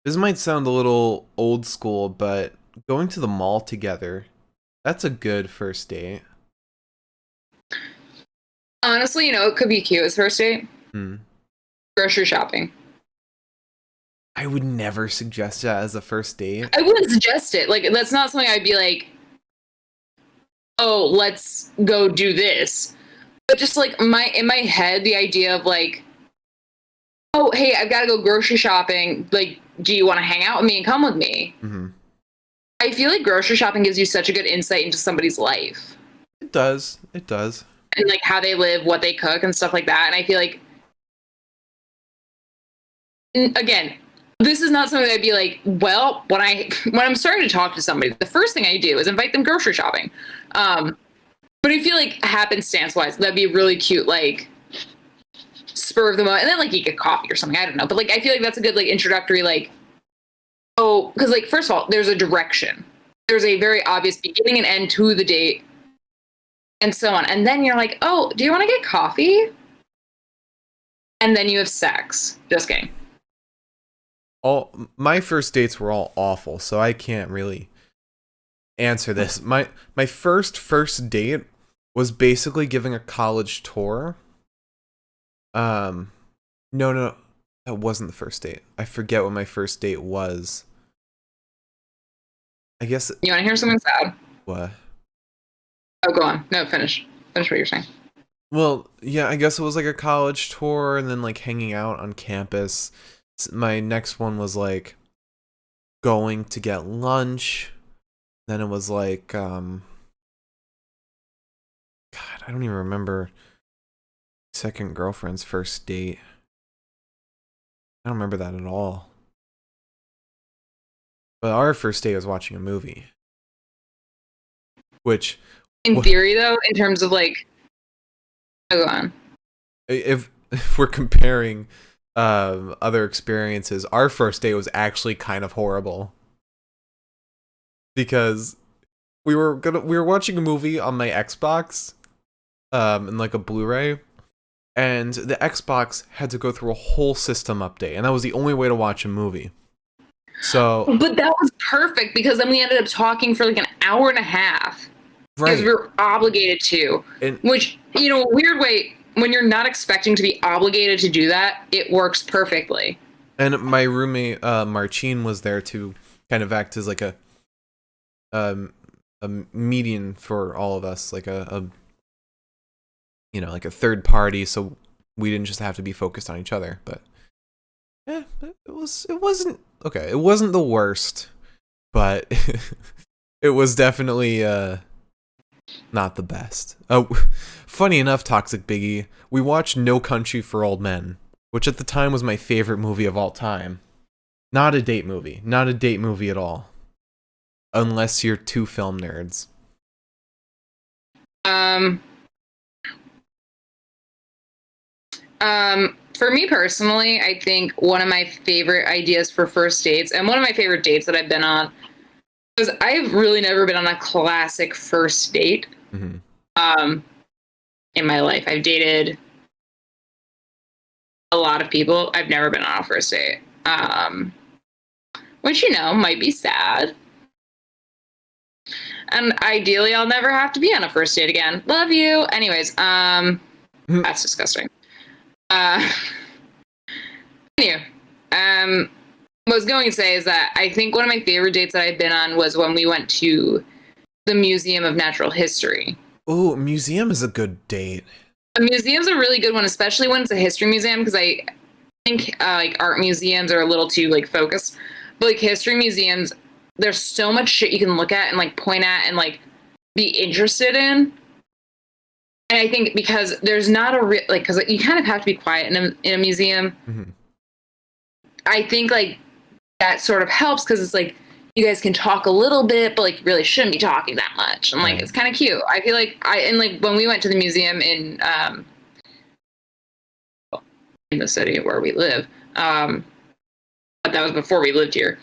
Speaker 2: This might sound a little old school, but going to the mall together, that's a good first date.
Speaker 1: Honestly, you know, it could be cute as first date. Grocery shopping.
Speaker 2: I would never suggest that as a first date.
Speaker 1: I wouldn't suggest it. Like, that's not something I'd be like, oh, let's go do this. But just like in my head, the idea of like, oh, hey, I've got to go grocery shopping. Like, do you want to hang out with me and come with me?
Speaker 2: Mm-hmm.
Speaker 1: I feel like grocery shopping gives you such a good insight into somebody's life.
Speaker 2: It does. It does.
Speaker 1: And like how they live, what they cook, and stuff like that. And I feel like, again, this is not something that I'd be like, well, when I'm starting to talk to somebody, the first thing I do is invite them grocery shopping. But I feel like happenstance wise, that'd be really cute, like spur of the moment, and then like you get coffee or something. I don't know, but like I feel like that's a good like introductory, like, oh, because like first of all, there's a direction, there's a very obvious beginning and end to the date, and so on, and then you're like, oh, do you want to get coffee? And then you have sex. Just kidding.
Speaker 2: All my first dates were all awful, so I can't really answer this. My first date was basically giving a college tour. No, that wasn't the first date. I forget what my first date was. I guess.
Speaker 1: You want to hear something sad?
Speaker 2: What?
Speaker 1: Oh, go on. No, finish what you're saying.
Speaker 2: Well, yeah, I guess it was like a college tour and then like hanging out on campus. My next one was like going to get lunch. Then it was like, God, I don't even remember second girlfriend's first date. I don't remember that at all. But our first date was watching a movie. Which,
Speaker 1: in theory, though, in terms of like, oh, go on.
Speaker 2: If we're comparing other experiences, our first date was actually kind of horrible. Because we were watching a movie on my Xbox, in like a Blu-ray, and the Xbox had to go through a whole system update, and that was the only way to watch a movie. So,
Speaker 1: but that was perfect because then we ended up talking for like an hour and a half, right? Because we were obligated to, which, you know, a weird way, when you're not expecting to be obligated to do that, it works perfectly.
Speaker 2: And my roommate Martine was there to kind of act as like a median for all of us, like a like a third party, so we didn't just have to be focused on each other. But yeah, it It wasn't the worst, but it was definitely not the best. Oh, funny enough, Toxic Biggie, we watched No Country for Old Men, which at the time was my favorite movie of all time. Not a date movie. Not a date movie at all. Unless you're two film nerds.
Speaker 1: For me personally, I think one of my favorite ideas for first dates, and one of my favorite dates that I've been on, because I've really never been on a classic first date. Mm-hmm. In my life, I've dated a lot of people. I've never been on a first date, which might be sad. And ideally, I'll never have to be on a first date again. Love you. Anyways, that's disgusting. Anyway, what I was going to say is that I think one of my favorite dates that I've been on was when we went to the Museum of Natural History.
Speaker 2: Oh, museum is a good date.
Speaker 1: A museum's a really good one, especially when it's a history museum, because I think like art museums are a little too like focused. But like history museums, there's so much shit you can look at and like point at and like be interested in. And I think because there's not a because you kind of have to be quiet in a museum. Mm-hmm. I think like that sort of helps because it's like you guys can talk a little bit, but like you really shouldn't be talking that much. And like it's kind of cute. I feel like when we went to the museum in the city where we live, but that was before we lived here.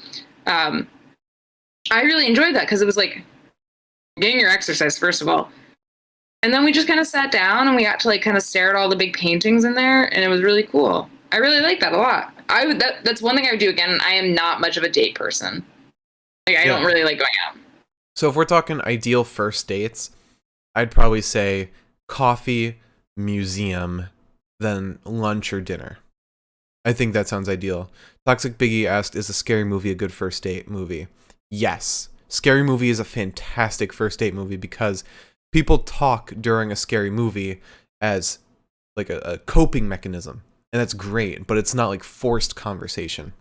Speaker 1: I really enjoyed that because it was like getting your exercise first of all. And then we just kind of sat down and we got to like kind of stare at all the big paintings in there, and it was really cool. I really like that a lot. That's one thing I would do again. I am not much of a date person. Like I don't really like going out.
Speaker 2: So if we're talking ideal first dates, I'd probably say coffee, museum, then lunch or dinner. I think that sounds ideal. Toxic Biggie asked, is a scary movie a good first date movie? Yes. Scary Movie is a fantastic first date movie because people talk during a scary movie as like a coping mechanism. And that's great, but it's not like forced conversation.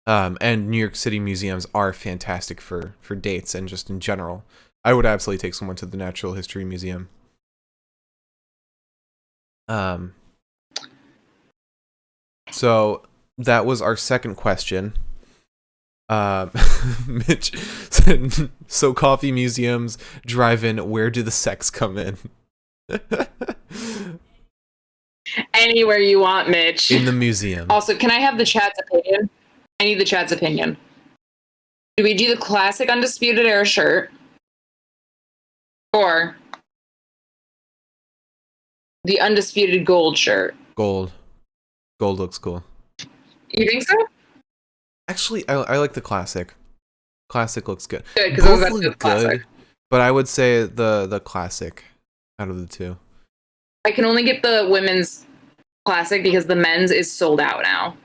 Speaker 2: And New York City museums are fantastic for dates and just in general. I would absolutely take someone to the Natural History Museum. So that was our second question. Mitch said, so coffee, museums, drive-in, where do the sex come in?
Speaker 1: Anywhere you want, Mitch.
Speaker 2: In the museum.
Speaker 1: Also, can I have the chat's opinion? I need the chat's opinion. Do we do the classic Undisputed Era shirt? Or the Undisputed Gold shirt?
Speaker 2: Gold. Gold looks cool.
Speaker 1: You think so?
Speaker 2: Actually, I like the classic. Classic looks good.
Speaker 1: Good, because
Speaker 2: both look good, but I would say the classic out of the two.
Speaker 1: I can only get the women's classic because the men's is sold out now.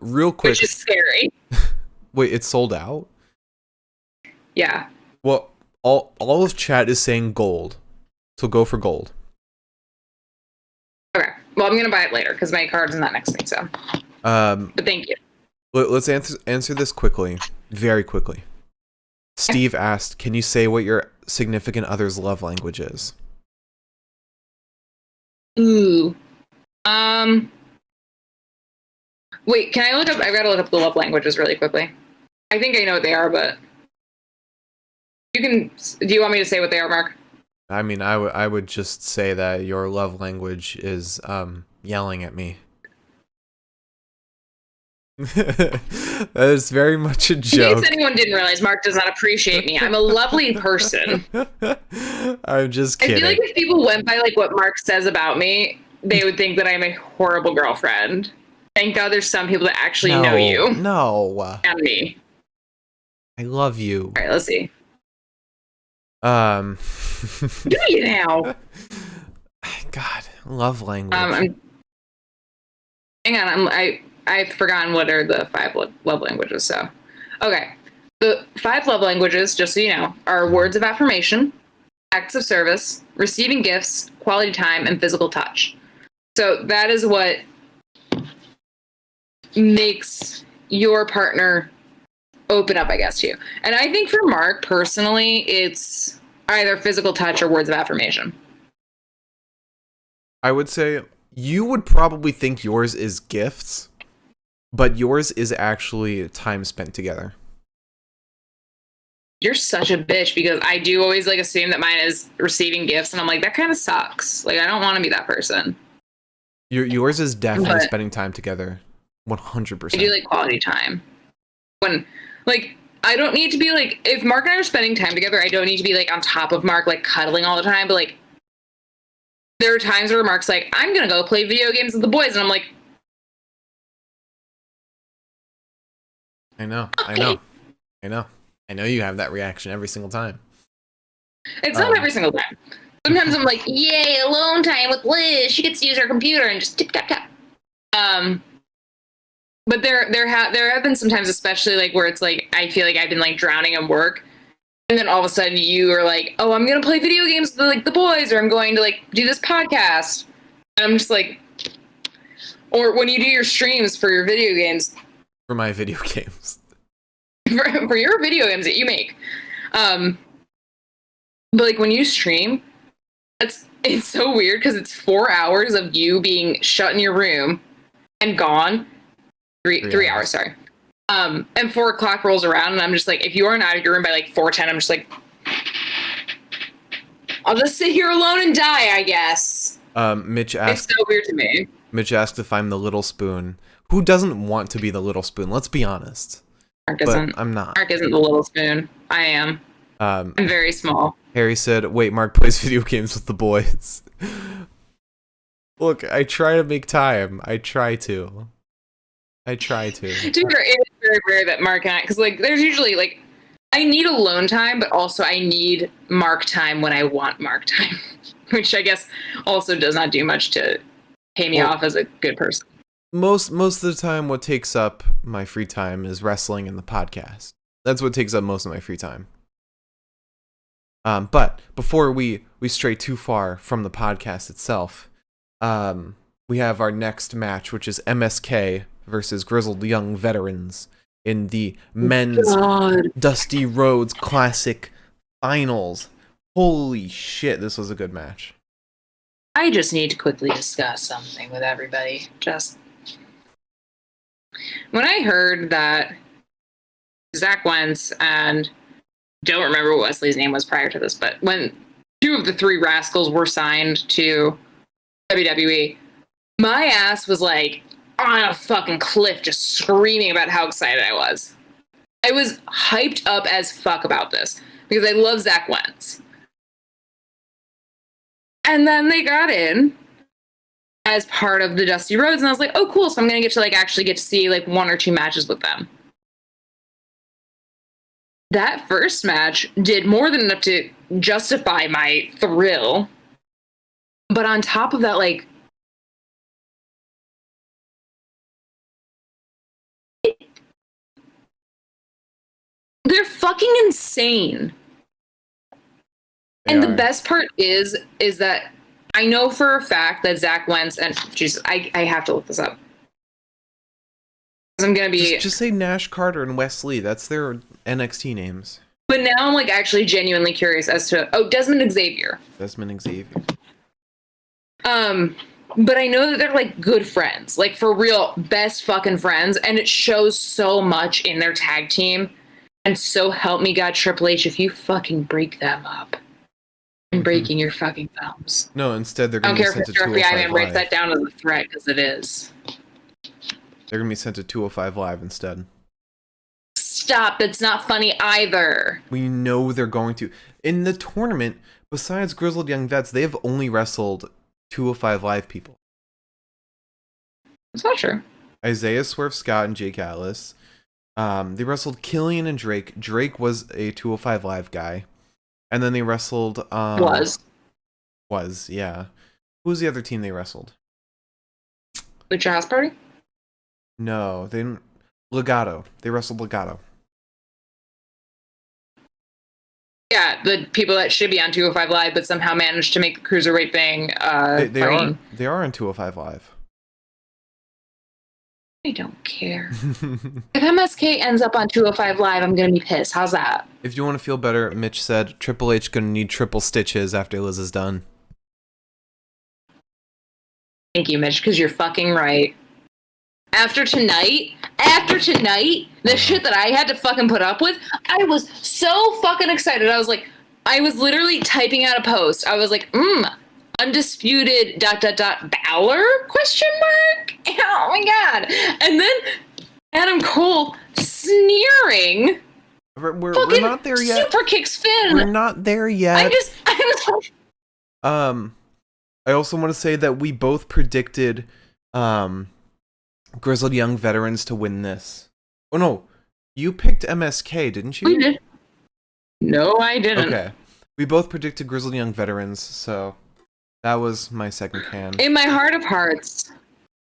Speaker 2: Real quick.
Speaker 1: Which is scary.
Speaker 2: Wait, it's sold out?
Speaker 1: Yeah.
Speaker 2: Well, all of chat is saying gold, so go for gold.
Speaker 1: Okay. Well, I'm gonna buy it later because my card's not next to me. So. But thank you.
Speaker 2: Let's answer this quickly, very quickly. Steve asked, "Can you say what your significant other's love language is?"
Speaker 1: Ooh. Wait, can I look up? I've got to look up the love languages really quickly. I think I know what they are, but you can. Do you want me to say what they are, Mark?
Speaker 2: I mean, I would just say that your love language is yelling at me. That is very much a joke.
Speaker 1: In case anyone didn't realize, Mark does not appreciate me. I'm a lovely person.
Speaker 2: I'm just kidding.
Speaker 1: I feel like if people went by like what Mark says about me, they would think that I'm a horrible girlfriend. Thank God there's some people that actually know you.
Speaker 2: No.
Speaker 1: And me.
Speaker 2: I love you.
Speaker 1: All right, let's see. Do you now?
Speaker 2: God, love language.
Speaker 1: Hang on, I've forgotten what are the 5 love languages. So, okay, the 5 love languages, just so you know, are words of affirmation, acts of service, receiving gifts, quality time, and physical touch. So that is what makes your partner open up, I guess, to you. And I think for Mark, personally, it's either physical touch or words of affirmation.
Speaker 2: I would say you would probably think yours is gifts, but yours is actually time spent together.
Speaker 1: You're such a bitch, because I do always like assume that mine is receiving gifts, and I'm like, that kind of sucks. Like, I don't want to be that person.
Speaker 2: Yours is definitely spending time together, 100%.
Speaker 1: I do like quality time. When, like, I don't need to be like, if Mark and I are spending time together, I don't need to be like on top of Mark, like cuddling all the time. But like, there are times where Mark's like, I'm gonna go play video games with the boys, and I'm like,
Speaker 2: I know. I know you have that reaction every single time.
Speaker 1: It's not every single time. Sometimes I'm like, yay, alone time with Liz. She gets to use her computer and just tip tap tap. But there have been some times, especially like where it's like I feel like I've been like drowning in work, and then all of a sudden you are like, oh, I'm gonna play video games with like the boys, or I'm going to like do this podcast, and I'm just like, or when you do your streams for your video games.
Speaker 2: For my video games.
Speaker 1: For your video games that you make. But like when you stream, it's so weird because it's 4 hours of you being shut in your room and gone. Three hours, sorry. And 4 o'clock rolls around, and I'm just like, if you aren't out of your room by like 4:10, I'm just like, I'll just sit here alone and die, I guess.
Speaker 2: Mitch asked.
Speaker 1: It's so weird to me.
Speaker 2: Mitch asked if I'm the little spoon. Who doesn't want to be the little spoon? Let's be honest.
Speaker 1: Mark isn't.
Speaker 2: But I'm not.
Speaker 1: Mark isn't the little spoon. I am. I'm very small.
Speaker 2: Harry said, wait, Mark plays video games with the boys. Look, I try to make time. I try to. To be fair,
Speaker 1: it is very rare that Mark and I, because like there's usually like, I need alone time, but also I need Mark time when I want Mark time, which I guess also does not do much to pay me off as a good person.
Speaker 2: Most of the time, what takes up my free time is wrestling and the podcast. That's what takes up most of my free time. But before we stray too far from the podcast itself, we have our next match, which is MSK versus Grizzled Young Veterans in the men's Dusty Rhodes Classic Finals. Holy shit, this was a good match.
Speaker 1: I just need to quickly discuss something with everybody. Just when I heard that Zach Wentz and don't remember what Wesley's name was prior to this, but when 2 of the 3 rascals were signed to WWE, my ass was like on a fucking cliff just screaming about how excited I was. I was hyped up as fuck about this because I love Zach Wentz. And then they got in as part of the Dusty Rhodes, and I was like, oh, cool, so I'm going to get to like actually get to see like 1 or 2 matches with them. That first match did more than enough to justify my thrill. But on top of that, like, they're fucking insane. And the best part is that I know for a fact that Zach Wentz and Jesus, I have to look this up. I'm gonna be
Speaker 2: just say Nash Carter and Wes Lee. That's their NXT names.
Speaker 1: But now I'm like actually genuinely curious as to Desmond Xavier. But I know that they're like good friends, like for real, best fucking friends, and it shows so much in their tag team. And so help me God, Triple H, if you fucking break them up, I'm breaking your fucking thumbs.
Speaker 2: No, instead they're going to be sent to 205 Live. I mean,
Speaker 1: write that down as a threat because it is.
Speaker 2: They're going to be sent to 205 Live instead.
Speaker 1: Stop, that's not funny either.
Speaker 2: We know they're going to. In the tournament, besides Grizzled Young Vets, they have only wrestled 205 Live people.
Speaker 1: That's not true.
Speaker 2: Isaiah Swerve Scott and Jake Atlas. They wrestled Killian and Drake. Drake was a 205 Live guy. And then they wrestled... Was, yeah. Who was the other team they wrestled?
Speaker 1: Lucha House Party?
Speaker 2: No, they didn't... Legato. They wrestled Legato.
Speaker 1: Yeah, the people that should be on 205 Live, but somehow managed to make the cruiserweight thing.
Speaker 2: They are on 205 Live.
Speaker 1: I don't care. If MSK ends up on 205 Live, I'm going to be pissed. How's that?
Speaker 2: If you want to feel better, Mitch said Triple H gonna need triple stitches after Liz is done.
Speaker 1: Thank you, Mitch, because you're fucking right. After tonight, the shit that I had to fucking put up with, I was so fucking excited. I was literally typing out a post. I was like, undisputed ... Balor ? Oh my god. And then Adam Cole sneering.
Speaker 2: We're not there yet.
Speaker 1: Super kicks Finn.
Speaker 2: We're not there yet.
Speaker 1: I
Speaker 2: also want to say that we both predicted Grizzled Young Veterans to win this. Oh no, you picked MSK, didn't you?
Speaker 1: We did. No, I didn't.
Speaker 2: Okay. We both predicted Grizzled Young Veterans, so that was my second hand.
Speaker 1: In my heart of hearts,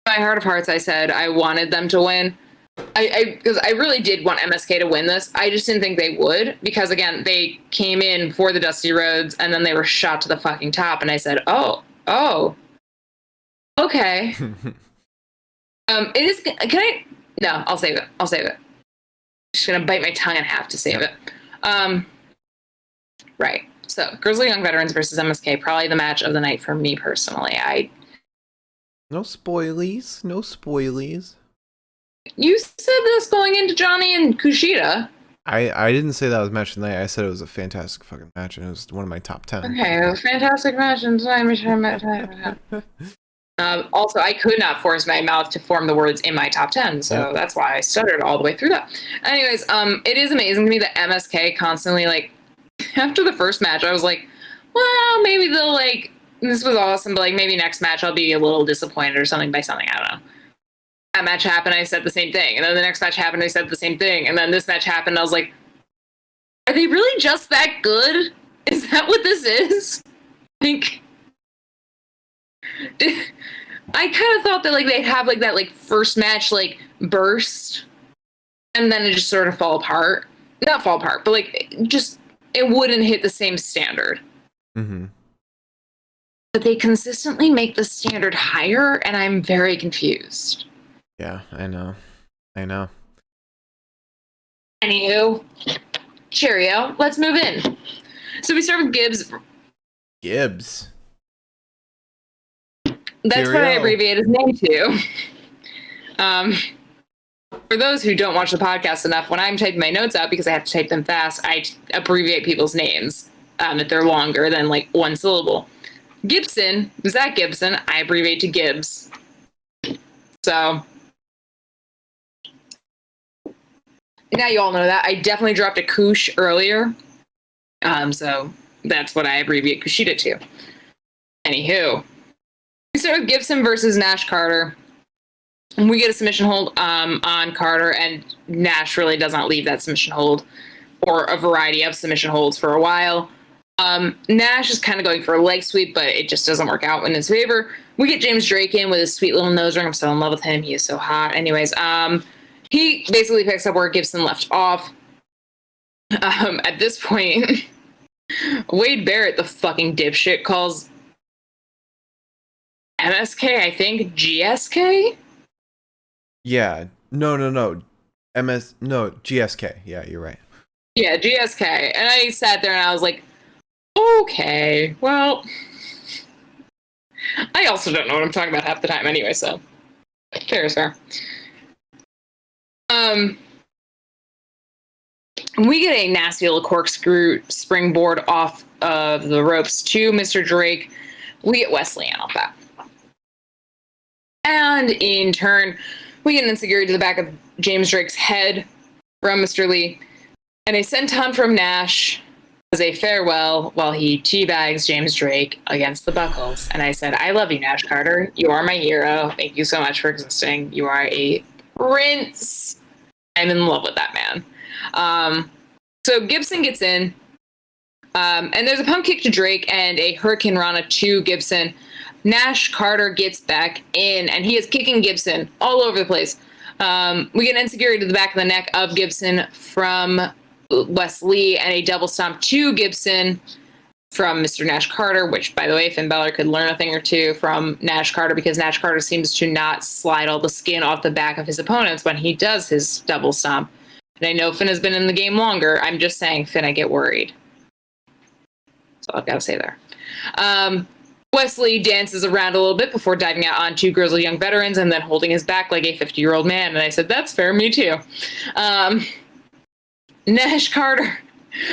Speaker 1: I said I wanted them to win. Because I really did want MSK to win this. I just didn't think they would, because again, they came in for the Dusty Rhodes and then they were shot to the fucking top, and I said, oh, okay. It is. Can I? No, I'll save it. Just gonna bite my tongue in half to save it. Right. So, Grizzly Young Veterans versus MSK, probably the match of the night for me personally.
Speaker 2: No spoilies.
Speaker 1: You said this going into Johnny and Kushida.
Speaker 2: I didn't say that was match of the night. I said it was a fantastic fucking match, and it was one of my top 10.
Speaker 1: Okay, a fantastic match. Also, I could not force my mouth to form the words in my top 10, so that's why I stuttered all the way through that. Anyways, it is amazing to me that MSK constantly, like, after the first match, I was like, well, maybe they'll, like, this was awesome, but, like, maybe next match I'll be a little disappointed or something by something. I don't know. That match happened, I said the same thing. And then the next match happened, I said the same thing. And then this match happened, I was like, are they really just that good? Is that what this is? Like, I kind of thought that, like, they'd have, like, that, like, first match, like, burst. And then it just sort of fall apart. Not fall apart, but, like, it wouldn't hit the same standard.
Speaker 2: Mm-hmm.
Speaker 1: But they consistently make the standard higher, and I'm very confused.
Speaker 2: Yeah, I know.
Speaker 1: Anywho, cheerio. Let's move in. So we start with Gibbs. That's what I abbreviate his name to. For those who don't watch the podcast enough, when I'm typing my notes out, because I have to type them fast, I abbreviate people's names if they're longer than like one syllable. Gibson, Zach Gibson, I abbreviate to Gibbs. So now you all know that. I definitely dropped a Kush earlier. So that's what I abbreviate Kushida to. Anywho, we start with Gibson versus Nash Carter. And we get a submission hold on Carter, and Nash really does not leave that submission hold, or a variety of submission holds, for a while. Nash is kind of going for a leg sweep, but it just doesn't work out in his favor. We get James Drake in with his sweet little nose ring. I'm so in love with him. He is so hot. Anyways, he basically picks up where Gibson left off. At this point, Wade Barrett, the fucking dipshit, calls MSK, I think, GSK?
Speaker 2: Yeah. No. GSK. Yeah, you're right.
Speaker 1: Yeah, GSK. And I sat there and I was like, okay, well, I also don't know what I'm talking about half the time anyway, so fair is fair. We get a nasty little corkscrew springboard off of the ropes to Mr. Drake. We get Wesley in off that. And in turn, we get an insecurity to the back of James Drake's head from Mr. Lee. And a senton from Nash as a farewell while he teabags James Drake against the buckles. And I said, I love you, Nash Carter. You are my hero. Thank you so much for existing. You are a prince. I'm in love with that man. So Gibson gets in. And there's a pump kick to Drake and a Hurricane Rana to Gibson. Nash Carter gets back in, and he is kicking Gibson all over the place. We get an insecurity to the back of the neck of Gibson from Wes Lee, and a double stomp to Gibson from Mr. Nash Carter, which, by the way, Finn Balor could learn a thing or two from Nash Carter, because Nash Carter seems to not slide all the skin off the back of his opponents when he does his double stomp. And I know Finn has been in the game longer. I'm just saying, Finn, I get worried. That's all I've got to say there. Wesley dances around a little bit before diving out onto Grizzled young veterans and then holding his back like a 50-year-old man. And I said, that's fair, me too. Nash Carter.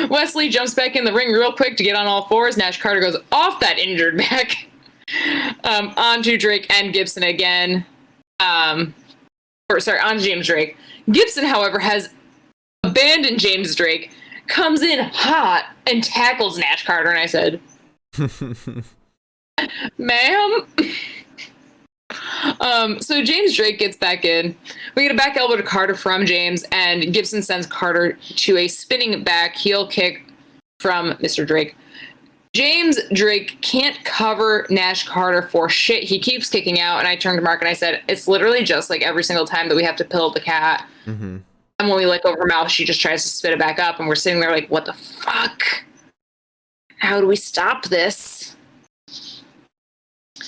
Speaker 1: Wesley jumps back in the ring real quick to get on all fours. Nash Carter goes off that injured back onto Drake and Gibson again. Onto James Drake. Gibson, however, has abandoned James Drake, comes in hot, and tackles Nash Carter. And I said, ma'am? So James Drake gets back in. We get a back elbow to Carter from James, and Gibson sends Carter to a spinning back heel kick from Mr. Drake. James Drake can't cover Nash Carter for shit. He keeps kicking out, and I turned to Mark and I said, it's literally just like every single time that we have to pill the cat. Mm-hmm. And when we let go of her mouth, she just tries to spit it back up, and we're sitting there like, what the fuck? How do we stop this?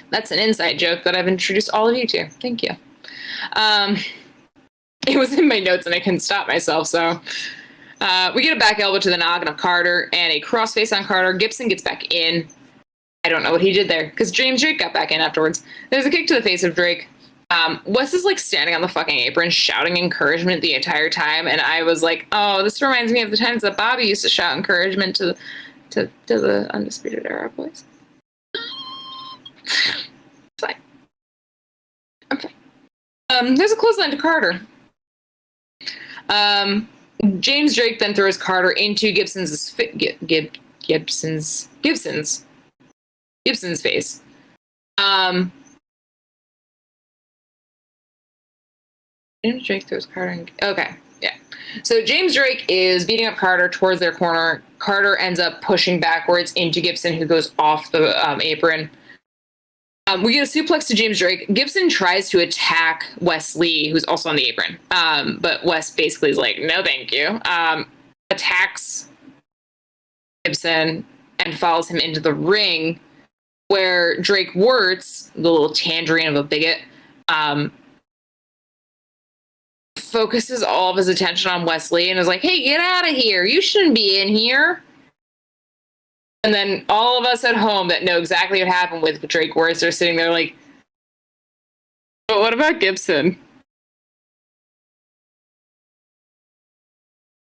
Speaker 1: That's an inside joke that I've introduced all of you to. Thank you. It was in my notes and I couldn't stop myself. So we get a back elbow to the noggin of Carter and a crossface on Carter. Gibson gets back in. I don't know what he did there because James Drake got back in afterwards. There's a kick to the face of Drake. Wes is like standing on the fucking apron shouting encouragement the entire time. And I was like, oh, this reminds me of the times that Bobby used to shout encouragement to the Undisputed Era boys. It's fine. I'm fine. There's a clothesline to Carter. James Drake then throws Carter into Gibson's face. James Drake throws Carter. Okay, yeah. So James Drake is beating up Carter towards their corner. Carter ends up pushing backwards into Gibson, who goes off the apron. We get a suplex to James Drake. Gibson tries to attack Wes Lee, who's also on the apron. But Wes basically is like, no, thank you. Attacks Gibson and follows him into the ring, where Drake Wirtz, the little tangerine of a bigot, focuses all of his attention on Wes Lee and is like, hey, get out of here. You shouldn't be in here. And then all of us at home that know exactly what happened with Drake Wirtz are sitting there like, but what about Gibson?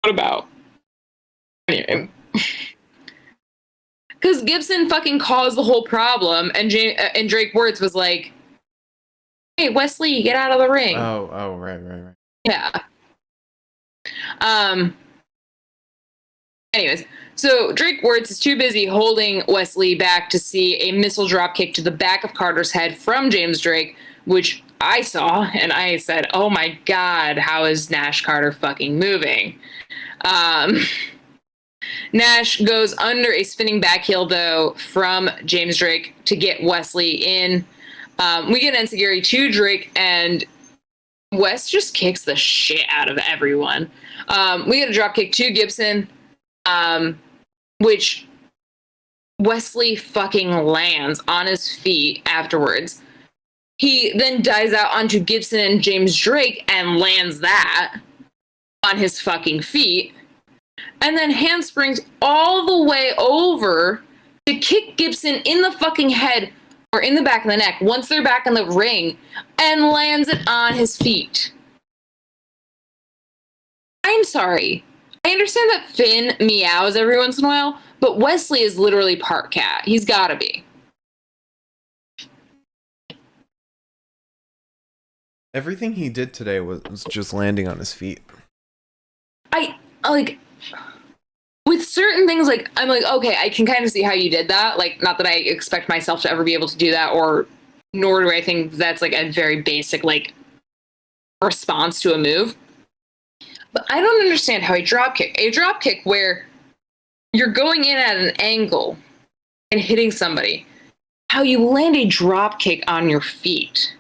Speaker 1: What about? Anyway. Because Gibson fucking caused the whole problem, and Drake Wirtz was like, hey, Wesley, get out of the ring.
Speaker 2: Oh, right.
Speaker 1: Yeah. Anyways, so Drake Wirtz is too busy holding Wesley back to see a missile drop kick to the back of Carter's head from James Drake, which I saw, and I said, oh my god, how is Nash Carter fucking moving? Nash goes under a spinning back heel, though, from James Drake to get Wesley in. We get an enziguri to Drake, and Wes just kicks the shit out of everyone. We get a drop kick to Gibson, which Wesley fucking lands on his feet afterwards. He then dives out onto Gibson and James Drake and lands that on his fucking feet. And then handsprings all the way over to kick Gibson in the fucking head or in the back of the neck once they're back in the ring and lands it on his feet. I'm sorry. I understand that Finn meows every once in a while, but Wesley is literally part cat. He's gotta be.
Speaker 2: Everything he did today was just landing on his feet.
Speaker 1: With certain things, I'm like, okay, I can kind of see how you did that. Like, not that I expect myself to ever be able to do that, or nor do I think that's like a very basic, response to a move. But I don't understand how a dropkick where you're going in at an angle and hitting somebody, how you land a dropkick on your feet.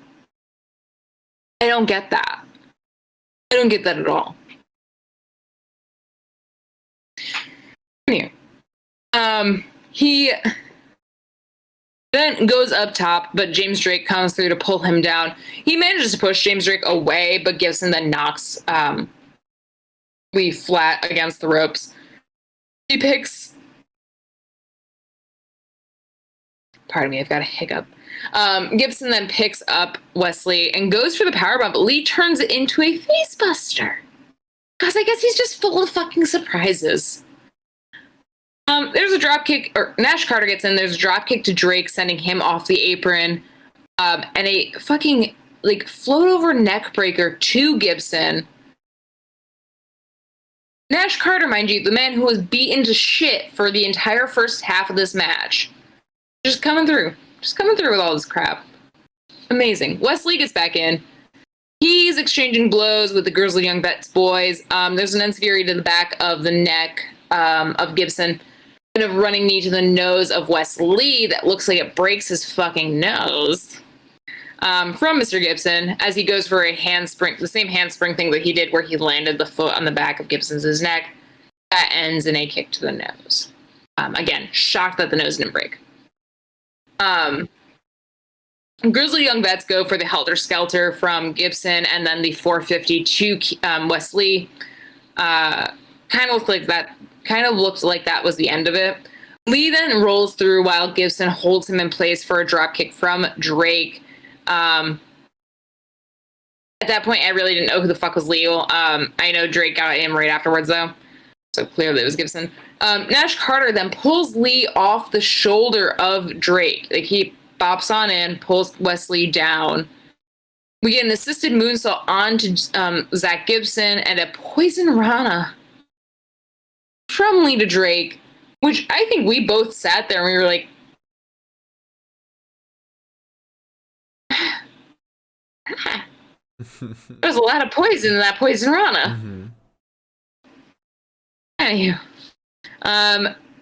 Speaker 1: I don't get that. I don't get that at all. Anyway, He then goes up top, but James Drake comes through to pull him down. He manages to push James Drake away, but Gibson then knocks Lee flat against the ropes. He picks... Pardon me, I've got a hiccup. Gibson then picks up Wesley and goes for the powerbomb, but Lee turns it into a facebuster. Because I guess he's just full of fucking surprises. There's a drop kick, or Nash Carter gets in. There's a drop kick to Drake, sending him off the apron, and a fucking like float over neck breaker to Gibson. Nash Carter, mind you, the man who was beaten to shit for the entire first half of this match, just coming through with all this crap. Amazing. Wesley gets back in. He's exchanging blows with the Grizzled Young Vets boys. There's an enziguri to the back of the neck of Gibson. And a running knee to the nose of Wesley that looks like it breaks his fucking nose. From Mr. Gibson, as he goes for a handspring, the same handspring thing that he did where he landed the foot on the back of Gibson's neck. That ends in a kick to the nose. Again, shocked that the nose didn't break. Grizzly Young Vets go for the Helter Skelter from Gibson, and then the 450 to Wesley. Kind of looked like that was the end of it. Lee then rolls through while Gibson holds him in place for a dropkick from Drake. At that point, I really didn't know who the fuck was legal. I know Drake got him right afterwards, though. So clearly it was Gibson. Nash Carter then pulls Lee off the shoulder of Drake. Like, he bops on in, pulls Wesley down. We get an assisted moonsault onto Zach Gibson and a poison rana from Lee to Drake, which I think we both sat there and we were like, there's a lot of poison in that poison rana.
Speaker 2: Mm-hmm.
Speaker 1: Anywho.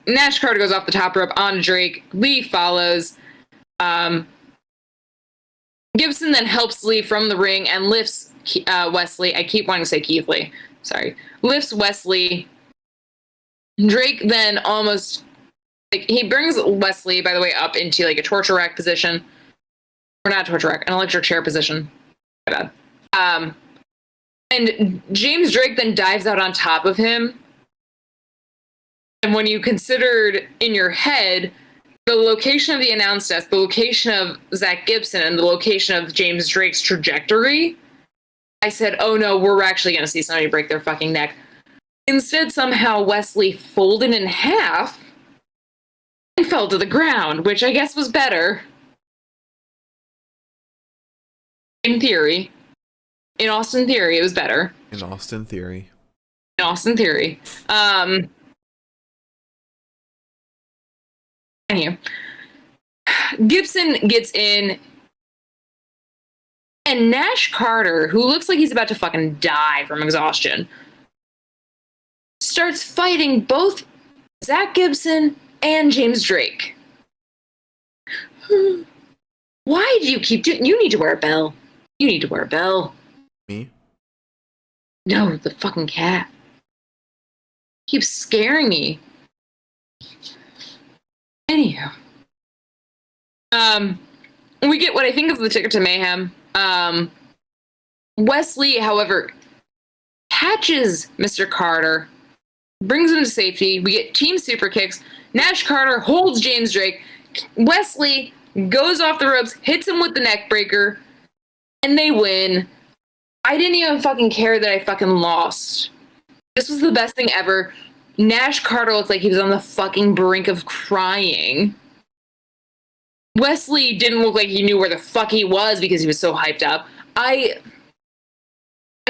Speaker 1: Nash Carter goes off the top rope on Drake. Lee follows. Gibson then helps Lee from the ring and lifts Wesley. I keep wanting to say Keith Lee. Sorry. Lifts Wesley. Drake then almost... he brings Wesley, by the way, up into a torture rack position. Or not torture rack, an electric chair position. My bad. And James Drake then dives out on top of him. And when you considered in your head the location of the announce desk, the location of Zach Gibson, and the location of James Drake's trajectory, I said, oh no, we're actually going to see somebody break their fucking neck. Instead, somehow Wesley folded in half and fell to the ground, which I guess was better. In theory. In Austin Theory, it was better.
Speaker 2: In Austin Theory.
Speaker 1: Anyway. Gibson gets in, and Nash Carter, who looks like he's about to fucking die from exhaustion, starts fighting both Zach Gibson and James Drake. Why do you keep doing... You need to wear a bell.
Speaker 2: Me?
Speaker 1: No, the fucking cat. Keeps scaring me. Anyhow. We get what I think is the ticket to mayhem. Wesley, however, catches Mr. Carter, brings him to safety. We get team super kicks. Nash Carter holds James Drake. Wesley goes off the ropes, hits him with the neck breaker, and they win. I didn't even fucking care that I fucking lost. This was the best thing ever. Nash Carter looked like he was on the fucking brink of crying. Wesley didn't look like he knew where the fuck he was because he was so hyped up. I'm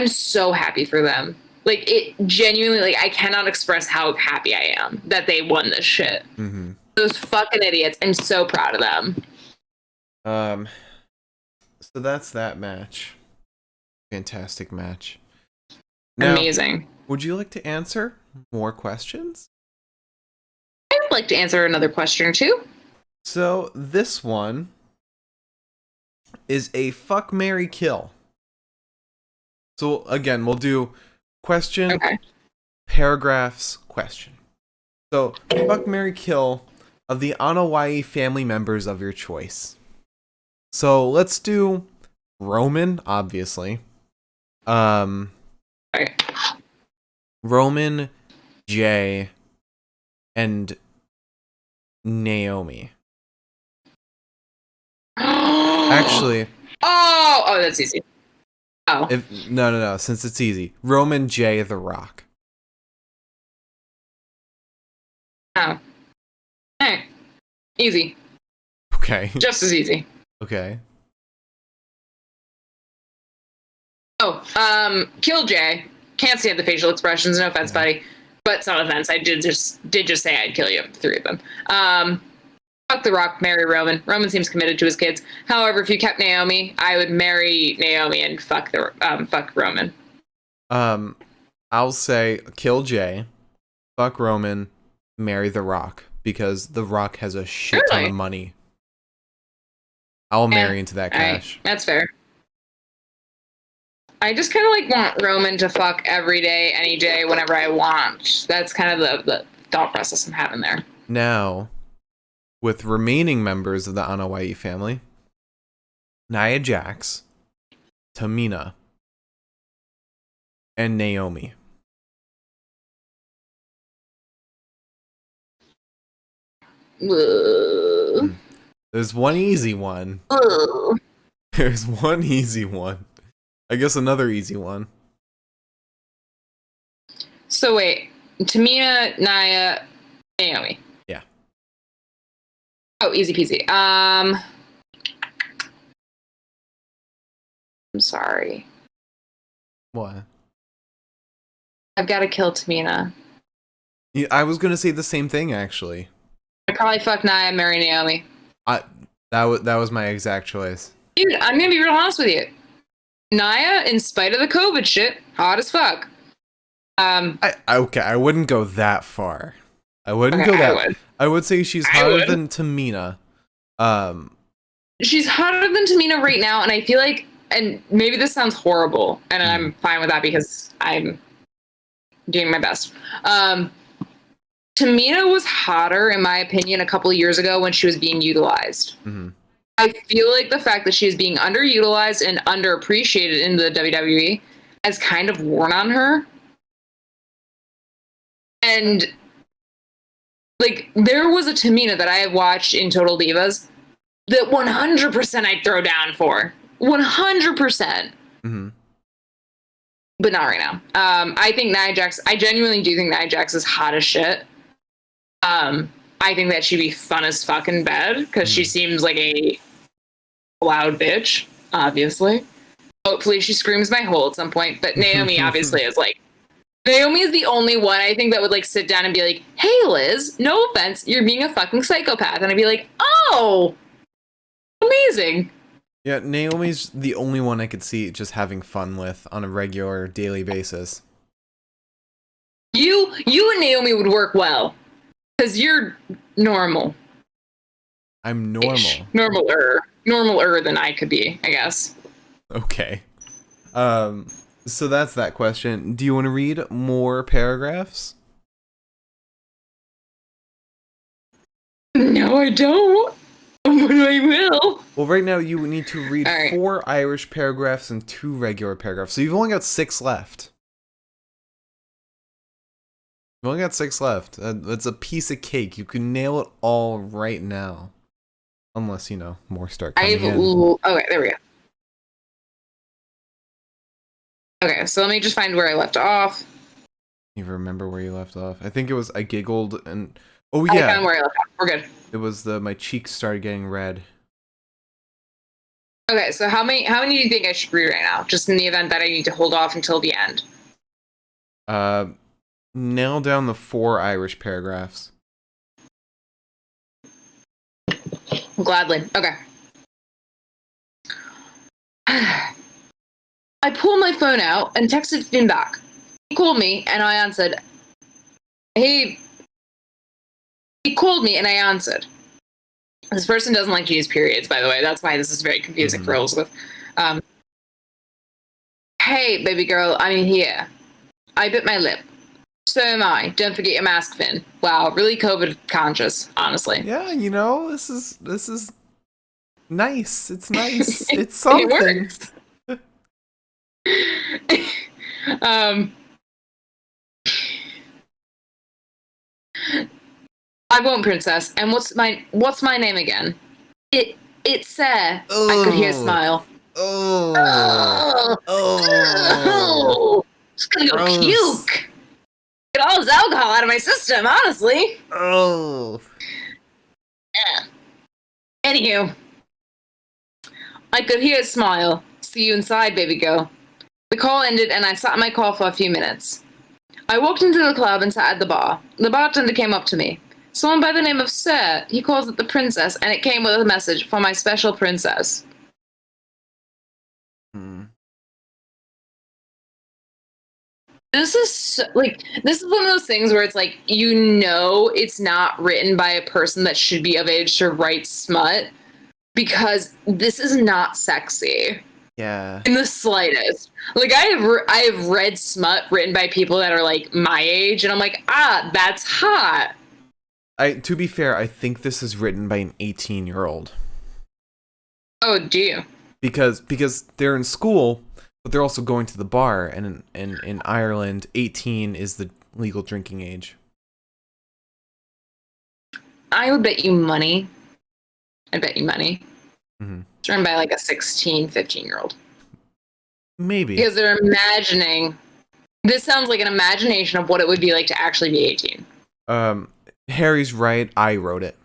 Speaker 1: so happy for them. Like, it genuinely, like, I cannot express how happy I am that they won this shit.
Speaker 2: Mm-hmm.
Speaker 1: Those fucking idiots. I'm so proud of them.
Speaker 2: So that's that match. Fantastic match. Now,
Speaker 1: amazing.
Speaker 2: Would you like to answer more questions?
Speaker 1: I would like to answer another question or two.
Speaker 2: So this one is a fuck, marry, kill. So again, we'll do question, paragraphs, question. So fuck, marry, kill. of the Anoa'i family members of your choice. So let's do Roman, obviously.
Speaker 1: Okay.
Speaker 2: Roman, Jay, and Naomi. Actually,
Speaker 1: oh, that's easy. Oh,
Speaker 2: no. Since it's easy, Roman, Jay, The Rock.
Speaker 1: oh, hey, easy,
Speaker 2: Okay.
Speaker 1: just as easy.
Speaker 2: Okay.
Speaker 1: Oh, kill Jay. Can't stand the facial expressions. No offense, buddy, but it's not offense. I did just say I'd kill you. 3 of them. Fuck The Rock, marry Roman. Roman seems committed to his kids. However, if you kept Naomi, I would marry Naomi and fuck Roman.
Speaker 2: I'll say kill Jay, fuck Roman, marry The Rock, because The Rock has a shit ton of money. I'll marry into that cash.
Speaker 1: Right. That's fair. I just kind of like want Roman to fuck every day, any day, whenever I want. That's kind of the thought process I'm having there.
Speaker 2: Now, with remaining members of the Anoa'i family, Nia Jax, Tamina, and Naomi. There's one easy one. There's one easy one. I guess another easy one.
Speaker 1: So wait, Tamina, Nia, Naomi.
Speaker 2: Yeah.
Speaker 1: Oh, easy peasy. I'm sorry.
Speaker 2: What?
Speaker 1: I've got to kill Tamina.
Speaker 2: Yeah, I was gonna say the same thing, actually.
Speaker 1: I'd probably fuck Nia, marry Naomi.
Speaker 2: That was my exact choice.
Speaker 1: Dude, I'm gonna be real honest with you. Nia, in spite of the COVID shit, hot as fuck.
Speaker 2: I wouldn't go that far. I wouldn't go that. I would say she's hotter than Tamina.
Speaker 1: She's hotter than Tamina right now, and I feel like, and maybe this sounds horrible, and I'm fine with that because I'm doing my best. Tamina was hotter, in my opinion, a couple of years ago when she was being utilized.
Speaker 2: Mm-hmm.
Speaker 1: I feel like the fact that she is being underutilized and underappreciated in the WWE has kind of worn on her. And, like, there was a Tamina that I have watched in Total Divas that 100% I'd throw down for. 100%.
Speaker 2: Mm-hmm.
Speaker 1: But not right now. I think Nia Jax, I genuinely do think Nia Jax is hot as shit. I think that she'd be fun as fuck in bed because she seems like a loud bitch, obviously. Hopefully she screams my hole at some point. But Naomi obviously is like, Naomi is the only one I think that would like sit down and be like, hey Liz, no offense, you're being a fucking psychopath. And I'd be like, oh, amazing.
Speaker 2: Yeah, Naomi's the only one I could see just having fun with on a regular daily basis.
Speaker 1: You and Naomi would work well. Because you're normal.
Speaker 2: I'm normal.
Speaker 1: Normaler than I could be, I guess.
Speaker 2: Okay. So that's that question. Do you want to read more paragraphs?
Speaker 1: No, I don't. But I will.
Speaker 2: Well, right now you need to read
Speaker 1: right.
Speaker 2: 4 Irish paragraphs and 2 regular paragraphs. So you've only got 6 left. You've only got 6 left. That's a piece of cake. You can nail it all right now. Unless, more start coming in.
Speaker 1: Okay, there we go. Okay, so let me just find where I left off.
Speaker 2: You remember where you left off? I think it was I giggled and... Oh, yeah.
Speaker 1: I found where I left off. We're good.
Speaker 2: It was my cheeks started getting red.
Speaker 1: Okay, so how many do you think I should read right now? Just in the event that I need to hold off until the end.
Speaker 2: Nail down the 4 Irish paragraphs.
Speaker 1: Gladly. Okay. I pulled my phone out and texted Finn back. He called me and I answered. He called me and I answered. This person doesn't like to use periods, by the way. That's why this is very confusing for Elizabeth. Hey, baby girl, I'm here. I bit my lip. So am I. Don't forget your mask, Finn. Wow, really COVID conscious, honestly.
Speaker 2: Yeah, you know, this is nice. It's nice. It's
Speaker 1: It
Speaker 2: something.
Speaker 1: works. um, I won't, princess. And what's my name again? It's Sarah. I could hear a
Speaker 2: Oh,
Speaker 1: smile.
Speaker 2: oh,
Speaker 1: Oh,
Speaker 2: oh,
Speaker 1: oh, just gonna go
Speaker 2: gross.
Speaker 1: puke. Get all this alcohol out of my system, honestly.
Speaker 2: Oh.
Speaker 1: Yeah. Anywho, I could hear a smile. See you inside, baby girl. The call ended and I sat in my car for a few minutes. I walked into the club and sat at the bar. The bartender came up to me. Someone by the name of Sir. He calls it the princess, and it came with a message for my special princess.
Speaker 2: Hmm.
Speaker 1: This is this is one of those things where it's like, you know, it's not written by a person that should be of age to write smut, because this is not sexy
Speaker 2: Yeah.
Speaker 1: in the slightest. Like, I have read smut written by people that are like my age, and I'm like, that's hot.
Speaker 2: To be fair, I think this is written by an 18-year-old.
Speaker 1: Oh, do you?
Speaker 2: Because they're in school, but they're also going to the bar, and in Ireland, 18 is the legal drinking age.
Speaker 1: I would bet you money. I'd bet you money.
Speaker 2: Mm-hmm.
Speaker 1: It's written by like a 16, 15-year-old.
Speaker 2: Maybe.
Speaker 1: Because they're imagining. This sounds like an imagination of what it would be like to actually be 18.
Speaker 2: Harry's right. I wrote it.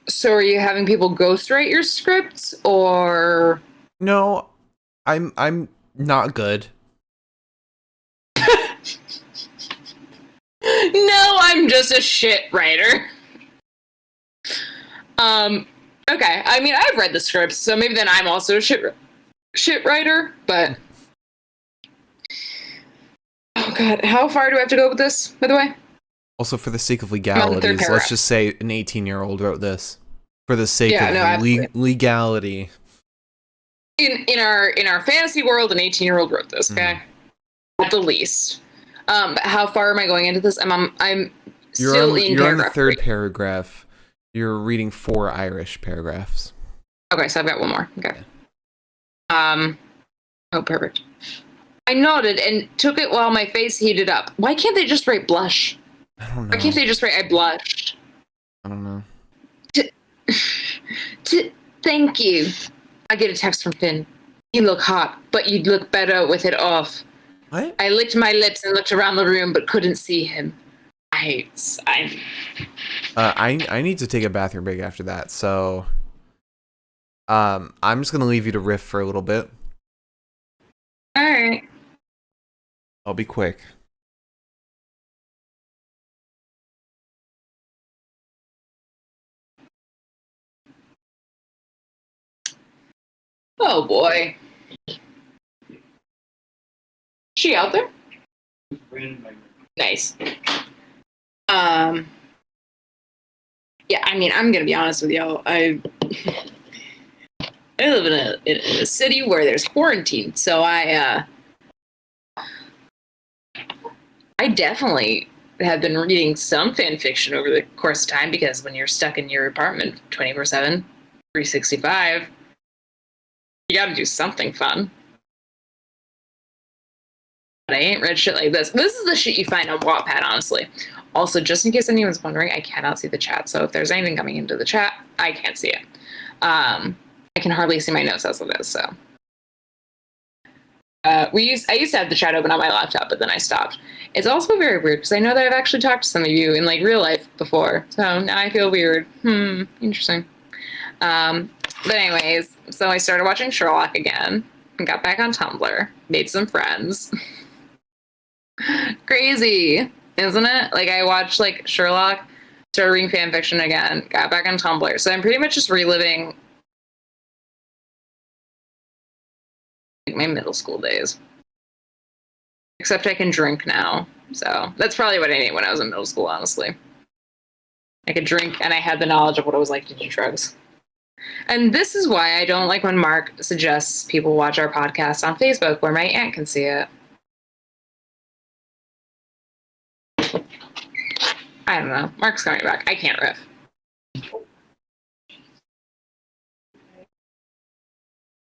Speaker 1: So are you having people ghostwrite your scripts, or?
Speaker 2: No, I'm not good.
Speaker 1: No, I'm just a shit writer. Okay. I mean, I've read the scripts, so maybe then I'm also a shit writer, but. Oh god, how far do I have to go with this, by the way?
Speaker 2: Also, for the sake of legalities, let's just say an 18-year-old wrote this. For the sake of legality.
Speaker 1: In our fantasy world, an 18-year-old wrote this, okay? At the least. But how far am I going into this? I'm still in paragraph.
Speaker 2: You're on the third paragraph. You're reading 4 Irish paragraphs.
Speaker 1: Okay, so I've got one more. Okay. Oh, perfect. I nodded and took it while my face heated up. Why can't they just write blush?
Speaker 2: I don't know.
Speaker 1: Why can't they just write I blushed?
Speaker 2: I don't know.
Speaker 1: Thank you. I get a text from Finn. You look hot, but you'd look better with it off.
Speaker 2: What?
Speaker 1: I licked my lips and looked around the room, but couldn't see him. I
Speaker 2: need to take a bathroom break after that, so I'm just gonna leave you to riff for a little bit.
Speaker 1: All right.
Speaker 2: I'll be quick.
Speaker 1: Oh boy. She out there? Nice. Yeah, I mean, I'm gonna be honest with y'all. I live in a city where there's quarantine, so I definitely have been reading some fan fiction over the course of time, because when you're stuck in your apartment 24/7, 365, you gotta do something fun. But I ain't read shit like this. This is the shit you find on Wattpad, honestly. Also, just in case anyone's wondering, I cannot see the chat, so if there's anything coming into the chat, I can't see it. I can hardly see my notes as it is, so. I used to have the chat open on my laptop, but then I stopped. It's also very weird, because I know that I've actually talked to some of you in, like, real life before, so now I feel weird. Interesting. But anyways, so I started watching Sherlock again, and got back on Tumblr, made some friends. Crazy, isn't it? Like, I watched, like, Sherlock, started reading fanfiction again, got back on Tumblr, so I'm pretty much just reliving my middle school days. Except I can drink now, so that's probably what I needed when I was in middle school, honestly. I could drink, and I had the knowledge of what it was like to do drugs. And this is why I don't like when Mark suggests people watch our podcast on Facebook where my aunt can see it. I don't know. Mark's coming back. I can't riff.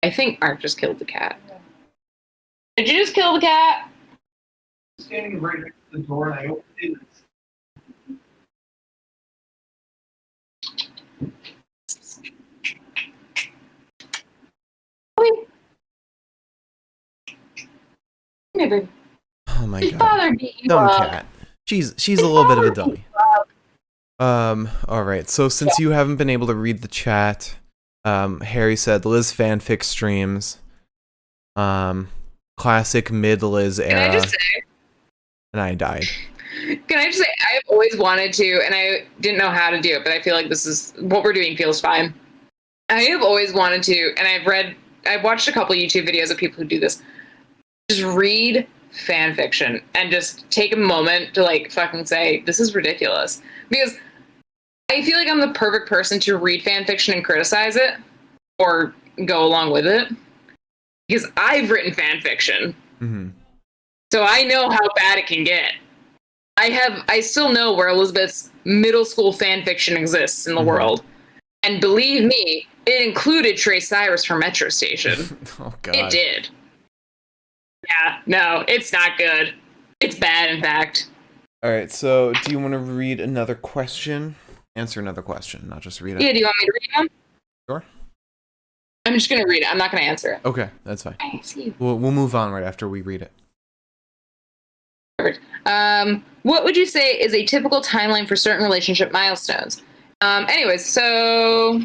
Speaker 1: I think Mark just killed the cat. Did you just kill the cat?
Speaker 3: Standing right next to the door, and I opened it.
Speaker 1: Maybe.
Speaker 2: Oh my
Speaker 1: His
Speaker 2: god.
Speaker 1: father beat you
Speaker 2: Dumb
Speaker 1: up.
Speaker 2: cat. She's a little bit of a dummy. Alright, so since you haven't been able to read the chat, Harry said Liz fanfic streams. Classic mid Liz era.
Speaker 1: Can I just say?
Speaker 2: And I died.
Speaker 1: Can I just say, I've always wanted to, and I didn't know how to do it, but I feel like this is, what we're doing feels fine. I have always wanted to, and I've watched a couple YouTube videos of people who do this. Just read fan fiction and just take a moment to like fucking say, this is ridiculous. Because I feel like I'm the perfect person to read fan fiction and criticize it or go along with it. Because I've written fan fiction.
Speaker 2: Mm-hmm.
Speaker 1: So I know how bad it can get. I still know where Elizabeth's middle school fan fiction exists in the world. And believe me, it included Trace Cyrus from Metro Station.
Speaker 2: Oh god.
Speaker 1: It did. Yeah, no, it's not good. It's bad, in fact.
Speaker 2: Alright, so do you want to read another question? Answer another question, not just read it.
Speaker 1: Yeah, do you want me to read one?
Speaker 2: Sure.
Speaker 1: I'm just going to read it. I'm not going to answer it.
Speaker 2: Okay, that's fine.
Speaker 1: I see you.
Speaker 2: We'll move on right after we read it.
Speaker 1: Perfect. What would you say is a typical timeline for certain relationship milestones? Anyways, so...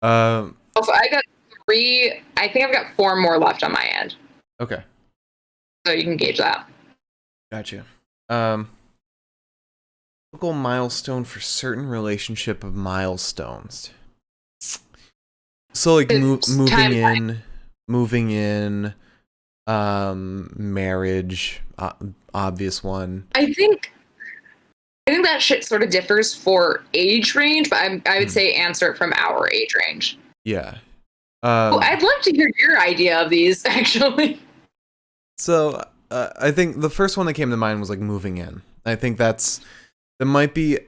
Speaker 1: Also, I got 3... I think I've got 4 more left on my end.
Speaker 2: Okay.
Speaker 1: So you can gauge that.
Speaker 2: Gotcha. Typical milestone for certain relationship of milestones. So like moving in, marriage, obvious one.
Speaker 1: I think that shit sort of differs for age range, but I would say answer it from our age range.
Speaker 2: Yeah.
Speaker 1: I'd love to hear your idea of these, actually.
Speaker 2: So I think the first one that came to mind was like moving in. I think that might be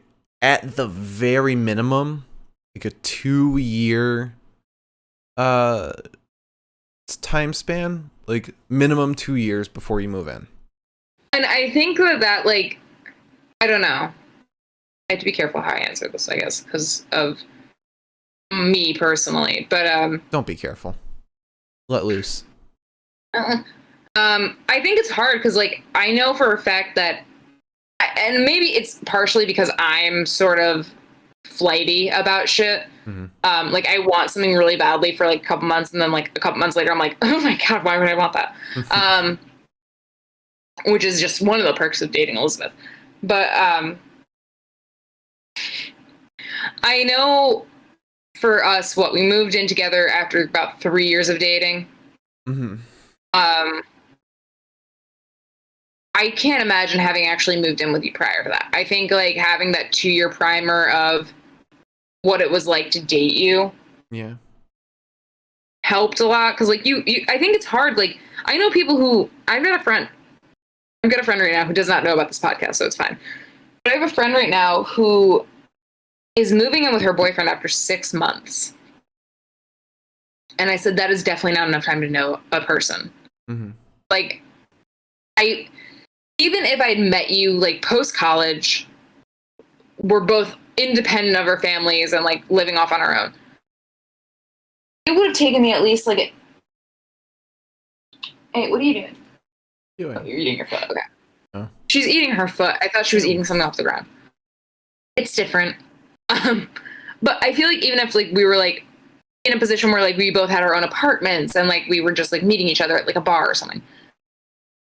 Speaker 2: at the very minimum like a 2-year time span, like minimum 2 years before you move in.
Speaker 1: And I think that like, I don't know. I have to be careful how I answer this, I guess, because of me personally. But
Speaker 2: don't be careful. Let loose.
Speaker 1: I think it's hard because like I know for a fact that, and maybe it's partially because I'm sort of flighty about shit. Mm-hmm. Like I want something really badly for like a couple months, and then like a couple months later I'm like, oh my god, why would I want that? Which is just one of the perks of dating Elizabeth. But I know for us, we moved in together after about 3 years of dating. Mm-hmm. I can't imagine having actually moved in with you prior to that. I think like having that 2-year primer of what it was like to date you,
Speaker 2: yeah,
Speaker 1: helped a lot. Because like you, I think it's hard. Like I know people who I've got a friend right now who does not know about this podcast, so it's fine. But I have a friend right now who is moving in with her boyfriend after 6 months, and I said that is definitely not enough time to know a person. Mm-hmm. Like even if I'd met you like post college, we're both independent of our families and like living off on our own. It would have taken me at least like Hey, what are you doing? Oh, you're eating your foot. Okay. Oh. She's eating her foot. I thought she was eating something off the ground. It's different. But I feel like even if like we were like in a position where like we both had our own apartments and like we were just like meeting each other at like a bar or something,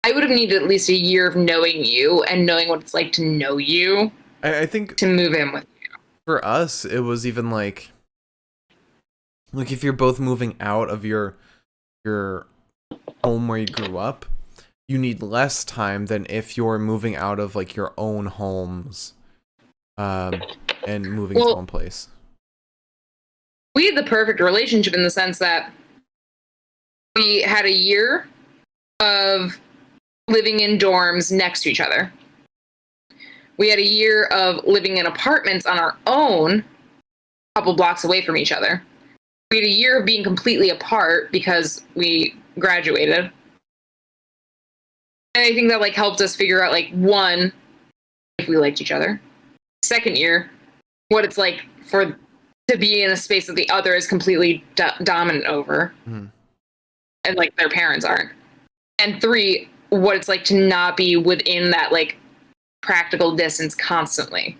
Speaker 1: I would have needed at least a year of knowing you and knowing what it's like to know you.
Speaker 2: I think
Speaker 1: to move in with you.
Speaker 2: For us, it was even like if you're both moving out of your home where you grew up, you need less time than if you're moving out of like your own homes, and moving to one place.
Speaker 1: we had the perfect relationship in the sense that we had a year of living in dorms next to each other. We had a year of living in apartments on our own, a couple blocks away from each other. We had a year of being completely apart because we graduated. And I think that like helped us figure out like one, if we liked each other. Second year, what it's like for to be in a space that the other is completely dominant over, and like their parents aren't. And three, what it's like to not be within that like practical distance constantly.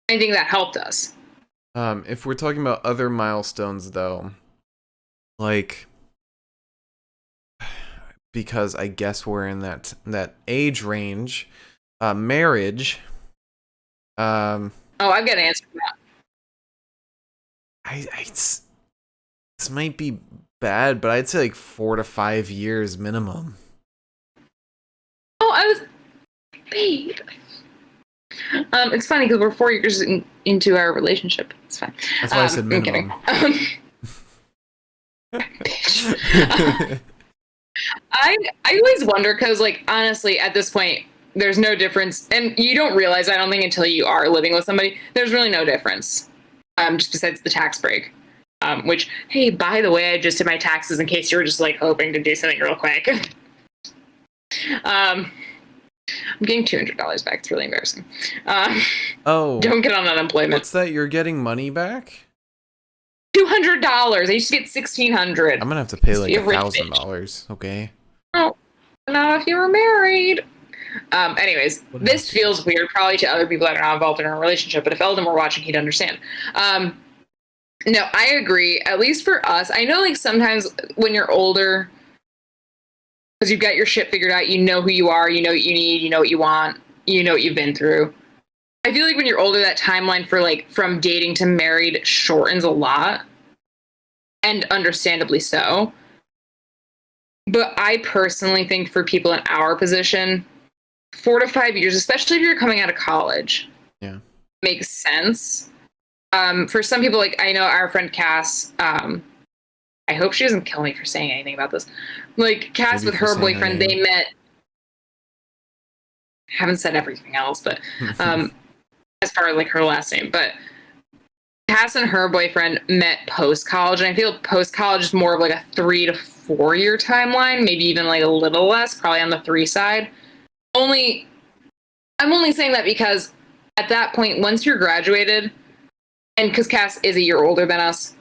Speaker 1: I think that helped us.
Speaker 2: If we're talking about other milestones, though, like, because I guess we're in that age range, marriage.
Speaker 1: Oh, I've got an answer for that.
Speaker 2: This might be bad, but I'd say like 4 to 5 years minimum.
Speaker 1: Oh, babe. It's funny because we're 4 years into our relationship. It's fine.
Speaker 2: That's why I said minimum.
Speaker 1: I'm kidding. I always wonder because, like, honestly, at this point, there's no difference, and you don't realize, I don't think, until you are living with somebody, there's really no difference. Just besides the tax break. Which, hey, by the way, I just did my taxes in case you were just like hoping to do something real quick. I'm getting $200 back. It's really embarrassing. Don't get on unemployment.
Speaker 2: What's that? You're getting money back?
Speaker 1: $200. I used to get $1,600.
Speaker 2: I'm gonna have to pay like $1,000. Okay.
Speaker 1: Oh, not if you were married. Anyways, this feels weird probably to other people that are not involved in a relationship, but if Eldon were watching, he'd understand. No, I agree. At least for us, I know like sometimes when you're older, because you've got your shit figured out, you know who you are, you know what you need, you know what you want, you know what you've been through. I feel like when you're older, that timeline for like from dating to married shortens a lot, and understandably so. But I personally think for people in our position, 4 to 5 years, especially if you're coming out of college, makes sense. For some people, like I know our friend Cass, I hope she doesn't kill me for saying anything about this. Like Cass with her boyfriend, they met. Haven't said everything else, but as far as like her last name, but Cass and her boyfriend met post college, and I feel post college is more of like a 3 to 4 year timeline, maybe even like a little less, probably on the 3 side. I'm only saying that because at that point, once you're graduated, and because Cass is a year older than us,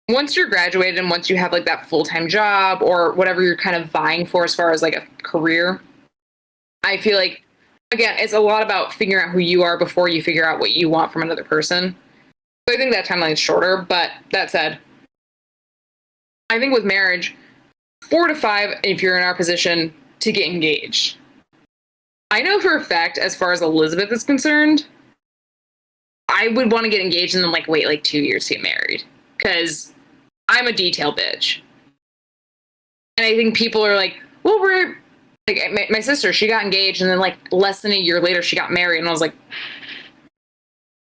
Speaker 1: once you're graduated and once you have like that full-time job or whatever you're kind of vying for as far as like a career, I feel like, again, it's a lot about figuring out who you are before you figure out what you want from another person. So I think that timeline is shorter, but that said, I think with marriage, 4 to 5, if you're in our position, to get engaged. I know for a fact, as far as Elizabeth is concerned, I would want to get engaged and then like wait like 2 years to get married because I'm a detail bitch. And I think people are like, well, we're like my sister, she got engaged and then like less than a year later she got married, and I was like,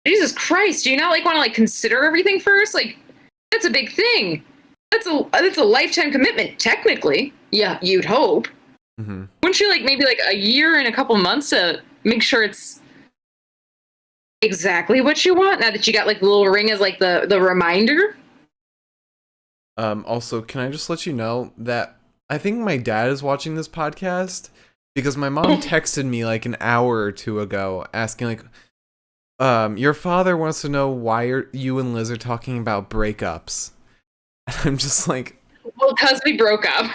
Speaker 1: Jesus Christ, do you not like want to like consider everything first? Like that's a big thing. That's a lifetime commitment technically. Yeah, you'd hope. Mm-hmm. Wouldn't you like maybe like a year and a couple months to make sure it's exactly what you want now that you got like the little ring as like the reminder?
Speaker 2: Also, can I just let you know that I think my dad is watching this podcast because my mom texted me like an hour or two ago asking like, your father wants to know why you and Liz are talking about breakups. And I'm just like,
Speaker 1: well, because we broke up.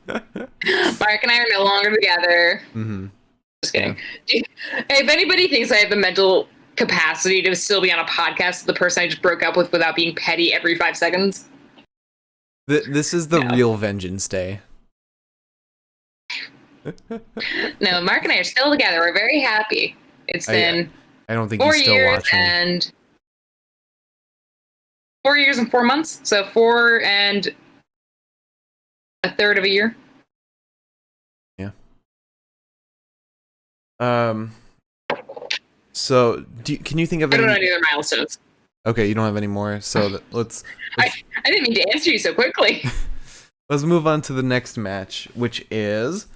Speaker 1: Mark and I are no longer together. Mm-hmm. Just kidding. Yeah. If anybody thinks I have the mental capacity to still be on a podcast with the person I just broke up with without being petty every 5 seconds.
Speaker 2: This is the real Vengeance Day.
Speaker 1: No, Mark and I are still together. We're very happy. It's been
Speaker 2: I don't think
Speaker 1: 4
Speaker 2: he's still
Speaker 1: years
Speaker 2: watching.
Speaker 1: And 4 years and 4 months. So 4 and a third of a year.
Speaker 2: Yeah. So, can you think of any...
Speaker 1: I don't know any other milestones.
Speaker 2: Okay, you don't have any more, so let's
Speaker 1: I didn't mean to answer you so quickly.
Speaker 2: let's move on to the next match, which is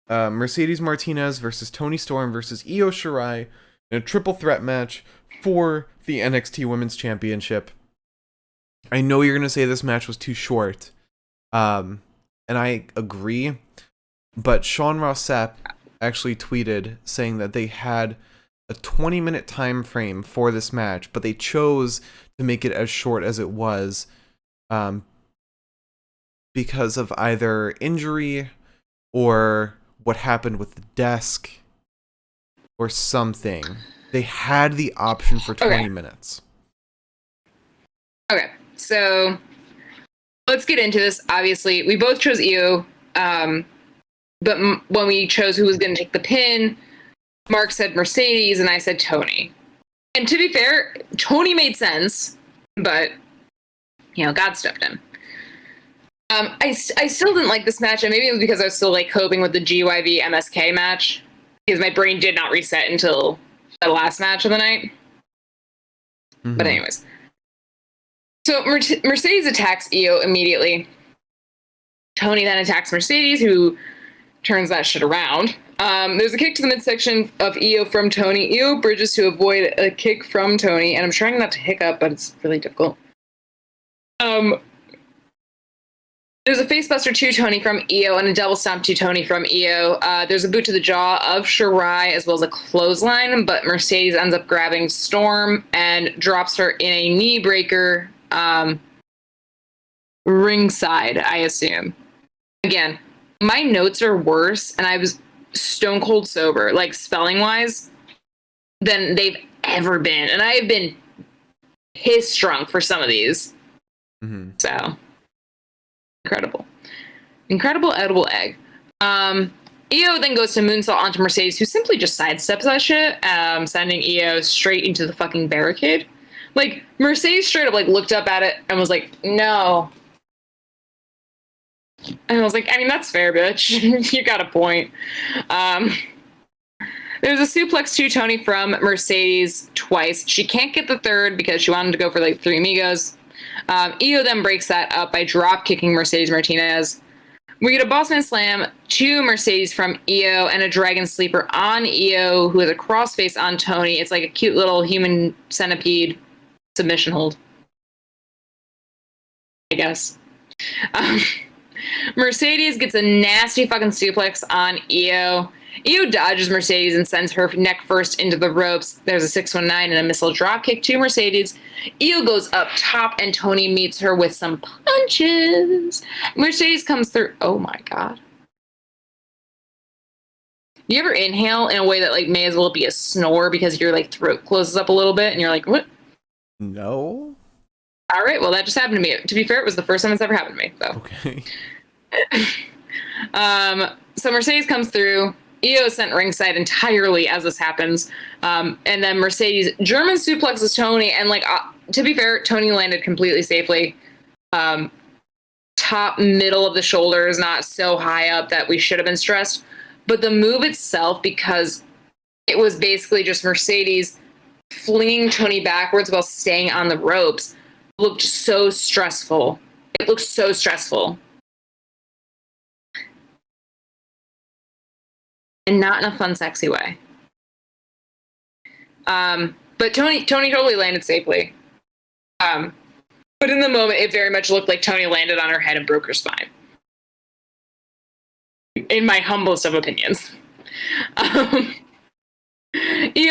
Speaker 2: Mercedes Martinez versus Toni Storm versus Io Shirai in a triple threat match for the NXT Women's Championship. I know you're gonna say this match was too short, and I agree. But Sean Ross Sapp actually tweeted saying that they had a 20-minute time frame for this match, but they chose to make it as short as it was because of either injury or what happened with the desk or something. They had the option for 20 minutes.
Speaker 1: Okay, so let's get into this. Obviously, we both chose Io, but when we chose who was going to take the pin, Mark said Mercedes, and I said Toni. And to be fair, Toni made sense, but, God stepped in. I still didn't like this match, and maybe it was because I was still, coping with the GYV MSK match, because my brain did not reset until the last match of the night. Mm-hmm. But anyways. So Mercedes attacks Io immediately. Toni then attacks Mercedes, who turns that shit around. There's a kick to the midsection of Io from Toni. Io bridges to avoid a kick from Toni, and I'm trying not to hiccup, but it's really difficult. There's a facebuster to Toni from Io and a double stomp to Toni from Io. There's a boot to the jaw of Shirai as well as a clothesline, but Mercedes ends up grabbing Storm and drops her in a knee breaker ringside, I assume. Again, my notes are worse, and I was stone cold sober, spelling wise, than they've ever been. And I have been pissed drunk for some of these. Mm-hmm. So, incredible edible egg. Io then goes to moonsault onto Mercedes, who simply just sidesteps that shit, sending Io straight into the fucking barricade. Mercedes straight up looked up at it and was like, no. And I was like, that's fair, bitch. You got a point. There's a suplex to Toni from Mercedes twice. She can't get the third because she wanted to go for Three Amigos. Io then breaks that up by drop kicking Mercedes Martinez. We get a Bossman Slam to Mercedes from Io and a Dragon Sleeper on Io, who has a crossface on Toni. It's a cute little human centipede submission hold, I guess. Mercedes gets a nasty fucking suplex on Io. Io dodges Mercedes and sends her neck first into the ropes. There's a 619 and a missile dropkick to Mercedes. Io goes up top and Toni meets her with some punches. Mercedes comes through. Oh my God. You ever inhale in a way that may as well be a snore because your throat closes up a little bit and you're like, what?
Speaker 2: No.
Speaker 1: All right, well, that just happened to me. To be fair, it was the first time it's ever happened to me. So.
Speaker 2: Okay.
Speaker 1: So Mercedes comes through. Io is sent ringside entirely as this happens. And then Mercedes German suplexes Toni. And, to be fair, Toni landed completely safely. Top, middle of the shoulders, not so high up that we should have been stressed. But the move itself, because it was basically just Mercedes flinging Toni backwards while staying on the ropes, looked so stressful. It looked so stressful. And not in a fun, sexy way. But Toni totally landed safely. But in the moment, it very much looked like Toni landed on her head and broke her spine. In my humblest of opinions. Io,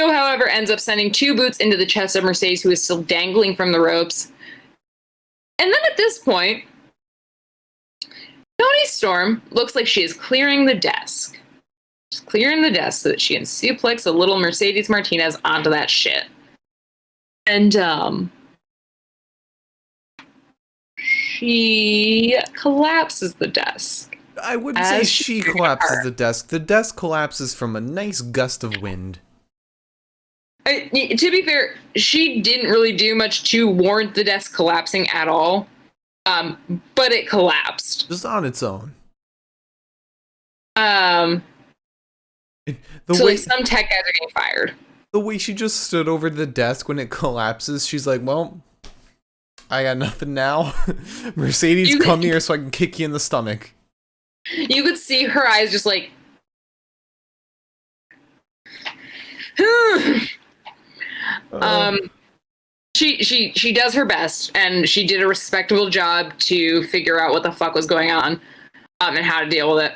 Speaker 1: however, ends up sending two boots into the chest of Mercedes, who is still dangling from the ropes. And then at this point, Toni Storm looks like she is clearing the desk. She's clearing the desk so that she can suplex a little Mercedes Martinez onto that shit. And she collapses the desk.
Speaker 2: I wouldn't say she collapses the desk. The desk collapses from a nice gust of wind.
Speaker 1: To be fair, she didn't really do much to warrant the desk collapsing at all. But it collapsed.
Speaker 2: Just on its own.
Speaker 1: So some tech guys are getting fired.
Speaker 2: the way she just stood over the desk when it collapses, she's like, well, I got nothing now. Mercedes, come here so I can kick you in the stomach.
Speaker 1: You could see her eyes just like... She does her best, and she did a respectable job to figure out what the fuck was going on, and how to deal with it.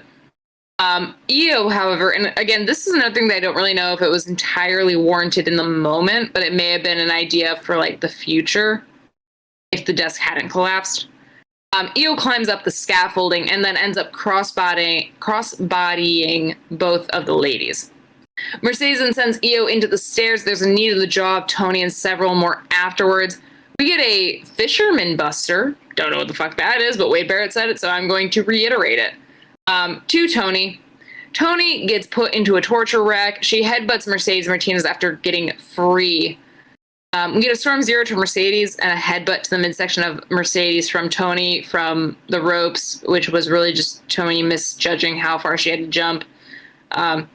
Speaker 1: Io, however, and again, this is another thing that I don't really know if it was entirely warranted in the moment, but it may have been an idea for like the future if the desk hadn't collapsed. Io climbs up the scaffolding and then ends up crossbodying both of the ladies. Mercedes then sends Io into the stairs. There's a knee to the jaw of Toni and several more afterwards. We get a fisherman buster. Don't know what the fuck that is, but Wade Barrett said it, so I'm going to reiterate it. To Toni. Toni gets put into a torture rack. She headbutts Mercedes Martinez after getting free. We get a Storm Zero to Mercedes and a headbutt to the midsection of Mercedes from Toni from the ropes, which was really just Toni misjudging how far she had to jump.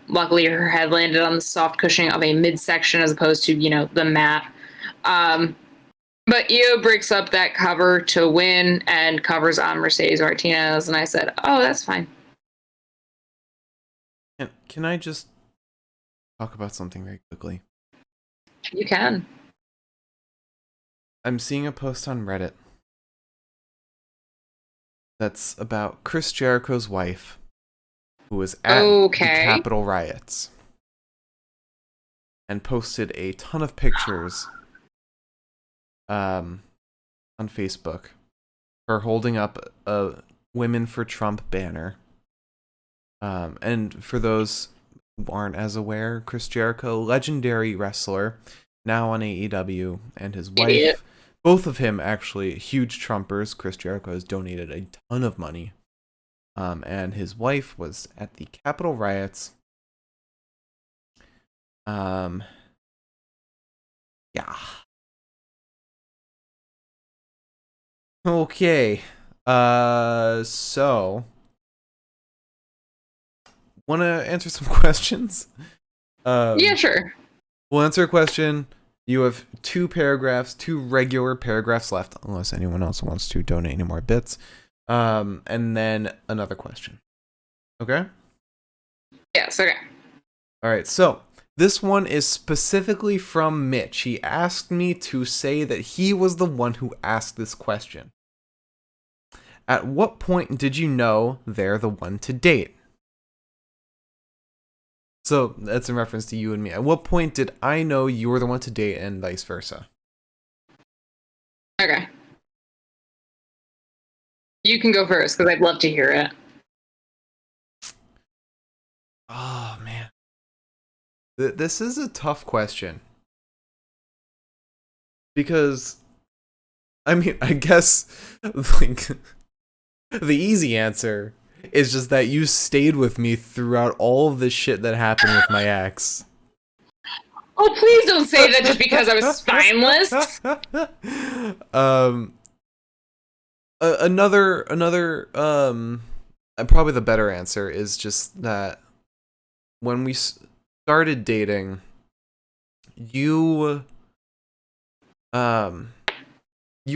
Speaker 1: Luckily, her head landed on the soft cushioning of a midsection as opposed to, the mat. But Io breaks up that cover to win and covers on Mercedes Martinez, and I said, oh, that's fine.
Speaker 2: Can I just talk about something very quickly?
Speaker 1: You can.
Speaker 2: I'm seeing a post on Reddit that's about Chris Jericho's wife, who was at the Capitol riots, and posted a ton of pictures on Facebook, her holding up a Women for Trump banner. And for those who aren't as aware, Chris Jericho, legendary wrestler, now on AEW, and his wife, both of him actually huge Trumpers. Chris Jericho has donated a ton of money. And his wife was at the Capitol riots. Yeah. Okay. So want to answer some questions?
Speaker 1: Yeah, sure.
Speaker 2: We'll answer a question. You have two regular paragraphs left, unless anyone else wants to donate any more bits. And then another question. Okay?
Speaker 1: Yes, okay.
Speaker 2: All right, so this one is specifically from Mitch. He asked me to say that he was the one who asked this question. At what point did you know they're the one to date? So that's in reference to you and me. At what point did I know you were the one to date and vice versa?
Speaker 1: Okay. You can go first because I'd love to hear it.
Speaker 2: Oh, man. This is a tough question. Because, I mean, I guess, like, the easy answer is just that you stayed with me throughout all of the shit that happened with my ex.
Speaker 1: Oh, please don't say that just because I was spineless.
Speaker 2: Another probably the better answer is just that when we started dating, you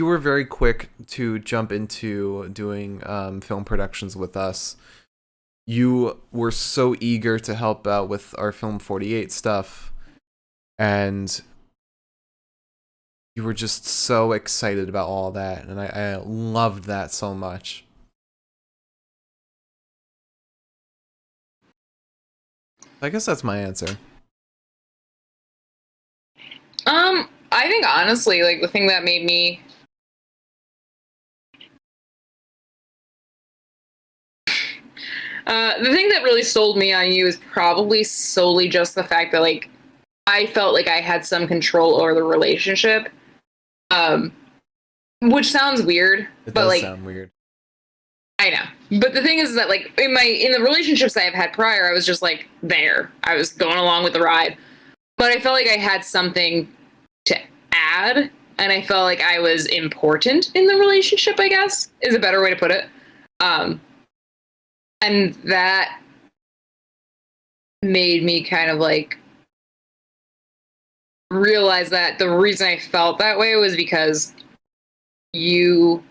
Speaker 2: were very quick to jump into doing film productions with us. You were so eager to help out with our Film 48 stuff, and you were just so excited about all that, and I loved that so much. I guess that's my answer.
Speaker 1: I think honestly, like the thing that made me the thing that really sold me on you is probably solely just the fact that like I felt like I had some control over the relationship. Which sounds weird,
Speaker 2: It
Speaker 1: but
Speaker 2: does
Speaker 1: like
Speaker 2: sound weird.
Speaker 1: I know. But the thing is that like in the relationships I have had prior, I was just like there. I was going along with the ride. But I felt like I had something to add, and I felt like I was important in the relationship, I guess, is a better way to put it. And that made me kind of like realized that the reason I felt that way was because you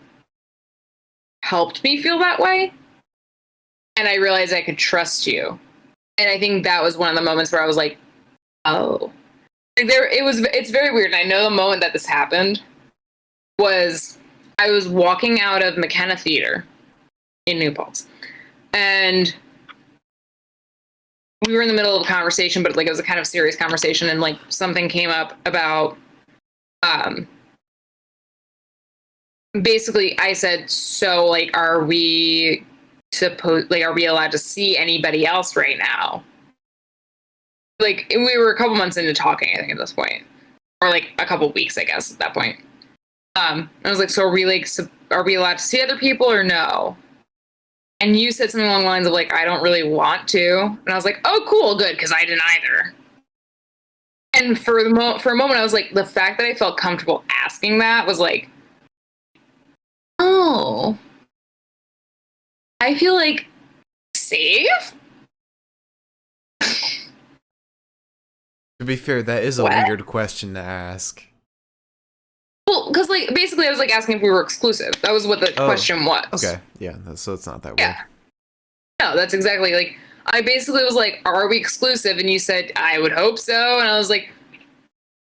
Speaker 1: helped me feel that way. And I realized I could trust you. And I think that was one of the moments where I was like, oh. It's very weird. And I know the moment that this happened was I was walking out of McKenna Theater in New Paltz. And we were in the middle of a conversation, but like it was a kind of serious conversation, and like something came up about basically I said, so like are we allowed to see anybody else right now? Like we were a couple months into talking, I think, at this point. Or like a couple weeks, I guess, at that point. I was like, so are we allowed to see other people or no? And you said something along the lines of like, I don't really want to. And I was like, oh, cool, good, because I didn't either. And for a moment, I was like, the fact that I felt comfortable asking that was like, oh, I feel like safe?
Speaker 2: To be fair, that is a weird question to ask.
Speaker 1: Well, because like basically I was like asking if we were exclusive. That was what the question was.
Speaker 2: Okay, yeah, so it's not that weird.
Speaker 1: Yeah. No, that's exactly like I basically was like, are we exclusive? And you said, I would hope so. And I was like,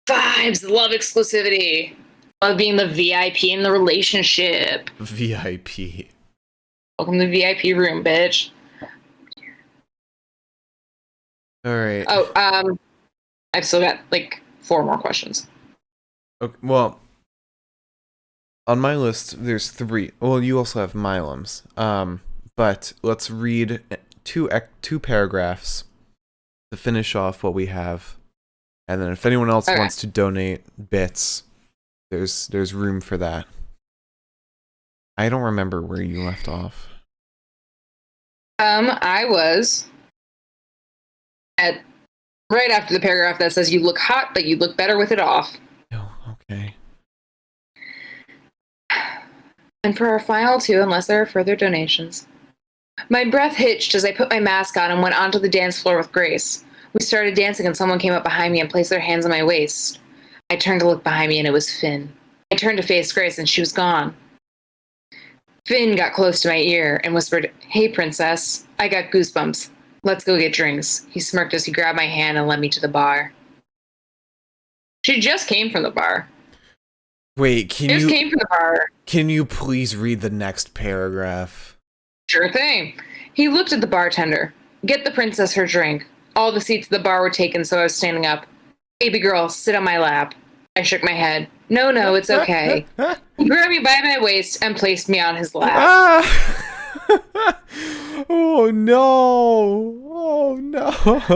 Speaker 1: vibes, love exclusivity. Love being the VIP in the relationship.
Speaker 2: VIP.
Speaker 1: Welcome to the VIP room, bitch.
Speaker 2: All right.
Speaker 1: Oh, I've still got like 4 more questions.
Speaker 2: Okay, well, on my list, there's 3. Well, you also have Milam's. But let's read two paragraphs to finish off what we have. And then if anyone else wants to donate bits, there's room for that. I don't remember where you left off.
Speaker 1: I was at right after the paragraph that says you look hot, but you look better with it off.
Speaker 2: Oh, okay.
Speaker 1: And for our final 2, unless there are further donations. My breath hitched as I put my mask on and went onto the dance floor with Grace. We started dancing and someone came up behind me and placed their hands on my waist. I turned to look behind me and it was Finn. I turned to face Grace and she was gone. Finn got close to my ear and whispered, "Hey, princess, I got goosebumps. Let's go get drinks." He smirked as he grabbed my hand and led me to the bar. She just came from the bar.
Speaker 2: Wait,
Speaker 1: came from the bar.
Speaker 2: Can you please read the next paragraph?
Speaker 1: Sure thing. He looked at the bartender. "Get the princess her drink." All the seats at the bar were taken, so I was standing up. "Baby girl, sit on my lap." I shook my head. No, it's okay." He grabbed me by my waist and placed me on his lap.
Speaker 2: Oh no!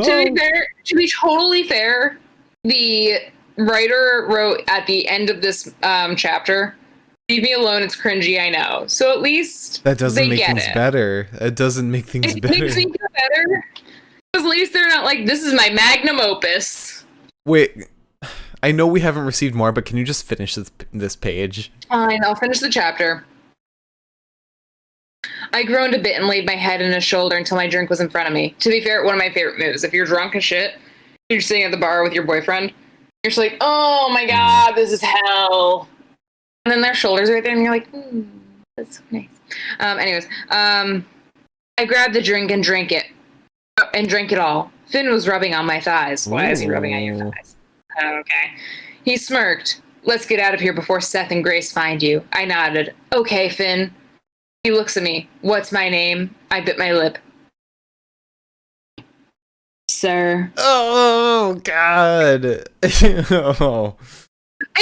Speaker 1: To be totally fair, the writer wrote at the end of this chapter, "Leave me alone, it's cringy, I know." So at least
Speaker 2: that doesn't make things better. It doesn't make things better.
Speaker 1: It makes me feel better. Because at least they're not like, this is my magnum opus.
Speaker 2: Wait, I know we haven't received more, but can you just finish this page?
Speaker 1: Fine, I'll finish the chapter. I groaned a bit and laid my head in his shoulder until my drink was in front of me. To be fair, one of my favorite moves. If you're drunk as shit, you're sitting at the bar with your boyfriend, you're just like, oh my god, this is hell. And then their shoulders right there, and you're like, that's so nice. I grabbed the drink and drank it. And drank it all. Finn was rubbing on my thighs. Why is he rubbing on your thighs? Okay. He smirked. "Let's get out of here before Seth and Grace find you." I nodded. "Okay, Finn." He looks at me. "What's my name?" I bit my lip. "Sir."
Speaker 2: Oh, God. Oh.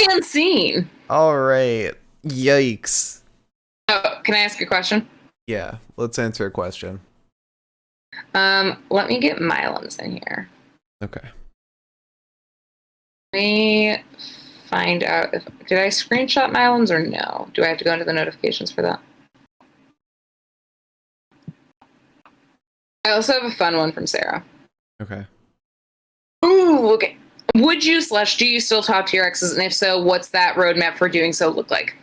Speaker 1: And scene.
Speaker 2: All right. Yikes.
Speaker 1: Oh, can I ask a question?
Speaker 2: Yeah, let's answer a question.
Speaker 1: Let me get Milam's in here.
Speaker 2: Okay.
Speaker 1: Let me find out did I screenshot Milam's or no? Do I have to go into the notifications for that? I also have a fun one from Sarah.
Speaker 2: Okay.
Speaker 1: Ooh, okay. Would you / do you still talk to your exes? And if so, what's that roadmap for doing so look like?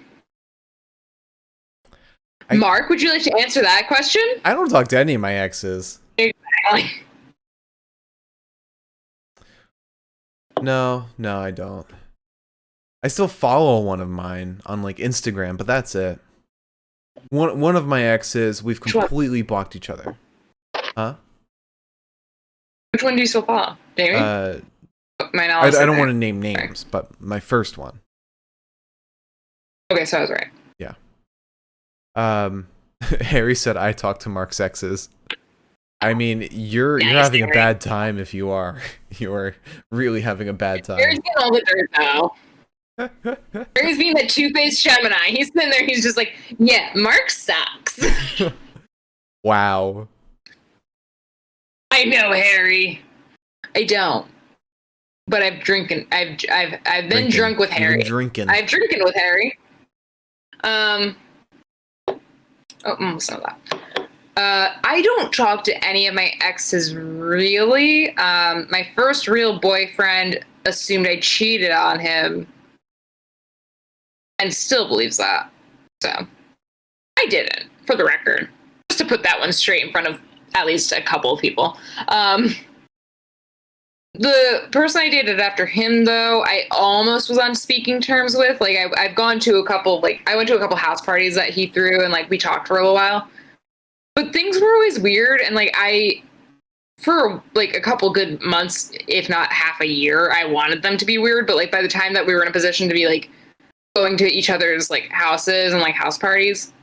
Speaker 1: Mark, would you like to answer that question?
Speaker 2: I don't talk to any of my exes.
Speaker 1: Exactly.
Speaker 2: No, I don't. I still follow one of mine on like Instagram, but that's it. One of my exes, we've completely blocked each other. Huh?
Speaker 1: Which one do you still follow? Jamie?
Speaker 2: I don't want to name names, but my first one.
Speaker 1: Okay, so I was right.
Speaker 2: Yeah. Harry said I talk to Mark's exes. I mean, you're having a bad time if you are. You are really having a bad time.
Speaker 1: Harry's getting all the dirt now. Harry's being the two-faced Gemini. He's sitting there, he's just like, yeah, Mark sucks.
Speaker 2: Wow.
Speaker 1: I know, Harry. I don't. But I've been drunk with Harry. I've drinking with Harry. Almost know that. I don't talk to any of my exes really. My first real boyfriend assumed I cheated on him and still believes that. So I didn't, for the record. Just to put that one straight in front of at least a couple of people. The person I dated after him, though, I almost was on speaking terms with. Like, I've gone to a couple, like, I went to a couple house parties that he threw, and, like, we talked for a little while. But things were always weird, and, like, for, like, a couple good months, if not half a year, I wanted them to be weird. But, like, by the time that we were in a position to be, like, going to each other's, like, houses and, like, house parties,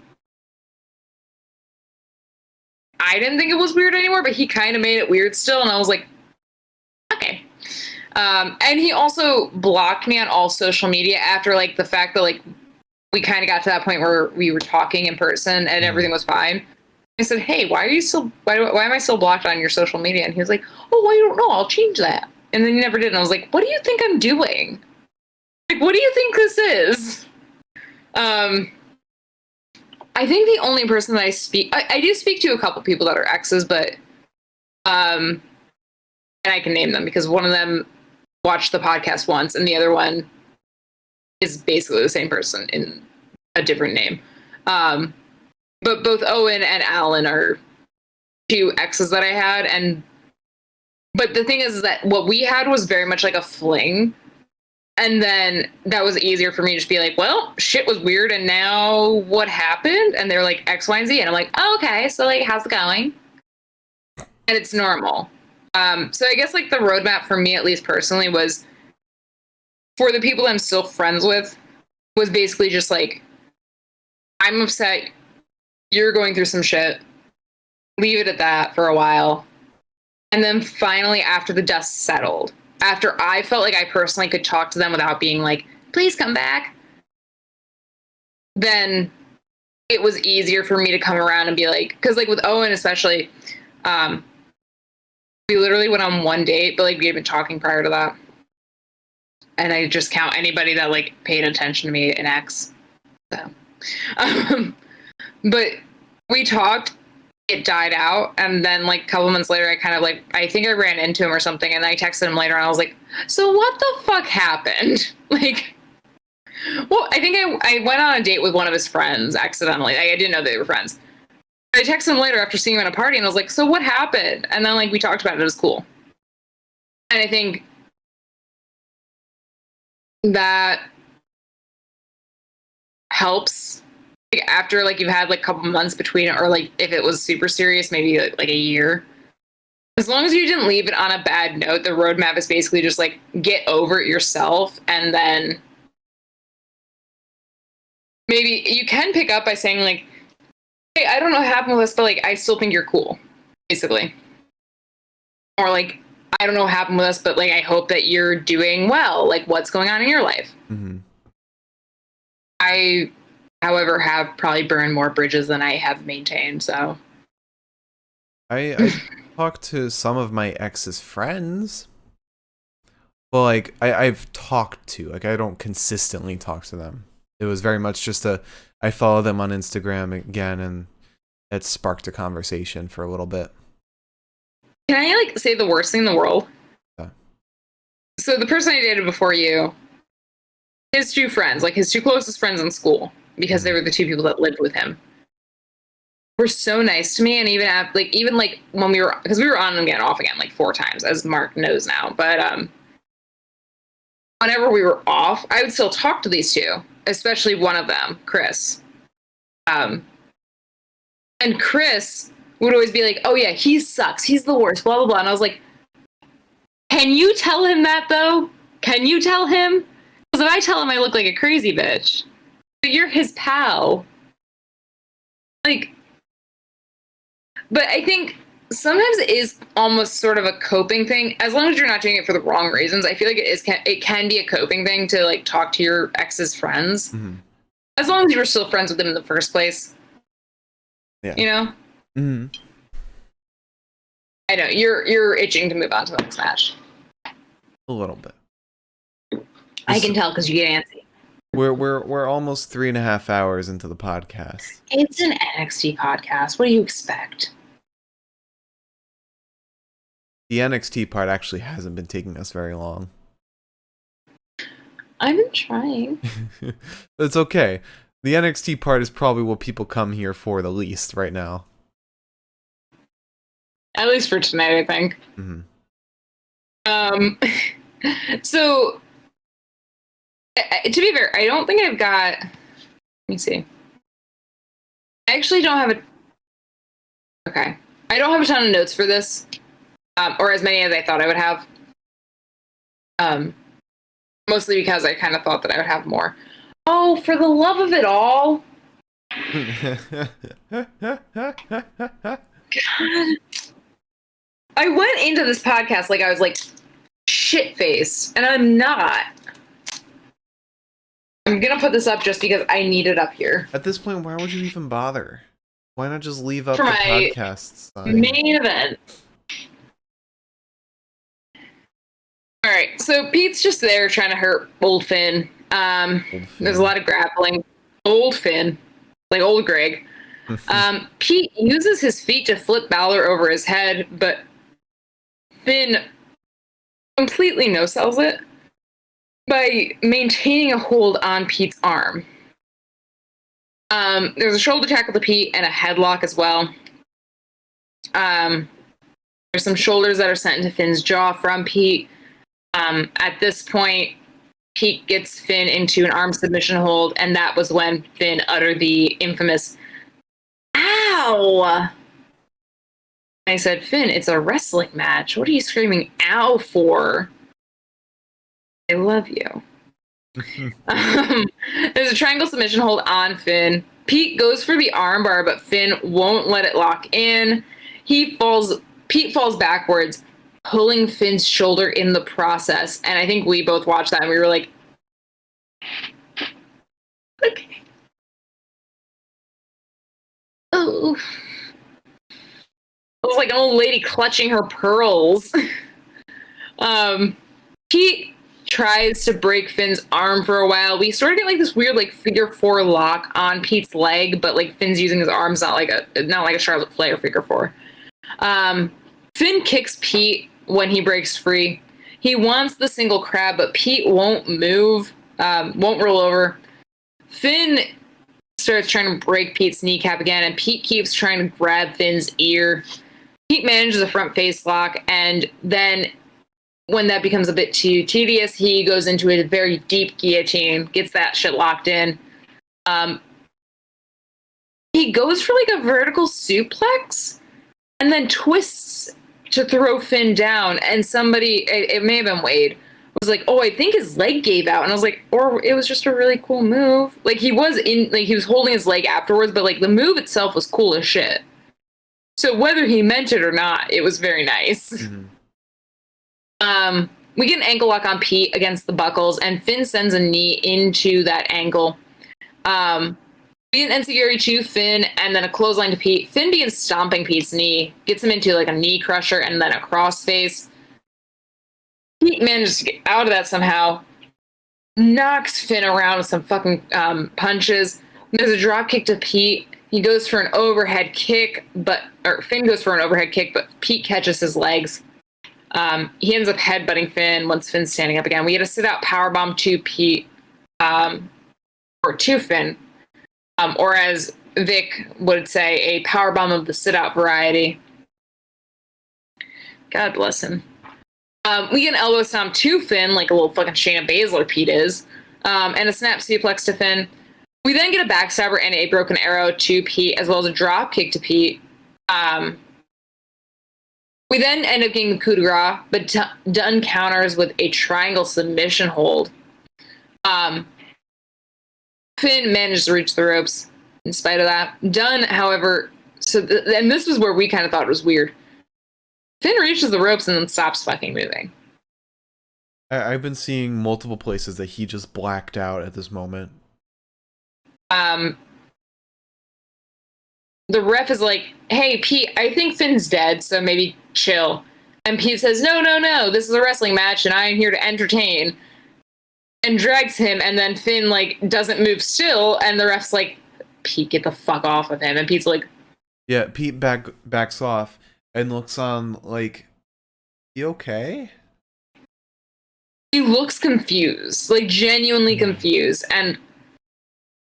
Speaker 1: I didn't think it was weird anymore, but he kind of made it weird still, and I was like, okay. And he also blocked me on all social media after, like, the fact that, like, we kind of got to that point where we were talking in person and everything was fine. I said, hey, why am I still blocked on your social media? And he was like, oh, I don't know, I'll change that. And then he never did. And I was like, what do you think I'm doing? Like, what do you think this is? I think the only person that I do speak to a couple people that are exes, but, and I can name them because one of them watched the podcast once and the other one is basically the same person in a different name. But both Owen and Alan are two exes that I had. But the thing is that what we had was very much like a fling. And then that was easier for me to just be like, well, shit was weird. And now what happened? And they're like X, Y, and Z. And I'm like, oh, okay. So like, how's it going? And it's normal. So I guess like the roadmap for me, at least personally, was for the people I'm still friends with, was basically just like, I'm upset. You're going through some shit. Leave it at that for a while. And then finally, after the dust settled, after I felt like I personally could talk to them without being like, please come back, then it was easier for me to come around and be like, because like with Owen especially, we literally went on one date, but like we had been talking prior to that. And I just count anybody that like paid attention to me an ex. So, but we talked, it died out, and then like a couple months later, I kind of like, I think I ran into him or something, and I texted him later, and I was like, so what the fuck happened? Like, well, I think I went on a date with one of his friends accidentally. I didn't know they were friends. I texted him later after seeing him at a party, and I was like, so what happened? And then like we talked about it. It was cool. And I think that helps. Like, after like you've had like a couple months between it, or like if it was super serious, maybe like a year. As long as you didn't leave it on a bad note, the roadmap is basically just like get over it yourself, and then maybe you can pick up by saying like, hey, I don't know what happened with us, but like I still think you're cool, basically. Or like, I don't know what happened with us, but like I hope that you're doing well. Like, what's going on in your life?
Speaker 2: Mm-hmm.
Speaker 1: I, however, have probably burned more bridges than I have maintained, so.
Speaker 2: I talked to some of my ex's friends. Well, like, I've talked to. Like, I don't consistently talk to them. It was very much just I follow them on Instagram again, and it sparked a conversation for a little bit.
Speaker 1: Can I, like, say the worst thing in the world?
Speaker 2: Yeah.
Speaker 1: So the person I dated before you, his two friends, like his two closest friends in school, because they were the two people that lived with him, were so nice to me. And even when we were, because we were on and again, off again, like 4 times, as Mark knows now. But whenever we were off, I would still talk to these two, especially one of them, Chris. And Chris would always be like, oh yeah, he sucks. He's the worst, blah, blah, blah. And I was like, can you tell him that, though? Can you tell him? Because if I tell him I look like a crazy bitch, but you're his pal. Like, but I think sometimes it is almost sort of a coping thing. As long as you're not doing it for the wrong reasons, I feel like it can be a coping thing to, like, talk to your ex's friends.
Speaker 2: Mm-hmm.
Speaker 1: As long as you were still friends with them in the first place.
Speaker 2: Yeah.
Speaker 1: You know?
Speaker 2: Mm-hmm.
Speaker 1: I know, you're itching to move on to the next match.
Speaker 2: A little bit.
Speaker 1: I can tell because you get antsy.
Speaker 2: We're almost 3.5 hours into the podcast.
Speaker 1: It's an NXT podcast. What do you expect?
Speaker 2: The NXT part actually hasn't been taking us very long.
Speaker 1: I've been trying.
Speaker 2: It's okay. The NXT part is probably what people come here for the least right now.
Speaker 1: At least for tonight, I think.
Speaker 2: Mm-hmm.
Speaker 1: So, to be fair, I don't think I've got... Let me see. I actually don't have a... Okay. I don't have a ton of notes for this. Or as many as I thought I would have. Mostly because I kind of thought that I would have more. Oh, for the love of it all! God. I went into this podcast like I was like shit-faced, and I'm not. I'm gonna put this up just because I need it up here.
Speaker 2: At this point, why would you even bother? Why not just leave up
Speaker 1: For
Speaker 2: the
Speaker 1: my
Speaker 2: podcast sign?
Speaker 1: main event. Alright, so Pete's just there trying to hurt old Finn. There's a lot of grappling. Old Finn. Like old Greg. Pete uses his feet to flip Balor over his head, but Finn completely no-sells it by maintaining a hold on Pete's arm. There's a shoulder tackle to Pete and a headlock as well. There's some shoulders that are sent into Finn's jaw from Pete. At this point, Pete gets Finn into an arm submission hold, and that was when Finn uttered the infamous, "Ow!" I said, Finn, it's a wrestling match. What are you screaming ow for? I love you. There's a triangle submission hold on Finn. Pete goes for the armbar, but Finn won't let it lock in. Pete falls backwards, pulling Finn's shoulder in the process. And I think we both watched that and we were like, okay. Oh. I was like an old lady clutching her pearls. Pete tries to break Finn's arm for a while. We sort of get like this weird like figure four lock on Pete's leg, but like Finn's using his arms, not like a Charlotte Flair figure four. Finn kicks Pete when he breaks free. He wants the single crab, but Pete won't move, won't roll over. Finn starts trying to break Pete's kneecap again, and Pete keeps trying to grab Finn's ear. Pete manages a front face lock, and then when that becomes a bit too tedious, he goes into a very deep guillotine, gets that shit locked in. He goes for like a vertical suplex and then twists to throw Finn down, and somebody, it may have been Wade, was like, oh, I think his leg gave out. And I was like, or it was just a really cool move. Like he was holding his leg afterwards, but like the move itself was cool as shit. So whether he meant it or not, it was very nice. Mm-hmm. We get an ankle lock on Pete against the buckles, and Finn sends a knee into that ankle. We get an enziguri to Finn, and then a clothesline to Pete. Finn begins stomping Pete's knee, gets him into like a knee crusher, and then a crossface. Pete manages to get out of that somehow, knocks Finn around with some fucking punches. There's a drop kick to Pete. He goes for an overhead kick, Finn goes for an overhead kick, but Pete catches his legs. He ends up headbutting Finn once Finn's standing up again. We get a sit-out powerbomb to Pete, or to Finn, or as Vic would say, a powerbomb of the sit-out variety. God bless him. We get an elbow stomp to Finn, like a little fucking Shayna Baszler Pete is, and a snap suplex to Finn. We then get a backstabber and a broken arrow to Pete, as well as a drop kick to Pete. We then end up getting the coup de grace, but Dunne counters with a triangle submission hold. Finn managed to reach the ropes in spite of that. Dunne, however, and this was where we kind of thought it was weird. Finn reaches the ropes and then stops fucking moving.
Speaker 2: I've been seeing multiple places that he just blacked out at this moment.
Speaker 1: The ref is like, hey, Pete, I think Finn's dead, so maybe chill. And Pete says, no, this is a wrestling match, and I am here to entertain. And drags him, and then Finn, like, doesn't move still, and the ref's like, Pete, get the fuck off of him. And Pete's like...
Speaker 2: Yeah, Pete backs off and looks on, like, you okay?
Speaker 1: He looks confused, like, genuinely confused. And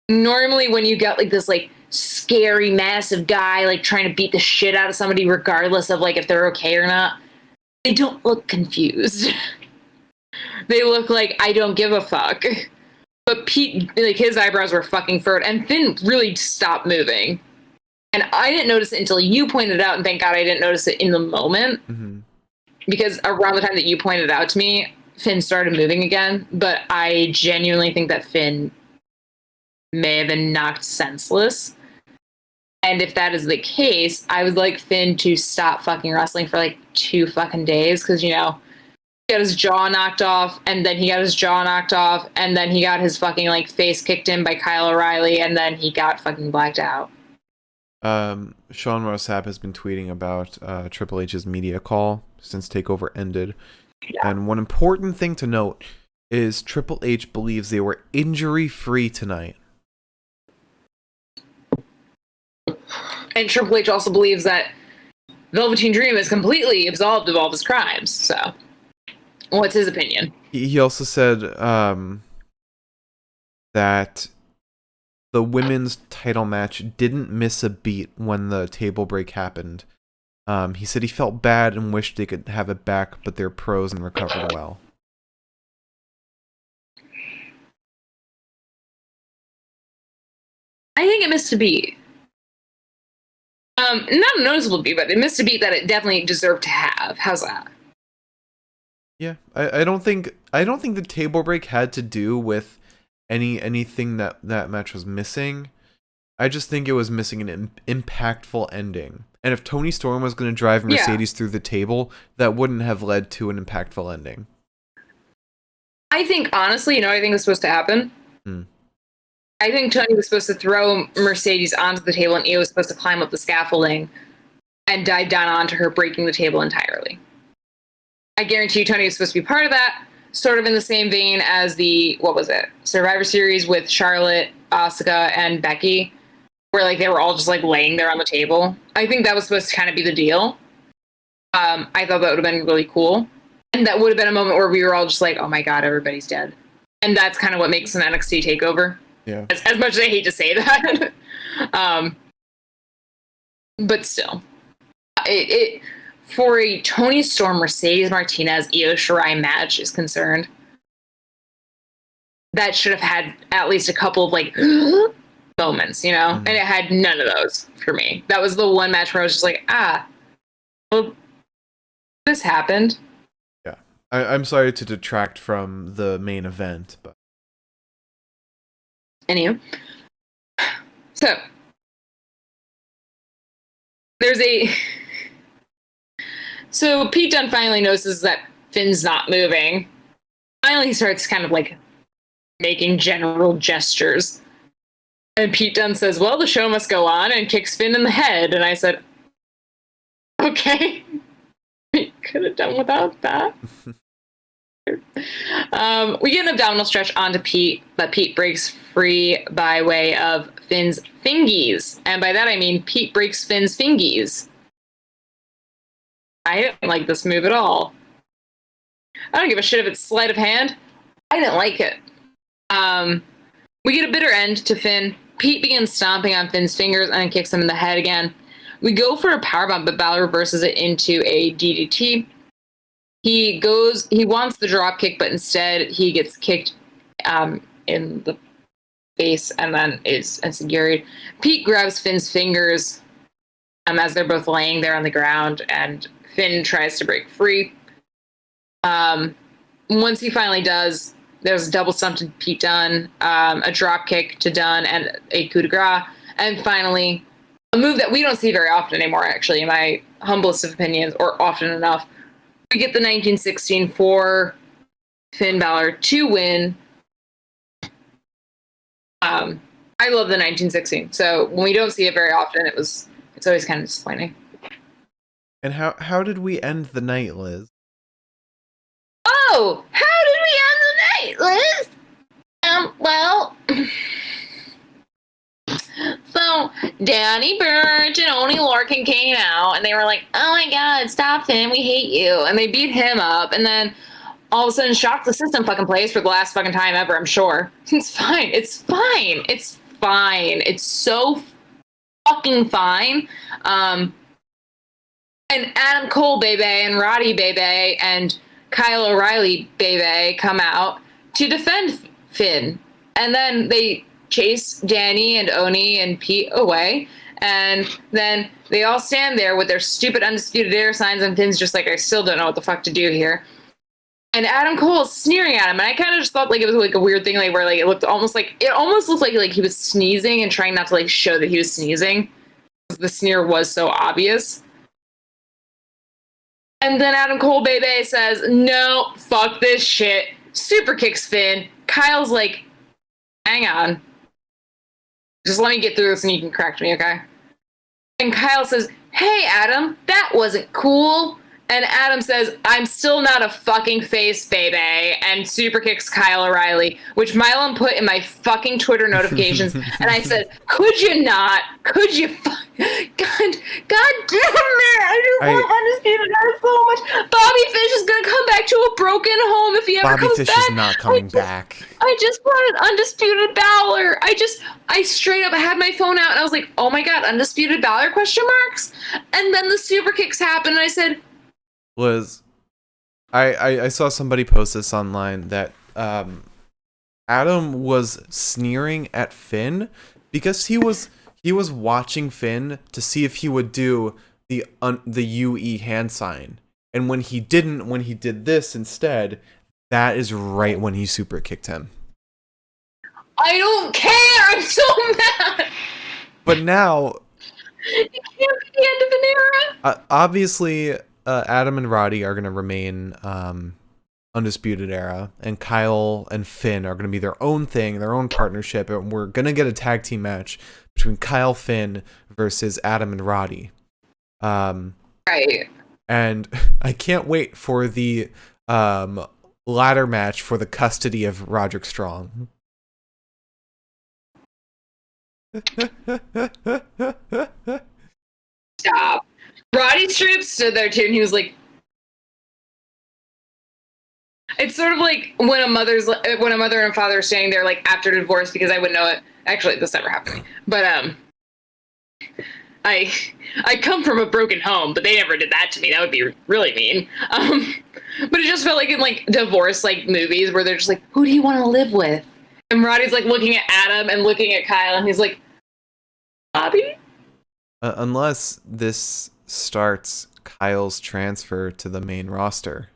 Speaker 1: normally when you get, like, this, like, scary, massive guy, like, trying to beat the shit out of somebody regardless of, like, if they're okay or not, they don't look confused. They look like, I don't give a fuck. But Pete, like, his eyebrows were fucking furrowed, and Finn really stopped moving. And I didn't notice it until you pointed it out, and thank God I didn't notice it in the moment.
Speaker 2: Mm-hmm.
Speaker 1: Because around the time that you pointed it out to me, Finn started moving again. But I genuinely think that Finn may have been knocked senseless. And if that is the case, I would like Finn to stop fucking wrestling for like 2 fucking days. Because, you know, he got his jaw knocked off, and then he got his jaw knocked off, and then he got his fucking like face kicked in by Kyle O'Reilly, and then he got fucking blacked out.
Speaker 2: Sean Rossap has been tweeting about Triple H's media call since TakeOver ended. Yeah. And one important thing to note is Triple H believes they were injury-free tonight.
Speaker 1: And Triple H also believes that Velveteen Dream is completely absolved of all of his crimes. So, what's his opinion?
Speaker 2: He also said that the women's title match didn't miss a beat when the table break happened. He said he felt bad and wished they could have it back, but they're pros and recovered well.
Speaker 1: I think it missed a beat. Not a noticeable beat, but it missed a beat that it definitely deserved to have. How's that?
Speaker 2: Yeah, I don't think the table break had to do with anything that match was missing. I just think it was missing an impactful ending. And if Toni Storm was going to drive Mercedes through the table, that wouldn't have led to an impactful ending.
Speaker 1: I think, honestly, you know what I think was supposed to happen? I think Toni was supposed to throw Mercedes onto the table, and Io was supposed to climb up the scaffolding and dive down onto her, breaking the table entirely. I guarantee you Toni was supposed to be part of that, sort of in the same vein as the, what was it, Survivor Series with Charlotte, Asuka, and Becky, where like they were all just like laying there on the table. I think that was supposed to kind of be the deal. I thought that would have been really cool. And that would have been a moment where we were all just like, oh my God, everybody's dead. And that's kind of what makes an NXT takeover.
Speaker 2: Yeah.
Speaker 1: As much as I hate to say that. But still. It for a Toni Storm, Mercedes Martinez, Io Shirai match is concerned, that should have had at least a couple of like moments, you know? And it had none of those for me. That was the one match where I was just like, well, this happened.
Speaker 2: Yeah. I'm sorry to detract from the main event, but
Speaker 1: anyway. So So Pete Dunne finally notices that Finn's not moving. Finally, he starts kind of like making general gestures. And Pete Dunne says, well, the show must go on, and kicks Finn in the head. And I said, okay. We could have done without that. We get an abdominal stretch onto Pete, but Pete breaks free by way of Finn's fingies. And by that I mean Pete breaks Finn's fingies. I didn't like this move at all. I don't give a shit if it's sleight of hand. I didn't like it. We get a bitter end to Finn. Pete begins stomping on Finn's fingers and kicks him in the head again. We go for a powerbomb, but Balor reverses it into a DDT. He wants the drop kick, but instead he gets kicked in the face and then is ensigured. Pete grabs Finn's fingers as they're both laying there on the ground, and Finn tries to break free. Once he finally does, there's a double stomp to Pete Dunne, a drop kick to Dunne, and a coup de grace. And finally, a move that we don't see very often anymore, actually, in my humblest of opinions, or often enough. We get the 1916 for Finn Balor to win. I love the 1916, so when we don't see it very often, it's always kind of disappointing.
Speaker 2: And how did we end the night, Liz?
Speaker 1: Oh, how did we end the night, Liz? Well, so Danny Burch and Oney Lorcan came out, and they were like, "Oh my God, stop Finn, we hate you," and they beat him up, and then all of a sudden, shocked the system fucking plays for the last fucking time ever. I'm sure it's fine. It's fine. It's fine. It's so fucking fine. And Adam Cole, baby, and Roddy, baby, and Kyle O'Reilly, baby, come out to defend Finn. And then they chase Danny and Oni and Pete away. And then they all stand there with their stupid Undisputed Era signs, and Finn's just like, I still don't know what the fuck to do here. And Adam Cole is sneering at him, and I kind of just thought like it was like a weird thing, like where like it almost looked like he was sneezing and trying not to like show that he was sneezing. The sneer was so obvious. And then Adam Cole, baby, says, "No, fuck this shit." Super kicks Finn. Kyle's like, "Hang on, just let me get through this, and you can correct me, okay?" And Kyle says, "Hey, Adam, that wasn't cool." And Adam says, "I'm still not a fucking face, baby," and super kicks Kyle O'Reilly, which Mylon put in my fucking Twitter notifications. And I said, "Could you not? Could you? God damn it! I just love Undisputed Era so much. Bobby Fish is gonna come back to a broken home if he ever comes back.
Speaker 2: Bobby Fish is not coming back.
Speaker 1: I just wanted Undisputed Balor. I straight up had my phone out and I was like, oh my God, Undisputed Balor ? And then the super kicks happened, and I said,
Speaker 2: Liz, I saw somebody post this online that Adam was sneering at Finn because he was watching Finn to see if he would do the UE hand sign, and when he did this instead, that is right when he super kicked him.
Speaker 1: I don't care. I'm so mad.
Speaker 2: But now,
Speaker 1: it can't be the end of an era.
Speaker 2: Obviously. Adam and Roddy are going to remain Undisputed Era, and Kyle and Finn are going to be their own thing, their own partnership, and we're going to get a tag team match between Kyle Finn versus Adam and Roddy.
Speaker 1: Right.
Speaker 2: And I can't wait for the ladder match for the custody of Roderick Strong.
Speaker 1: Stop. Roddy Strip stood there too, and he was like, it's sort of like when a mother and a father are standing there like after divorce, because I wouldn't know it. Actually, this never happened to me. But I come from a broken home, but they never did that to me. That would be really mean. But it just felt like in like divorce like movies where they're just like, who do you want to live with? And Roddy's like looking at Adam and looking at Kyle, and he's like, Bobby?
Speaker 2: Unless this starts Kyle's transfer to the main roster.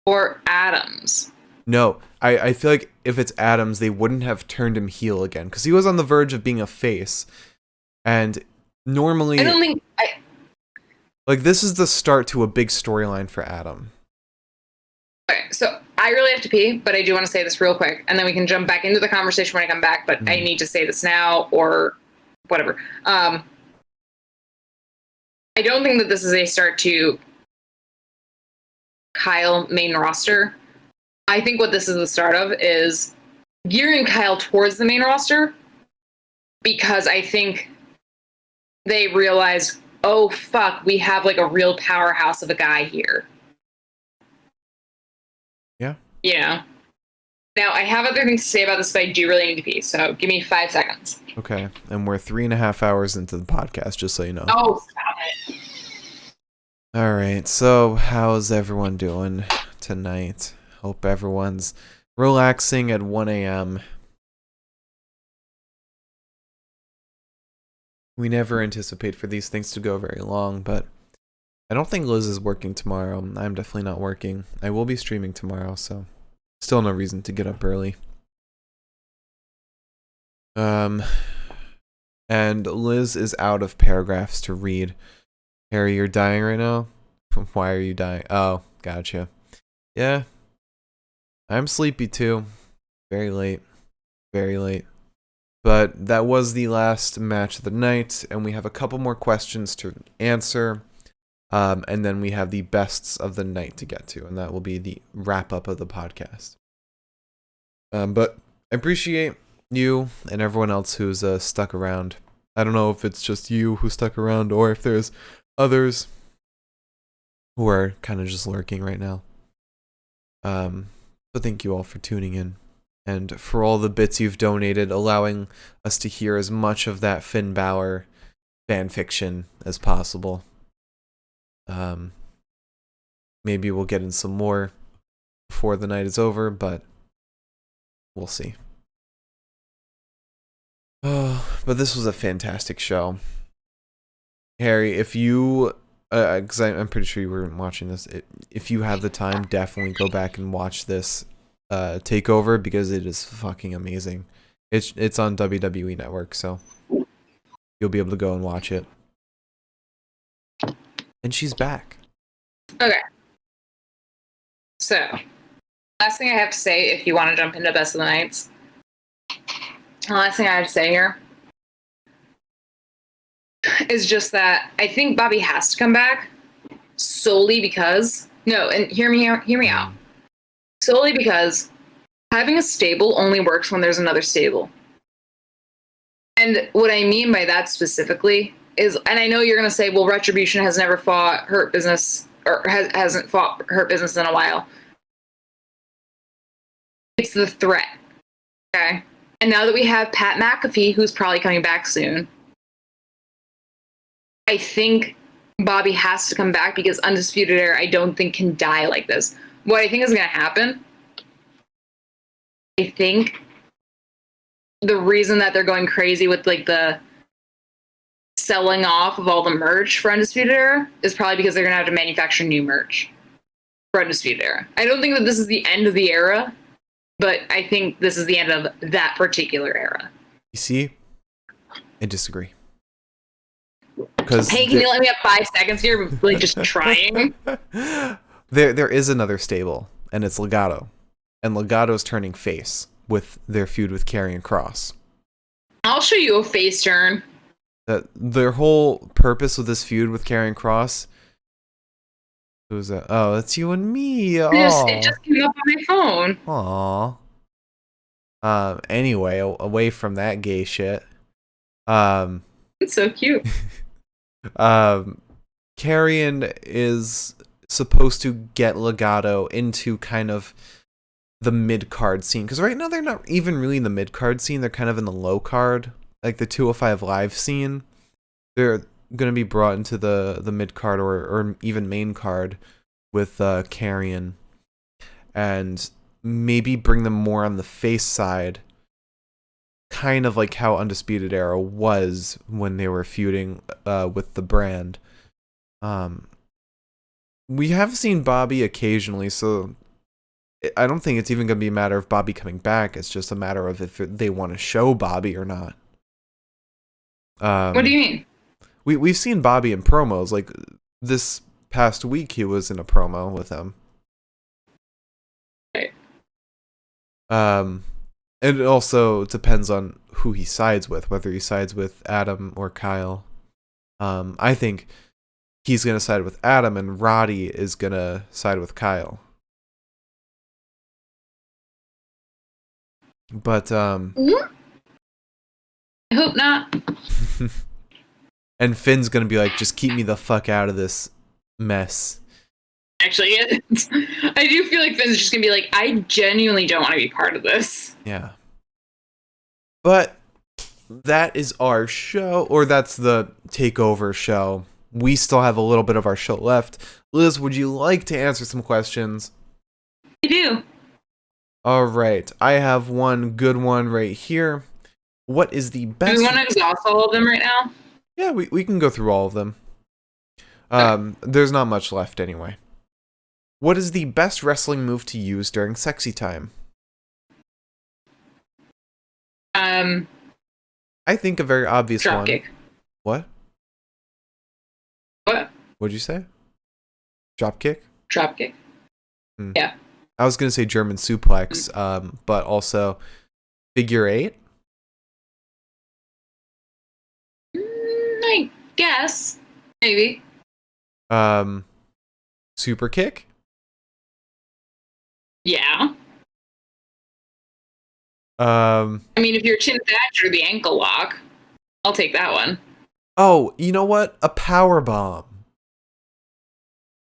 Speaker 1: Or Adams.
Speaker 2: No, I feel like if it's Adams, they wouldn't have turned him heel again, because he was on the verge of being a face. And normally,
Speaker 1: I don't think
Speaker 2: like this is the start to a big storyline for Adam.
Speaker 1: Okay, so I really have to pee, but I do want to say this real quick, and then we can jump back into the conversation when I come back, but I need to say this now or whatever. I don't think that this is a start to Kyle main roster. I think what this is the start of is gearing Kyle towards the main roster, because I think they realized, oh fuck, we have like a real powerhouse of a guy here.
Speaker 2: Yeah.
Speaker 1: You know? Now, I have other things to say about this, but I do really need to pee, so give me 5 seconds.
Speaker 2: Okay, and we're 3.5 hours into the podcast, just so you know.
Speaker 1: Oh, stop it.
Speaker 2: Alright, so how's everyone doing tonight? Hope everyone's relaxing at 1 a.m. We never anticipate for these things to go very long, but I don't think Liz is working tomorrow. I'm definitely not working. I will be streaming tomorrow, so still no reason to get up early. And Liz is out of paragraphs to read. Harry, you're dying right now? Why are you dying? Oh, gotcha. Yeah. I'm sleepy too. Very late. Very late. But that was the last match of the night, and we have a couple more questions to answer. And then we have the bests of the night to get to, and that will be the wrap-up of the podcast. But I appreciate you and everyone else who's stuck around. I don't know if it's just you who stuck around, or if there's others who are kind of just lurking right now. But thank you all for tuning in, and for all the bits you've donated, allowing us to hear as much of that Finn Balor fanfiction as possible. Maybe we'll get in some more before the night is over, but we'll see. Oh, but this was a fantastic show. Harry, if you, because I'm pretty sure you weren't watching this, if you have the time, definitely go back and watch this takeover, because it is fucking amazing. It's on WWE Network, so you'll be able to go and watch it. And she's back.
Speaker 1: Okay. So, last thing I have to say, if you want to jump into Best of the Nights, the last thing I have to say here is just that I think Bobby has to come back solely because, no, and hear me out. Solely because having a stable only works when there's another stable. And what I mean by that specifically is, and I know you're going to say, well, Retribution has never fought Hurt Business, or hasn't fought Hurt Business in a while. It's the threat. Okay? And now that we have Pat McAfee, who's probably coming back soon, I think Bobby has to come back, because Undisputed Era, I don't think, can die like this. What I think is going to happen, I think the reason that they're going crazy with like the selling off of all the merch for Undisputed Era is probably because they're going to have to manufacture new merch for Undisputed Era. I don't think that this is the end of the era, but I think this is the end of that particular era.
Speaker 2: You see? I disagree. Because
Speaker 1: hey, can you let me have 5 seconds here, like just trying?
Speaker 2: There is another stable, and it's Legado. And Legato's turning face with their feud with Karrion Kross.
Speaker 1: I'll show you a face turn.
Speaker 2: Their whole purpose with this feud with Karrion Kross, who's that? Oh, that's you and me.
Speaker 1: It just came up on my phone.
Speaker 2: Aw. Anyway, away from that gay shit.
Speaker 1: It's so cute.
Speaker 2: Karrion is supposed to get Legado into kind of the mid-card scene, because right now they're not even really in the mid-card scene. They're kind of in the low-card, like the 205 Live scene. They're going to be brought into the mid-card or even main card with Karrion, and maybe bring them more on the face side, kind of like how Undisputed Era was when they were feuding with the brand. We have seen Bobby occasionally, so I don't think it's even going to be a matter of Bobby coming back. It's just a matter of if they want to show Bobby or not.
Speaker 1: What do you mean?
Speaker 2: We've seen Bobby in promos. Like this past week, he was in a promo with them.
Speaker 1: Right.
Speaker 2: And it also depends on who he sides with, whether he sides with Adam or Kyle. I think he's going to side with Adam, and Roddy is going to side with Kyle. But
Speaker 1: I hope not.
Speaker 2: And Finn's gonna be like, just keep me the fuck out of this mess.
Speaker 1: Actually, I do feel like Finn's just gonna be like, I genuinely don't want to be part of this.
Speaker 2: Yeah. But that is our show, or that's the takeover show. we still have a little bit of our show left. Liz, would you like to answer some questions?
Speaker 1: I do.
Speaker 2: All right. I have one good one right here. What is the best...
Speaker 1: Do we want to exhaust all of them right now?
Speaker 2: Yeah, we can go through all of them. There's not much left anyway. What is the best wrestling move to use during sexy time? I think a very obvious one.
Speaker 1: Dropkick.
Speaker 2: What?
Speaker 1: What?
Speaker 2: What'd you say? Dropkick?
Speaker 1: Dropkick. Yeah.
Speaker 2: I was gonna say German suplex, but also figure eight.
Speaker 1: I guess maybe.
Speaker 2: Super kick.
Speaker 1: Yeah. I mean, if you're chin thatch or the ankle lock, I'll take that one.
Speaker 2: Oh, you know what? A power bomb.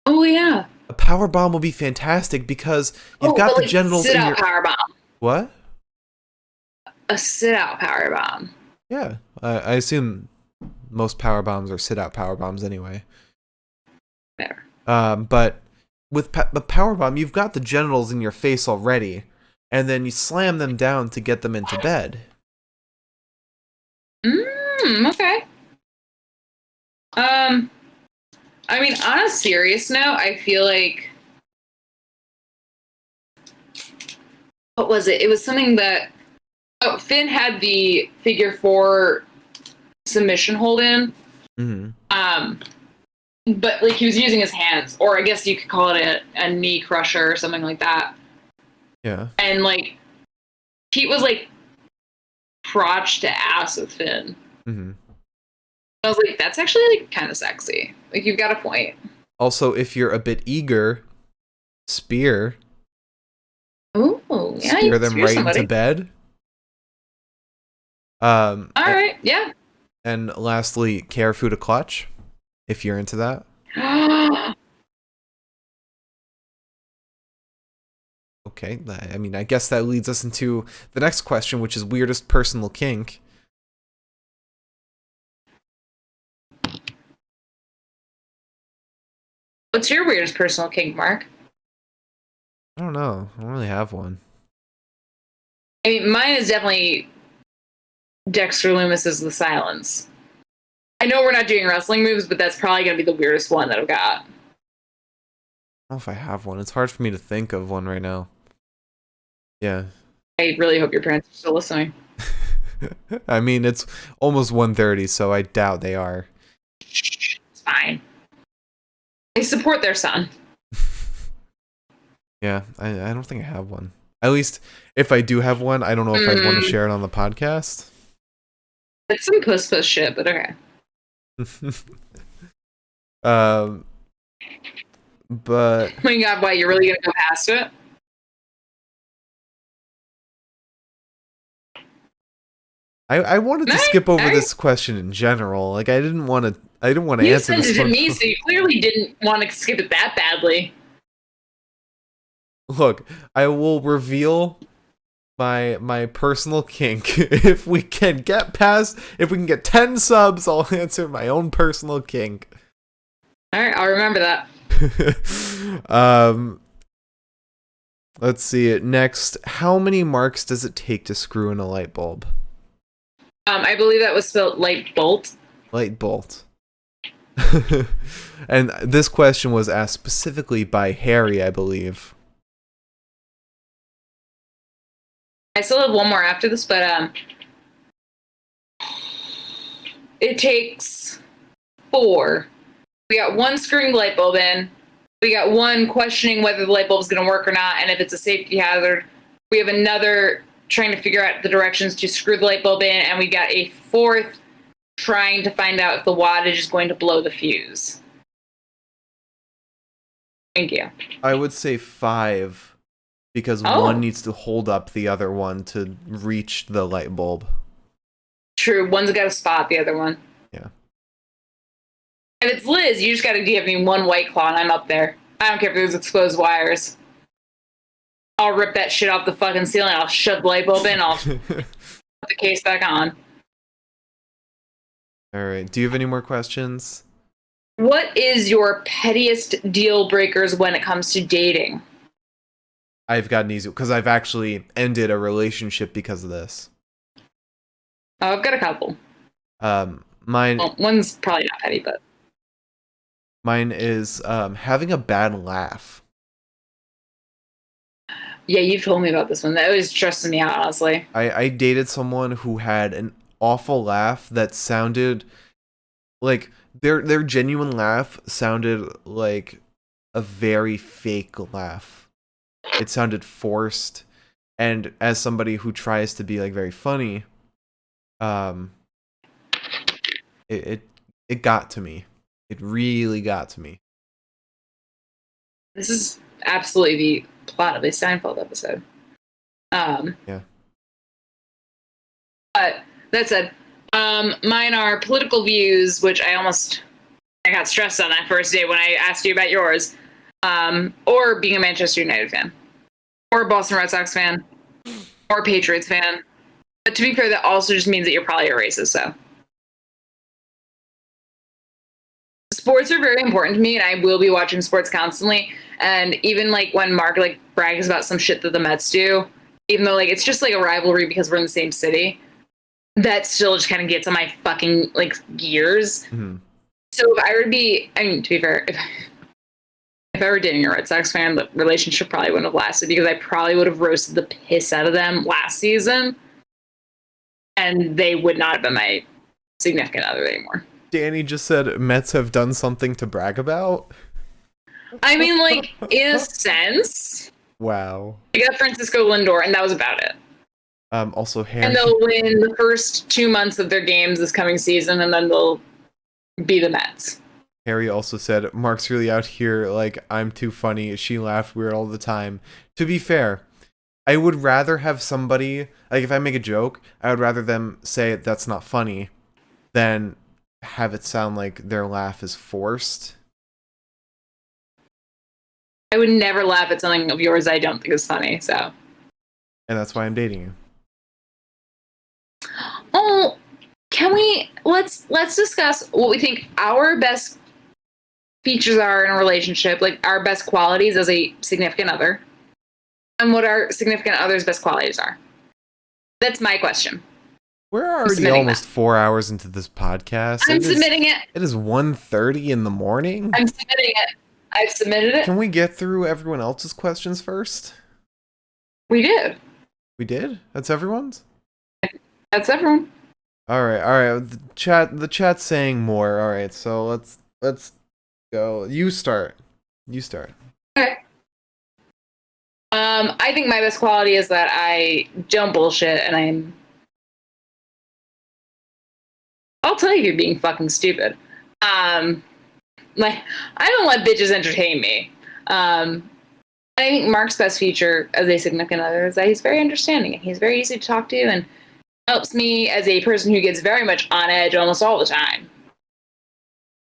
Speaker 1: Oh yeah.
Speaker 2: A power bomb will be fantastic because you've got the genitals in your...
Speaker 1: power bomb.
Speaker 2: What?
Speaker 1: A sit-out power bomb.
Speaker 2: Yeah, I assume most power bombs are sit-out power bombs anyway.
Speaker 1: There.
Speaker 2: But with the power bomb, you've got the genitals in your face already, and then you slam them down to get them into bed.
Speaker 1: Okay. I mean, on a serious note, I feel like... What was it? It was something that... Oh, Finn had the figure 4 submission hold in.
Speaker 2: Mm-hmm.
Speaker 1: But, like, he was using his hands. Or I guess you could call it a knee crusher or something like that.
Speaker 2: Yeah.
Speaker 1: And, like, Pete was, like, crotch to ass with Finn.
Speaker 2: Mm-hmm.
Speaker 1: I was like, that's actually, like, kind of sexy. Like, you've got a point.
Speaker 2: Also, if you're a bit eager, spear.
Speaker 1: Ooh, yeah.
Speaker 2: Spear them right into bed.
Speaker 1: All right, yeah.
Speaker 2: And lastly, Carrefour to clutch, if you're into that. Okay, I mean, I guess that leads us into the next question, which is weirdest personal kink.
Speaker 1: What's your weirdest personal kink, Mark?
Speaker 2: I don't know. I don't really have one.
Speaker 1: I mean, mine is definitely Dexter Lumis's The Silence. I know we're not doing wrestling moves, but that's probably going to be the weirdest one that I've got.
Speaker 2: I don't know if I have one. It's hard for me to think of one right now. Yeah.
Speaker 1: I really hope your parents are still listening.
Speaker 2: I mean, it's almost 1:30, so I doubt they are.
Speaker 1: It's fine. They support their son.
Speaker 2: Yeah, I don't think I have one. At least, if I do have one, I don't know if I'd want to share it on the podcast.
Speaker 1: It's some puss shit, but okay.
Speaker 2: But...
Speaker 1: Oh my god, why, you're really gonna go past it?
Speaker 2: I wanted to skip over this question in general. Like, I didn't want to answer this.
Speaker 1: You sent it to me, so you clearly didn't want to skip it that badly.
Speaker 2: Look, I will reveal my personal kink. If we can get 10 subs, I'll answer my own personal kink.
Speaker 1: Alright, I'll remember that.
Speaker 2: Let's see it. Next, how many marks does it take to screw in a light bulb?
Speaker 1: I believe that was spelled light bolt.
Speaker 2: Light bolt. And this question was asked specifically by Harry, I believe.
Speaker 1: I still have one more after this, but it takes 4. We got 1 screwing the light bulb in. We got 1 questioning whether the light bulb is going to work or not, and if it's a safety hazard. We have another trying to figure out the directions to screw the light bulb in, and we got a 4th trying to find out if the wattage is going to blow the fuse. Thank you.
Speaker 2: I would say 5, because one needs to hold up the other one to reach the light bulb.
Speaker 1: True, one's got to spot the other one.
Speaker 2: Yeah.
Speaker 1: If it's Liz, you just got to give me 1 White Claw and I'm up there. I don't care if there's exposed wires. I'll rip that shit off the fucking ceiling. I'll shove the light bulb in. I'll put the case back on.
Speaker 2: All right. Do you have any more questions?
Speaker 1: What is your pettiest deal breakers when it comes to dating?
Speaker 2: I've gotten easy because I've actually ended a relationship because of this.
Speaker 1: Oh, I've got a couple.
Speaker 2: Mine
Speaker 1: Well, one's probably not petty, but
Speaker 2: mine is having a bad laugh.
Speaker 1: yeah, you've told me about this one. That always stresses me out, honestly.
Speaker 2: I dated someone who had an awful laugh that sounded like their genuine laugh sounded like a very fake laugh. It sounded forced, and as somebody who tries to be like very funny, it got to me. It really got to me.
Speaker 1: This is absolutely the plot of a Seinfeld episode.
Speaker 2: Yeah.
Speaker 1: But that said, mine are political views, which I got stressed on that first day when I asked you about yours, or being a Manchester United fan, or a Boston Red Sox fan, or a Patriots fan. But to be fair, that also just means that you're probably a racist, so. Sports are very important to me, and I will be watching sports constantly. And even like when Mark like brags about some shit that the Mets do, even though like it's just like a rivalry because we're in the same city, that still just kind of gets on my fucking like gears.
Speaker 2: Mm-hmm.
Speaker 1: So if I were to be, I mean, to be fair, if I were dating a Red Sox fan, the relationship probably wouldn't have lasted because I probably would have roasted the piss out of them last season, and they would not have been my significant other anymore.
Speaker 2: Danny just said Mets have done something to brag about.
Speaker 1: I mean, like, in a sense.
Speaker 2: Wow.
Speaker 1: I got Francisco Lindor, and that was about it.
Speaker 2: Also, Harry.
Speaker 1: And they'll win the first 2 months of their games this coming season, and then they'll be the Mets.
Speaker 2: Harry also said, Mark's really out here, like, I'm too funny. She laughed weird all the time. To be fair, I would rather have somebody, like, if I make a joke, I would rather them say that's not funny than have it sound like their laugh is forced.
Speaker 1: I would never laugh at something of yours I don't think is funny, so.
Speaker 2: And that's why I'm dating you.
Speaker 1: Oh, can we let's discuss what we think our best features are in a relationship, like our best qualities as a significant other, and what our significant other's best qualities are. That's my question.
Speaker 2: We're already almost 4 hours into this podcast.
Speaker 1: I'm submitting it.
Speaker 2: It is 1:30 in the morning.
Speaker 1: I'm submitting it. I've submitted it.
Speaker 2: Can we get through everyone else's questions first?
Speaker 1: We did.
Speaker 2: We did? That's everyone's?
Speaker 1: That's everyone.
Speaker 2: All right. The chat's saying more. All right, so let's go. You start.
Speaker 1: Okay. I think my best quality is that I don't bullshit, and I'll tell you if you're being fucking stupid. Like, I don't let bitches entertain me. I think Mark's best feature as a significant other is that he's very understanding and he's very easy to talk to and helps me as a person who gets very much on edge almost all the time.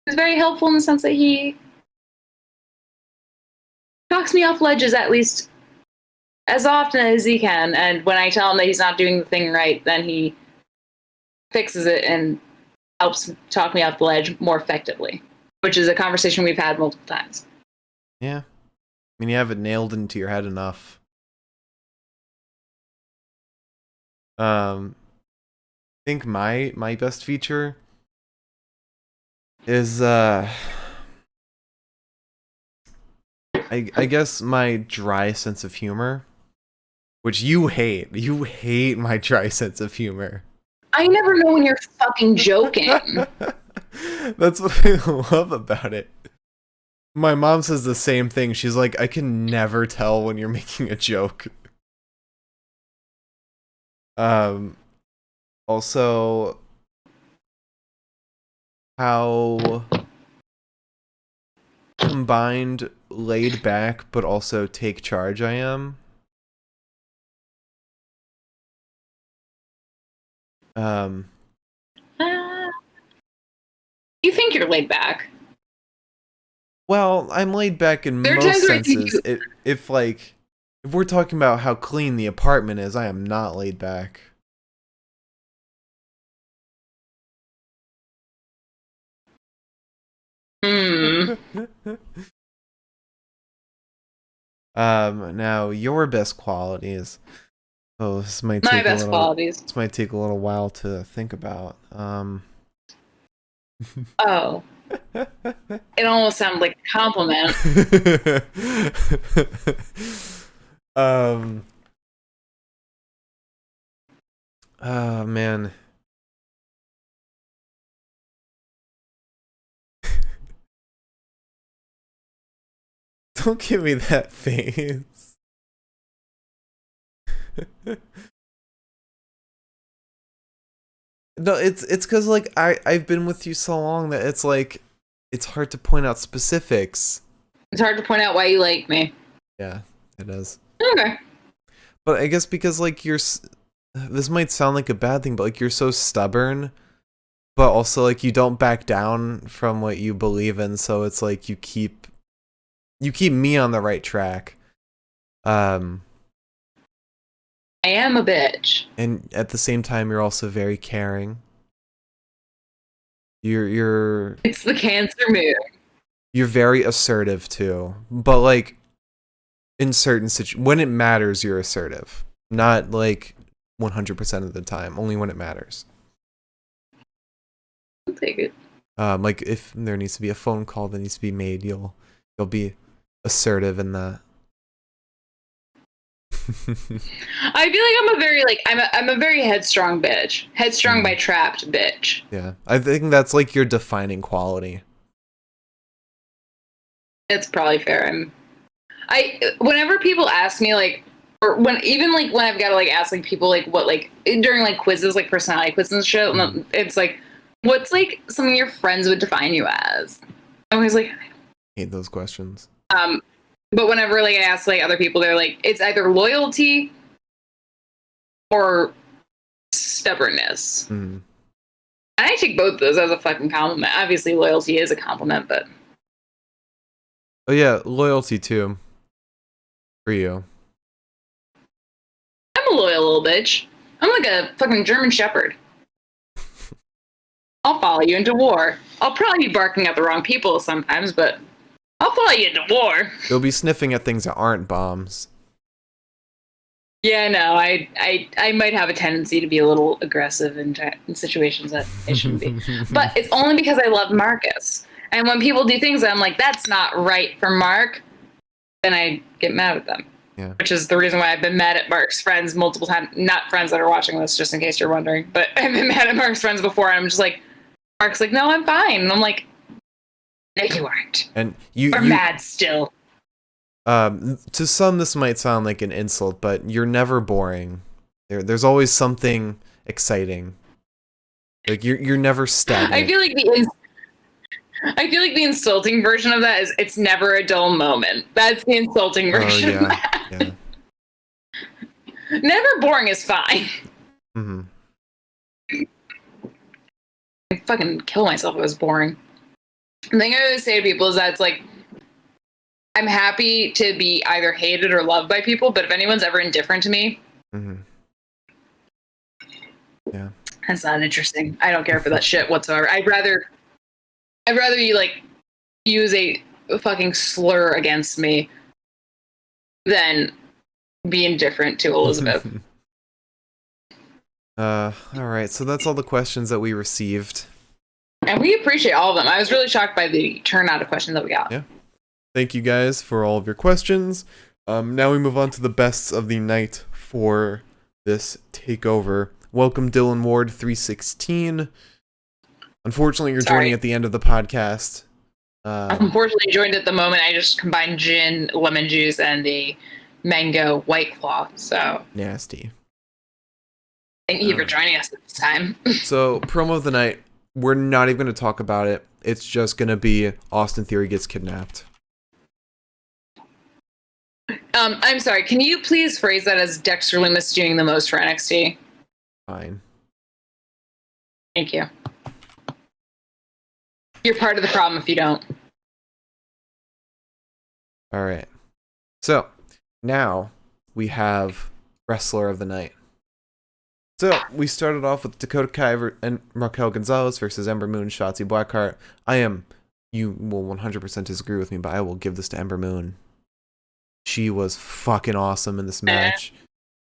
Speaker 1: He's very helpful in the sense that he talks me off ledges at least as often as he can, and when I tell him that he's not doing the thing right, then he fixes it and helps talk me off the ledge more effectively, which is a conversation we've had multiple times.
Speaker 2: Yeah. I mean, you have it nailed into your head enough. I think my best feature is I guess my dry sense of humor, which you hate. You hate my dry sense of humor.
Speaker 1: I never know when you're fucking joking.
Speaker 2: That's what I love about it. My mom says the same thing. She's like, I can never tell when you're making a joke. Also, how combined laid back but also take charge I am.
Speaker 1: You think you're laid back?
Speaker 2: Well, I'm laid back in most senses. If we're talking about how clean the apartment is, I am not laid back.
Speaker 1: Hmm.
Speaker 2: Now your best qualities. Oh, this might
Speaker 1: My
Speaker 2: take a
Speaker 1: best
Speaker 2: little.
Speaker 1: qualities.
Speaker 2: This might take a little while to think about.
Speaker 1: Oh, it almost sounded like a compliment.
Speaker 2: um. Oh man. Don't give me that face. No, it's because like I've been with you so long that it's like it's hard to point out specifics.
Speaker 1: It's hard to point out why you like me.
Speaker 2: Yeah, it is.
Speaker 1: Okay.
Speaker 2: But I guess because like this might sound like a bad thing, but like you're so stubborn, but also like you don't back down from what you believe in, so it's like you keep me on the right track.
Speaker 1: I am a bitch.
Speaker 2: And at the same time you're also very caring. You're
Speaker 1: It's the Cancer moon.
Speaker 2: you're very assertive too. But like in certain when it matters you're assertive. Not like 100% of the time, only when it matters.
Speaker 1: I'll take it.
Speaker 2: Like if there needs to be a phone call that needs to be made, you'll be assertive in that.
Speaker 1: I feel like I'm a very I'm a very headstrong bitch. Headstrong by trapped bitch.
Speaker 2: Yeah, I think that's like your defining quality.
Speaker 1: It's probably fair. Whenever people ask me like, or when I've got to like ask like people like what like during like quizzes like personality quizzes and shit, it's like what's like something your friends would define you as? I'm always like,
Speaker 2: I hate those questions.
Speaker 1: But whenever like I ask like other people, they're like it's either loyalty or stubbornness.
Speaker 2: Mm.
Speaker 1: And I take both of those as a fucking compliment. Obviously, loyalty is a compliment, but
Speaker 2: Oh yeah, loyalty too. For you.
Speaker 1: I'm a loyal little bitch. I'm like a fucking German Shepherd. I'll follow you into war. I'll probably be barking at the wrong people sometimes, but I'll follow you into war.
Speaker 2: You'll be sniffing at things that aren't bombs.
Speaker 1: Yeah, no, I might have a tendency to be a little aggressive in situations that I shouldn't be. But it's only because I love Marcus. And when people do things that I'm like, that's not right for Mark, then I get mad at them.
Speaker 2: Yeah.
Speaker 1: Which is the reason why I've been mad at Mark's friends multiple times. Not friends that are watching this, just in case you're wondering. But I've been mad at Mark's friends before, and I'm just like, Mark's like, no, I'm fine. And I'm like, no, you aren't.
Speaker 2: And you're
Speaker 1: mad still.
Speaker 2: To some, this might sound like an insult, but you're never boring. There's always something exciting. Like you're never stagnant.
Speaker 1: I feel like the insulting version of that is it's never a dull moment. That's the insulting version of that.
Speaker 2: Yeah.
Speaker 1: Never boring is fine.
Speaker 2: Mm-hmm.
Speaker 1: I'd fucking kill myself if it was boring. The thing I always say to people is that it's like, I'm happy to be either hated or loved by people, but if anyone's ever indifferent to me,
Speaker 2: yeah,
Speaker 1: that's not interesting. I don't care for that shit whatsoever. I'd rather you like use a fucking slur against me than be indifferent to Elizabeth.
Speaker 2: All right, so that's all the questions that we received.
Speaker 1: And we appreciate all of them. I was really shocked by the turnout of questions that we got.
Speaker 2: Yeah. Thank you guys for all of your questions. Now we move on to the bests of the night for this takeover. Welcome Dylan Ward 316. Unfortunately, you're joining at the end of the podcast.
Speaker 1: Unfortunately, joined at the moment. I just combined gin, lemon juice, and the mango White Claw. So
Speaker 2: nasty.
Speaker 1: Thank you for joining us this time.
Speaker 2: So, promo of the night. We're not even going to talk about it. It's just going to be Austin Theory gets kidnapped.
Speaker 1: I'm sorry. Can you please phrase that as Dexter Lumis doing the most for NXT?
Speaker 2: Fine.
Speaker 1: Thank you. You're part of the problem if you don't.
Speaker 2: All right. So, now we have Wrestler of the Night. So, we started off with Dakota Kai and Raquel Gonzalez versus Ember Moon, Shotzi, Blackheart. I am you will 100% disagree with me, but I will give this to Ember Moon. She was fucking awesome in this match.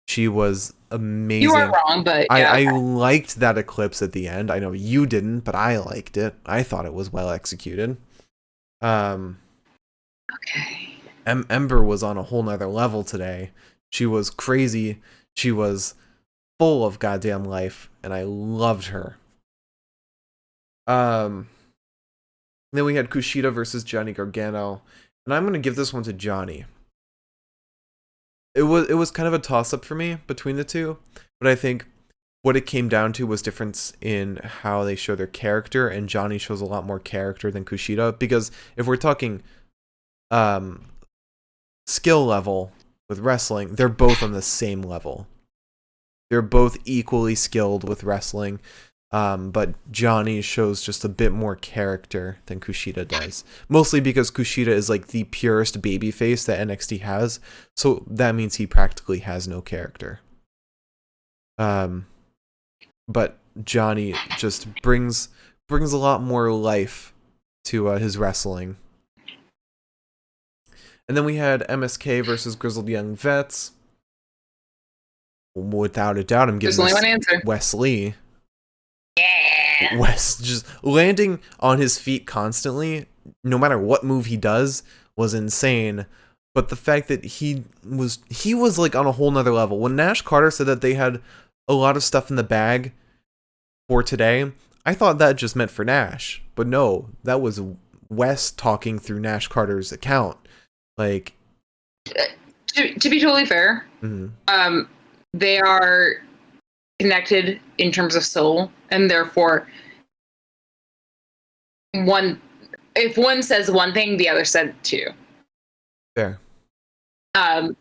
Speaker 2: She was amazing.
Speaker 1: You are wrong, but yeah.
Speaker 2: I liked that eclipse at the end. I know you didn't, but I liked it. I thought it was well executed.
Speaker 1: Okay.
Speaker 2: Ember was on a whole nother level today. She was crazy. She was full of goddamn life, and I loved her. Then we had Kushida versus Johnny Gargano, and I'm gonna give this one to Johnny. It was kind of a toss-up for me between the two, but I think what it came down to was difference in how they show their character, and Johnny shows a lot more character than Kushida, because if we're talking skill level with wrestling, they're both on the same level. They're both equally skilled with wrestling, but Johnny shows just a bit more character than Kushida does. Mostly because Kushida is like the purest babyface that NXT has, so that means he practically has no character. But Johnny just brings a lot more life to his wrestling. And then we had MSK versus Grizzled Young Vets. Without a doubt, I'm giving
Speaker 1: There's only one answer.
Speaker 2: Wesley.
Speaker 1: Yeah.
Speaker 2: Wes just landing on his feet constantly, no matter what move he does, was insane. But the fact that he was like on a whole nother level. When Nash Carter said that they had a lot of stuff in the bag for today, I thought that just meant for Nash. But no, that was Wes talking through Nash Carter's account. Like,
Speaker 1: to be totally fair, they are connected in terms of soul, and therefore, if one says one thing, the other said two.
Speaker 2: Fair.
Speaker 1: So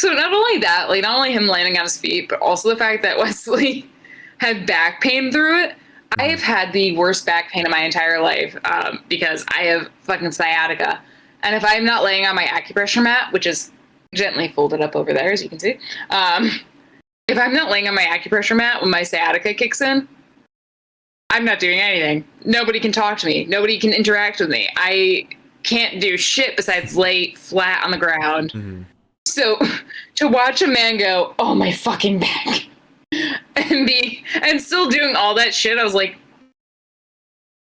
Speaker 1: not only that, like not only him landing on his feet, but also the fact that Wesley had back pain through it. I have had the worst back pain of my entire life because I have fucking sciatica. And if I'm not laying on my acupressure mat, which is gently folded up over there, as you can see, if I'm not laying on my acupressure mat when my sciatica kicks in, I'm not doing anything. Nobody can talk to me. Nobody can interact with me. I can't do shit besides lay flat on the ground. Mm-hmm. So to watch a man go, oh, my fucking back, and still doing all that shit, I was like,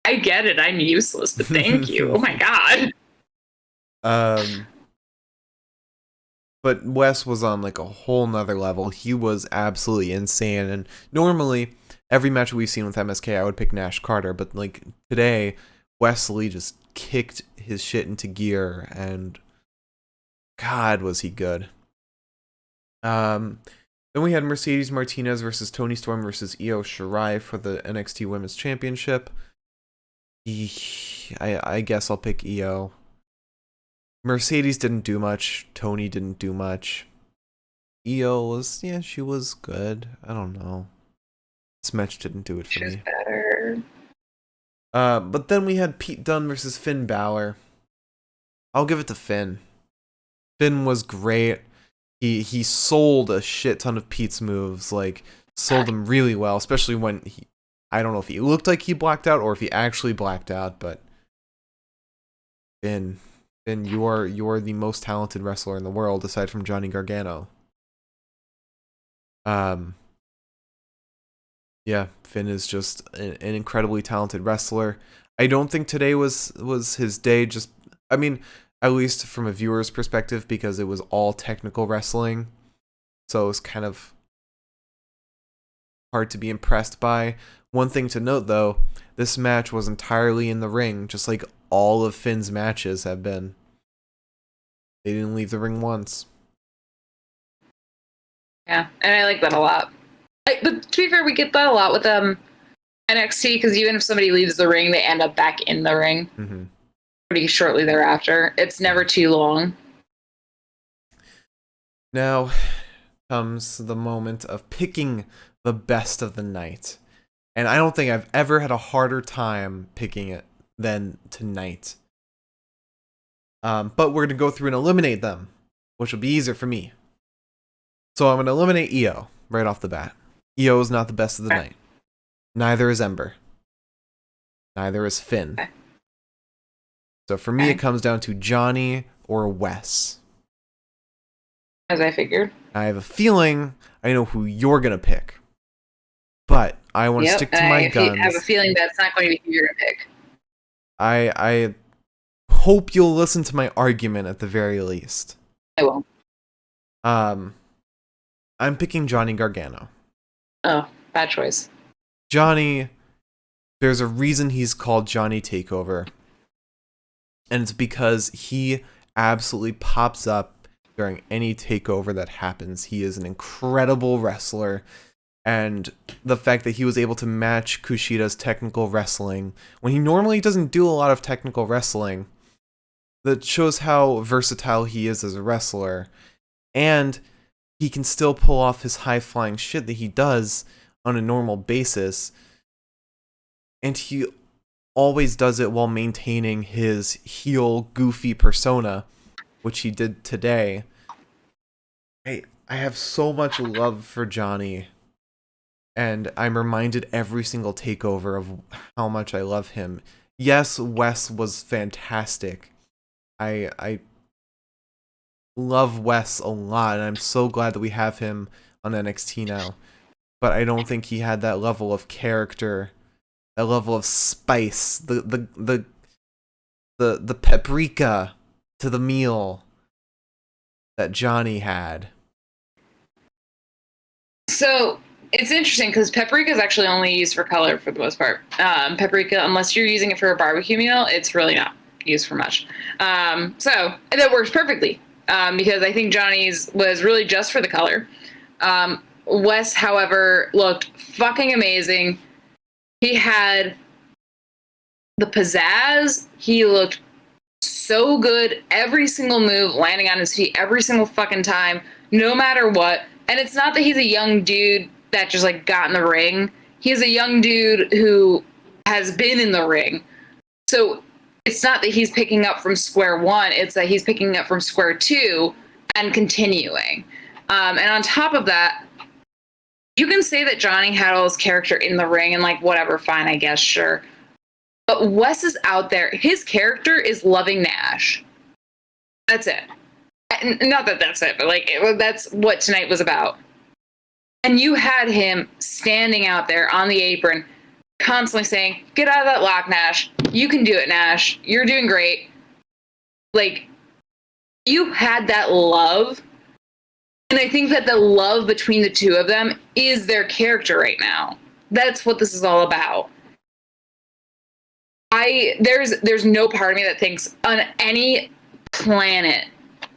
Speaker 1: I get it. I'm useless, but thank you. Oh my god.
Speaker 2: But Wes was on like a whole nother level. He was absolutely insane. And normally, every match we've seen with MSK, I would pick Nash Carter. But like today, Wesley just kicked his shit into gear, and God, was he good. Then we had Mercedes Martinez versus Toni Storm versus Io Shirai for the NXT Women's Championship. I guess I'll pick Io. Mercedes didn't do much. Toni didn't do much. Io was, she was good. I don't know. This match didn't do it for me.
Speaker 1: Better.
Speaker 2: But then we had Pete Dunne versus Finn Balor. I'll give it to Finn. Finn was great. He sold a shit ton of Pete's moves, like sold them really well, especially when I don't know if he looked like he blacked out or if he actually blacked out, but Finn, you are the most talented wrestler in the world aside from Johnny Gargano. Yeah, Finn is just an incredibly talented wrestler. I don't think today was his day, at least from a viewer's perspective, because it was all technical wrestling. So it was kind of hard to be impressed by. One thing to note, though, this match was entirely in the ring, just like all of Finn's matches have been. They didn't leave the ring once.
Speaker 1: Yeah, and I like that a lot. But to be fair, we get that a lot with NXT, because even if somebody leaves the ring, they end up back in the ring. Mm-hmm. Pretty shortly thereafter. It's never too long.
Speaker 2: Now comes the moment of picking the best of the night. And I don't think I've ever had a harder time picking it than tonight. But we're going to go through and eliminate them, which will be easier for me. So I'm going to eliminate Io right off the bat. Io is not the best of the night. Neither is Ember. Neither is Finn.
Speaker 1: Okay.
Speaker 2: So for me,
Speaker 1: Okay.
Speaker 2: it comes down to Johnny or Wes.
Speaker 1: As I figured.
Speaker 2: I have a feeling I know who you're going to pick. But I want to stick to my guns.
Speaker 1: I have a feeling that's not going to be who you're going to pick.
Speaker 2: I hope you'll listen to my argument at the very least.
Speaker 1: I will.
Speaker 2: I'm picking Johnny Gargano.
Speaker 1: Oh, bad choice.
Speaker 2: Johnny, there's a reason he's called Johnny Takeover. And it's because he absolutely pops up during any takeover that happens. He is an incredible wrestler. And the fact that he was able to match Kushida's technical wrestling, when he normally doesn't do a lot of technical wrestling, that shows how versatile he is as a wrestler. And he can still pull off his high-flying shit that he does on a normal basis. And he always does it while maintaining his heel, goofy persona, which he did today. I have so much love for Johnny. And I'm reminded every single takeover of how much I love him. Yes, Wes was fantastic. I love Wes a lot, and I'm so glad that we have him on NXT now. But I don't think he had that level of character, that level of spice, the paprika to the meal that Johnny had.
Speaker 1: So it's interesting because paprika is actually only used for color for the most part. Paprika, unless you're using it for a barbecue meal, it's really not used for much. So that works perfectly because I think Johnny's was really just for the color. Wes, however, looked fucking amazing. He had the pizzazz. He looked so good. Every single move landing on his feet every single fucking time, no matter what. And it's not that he's a young dude that just like got in the ring. He's a young dude who has been in the ring. So it's not that he's picking up from square one. It's that he's picking up from square two and continuing. And on top of that, you can say that Johnny had all his character in the ring and like whatever, fine, I guess, sure. But Wes is out there. His character is loving Nash. That's it. Not that that's it, but like that's what tonight was about. And you had him standing out there on the apron, constantly saying, "Get out of that lock, Nash. You can do it, Nash. You're doing great." Like, you had that love. And I think that the love between the two of them is their character right now. That's what this is all about. There's no part of me that thinks on any planet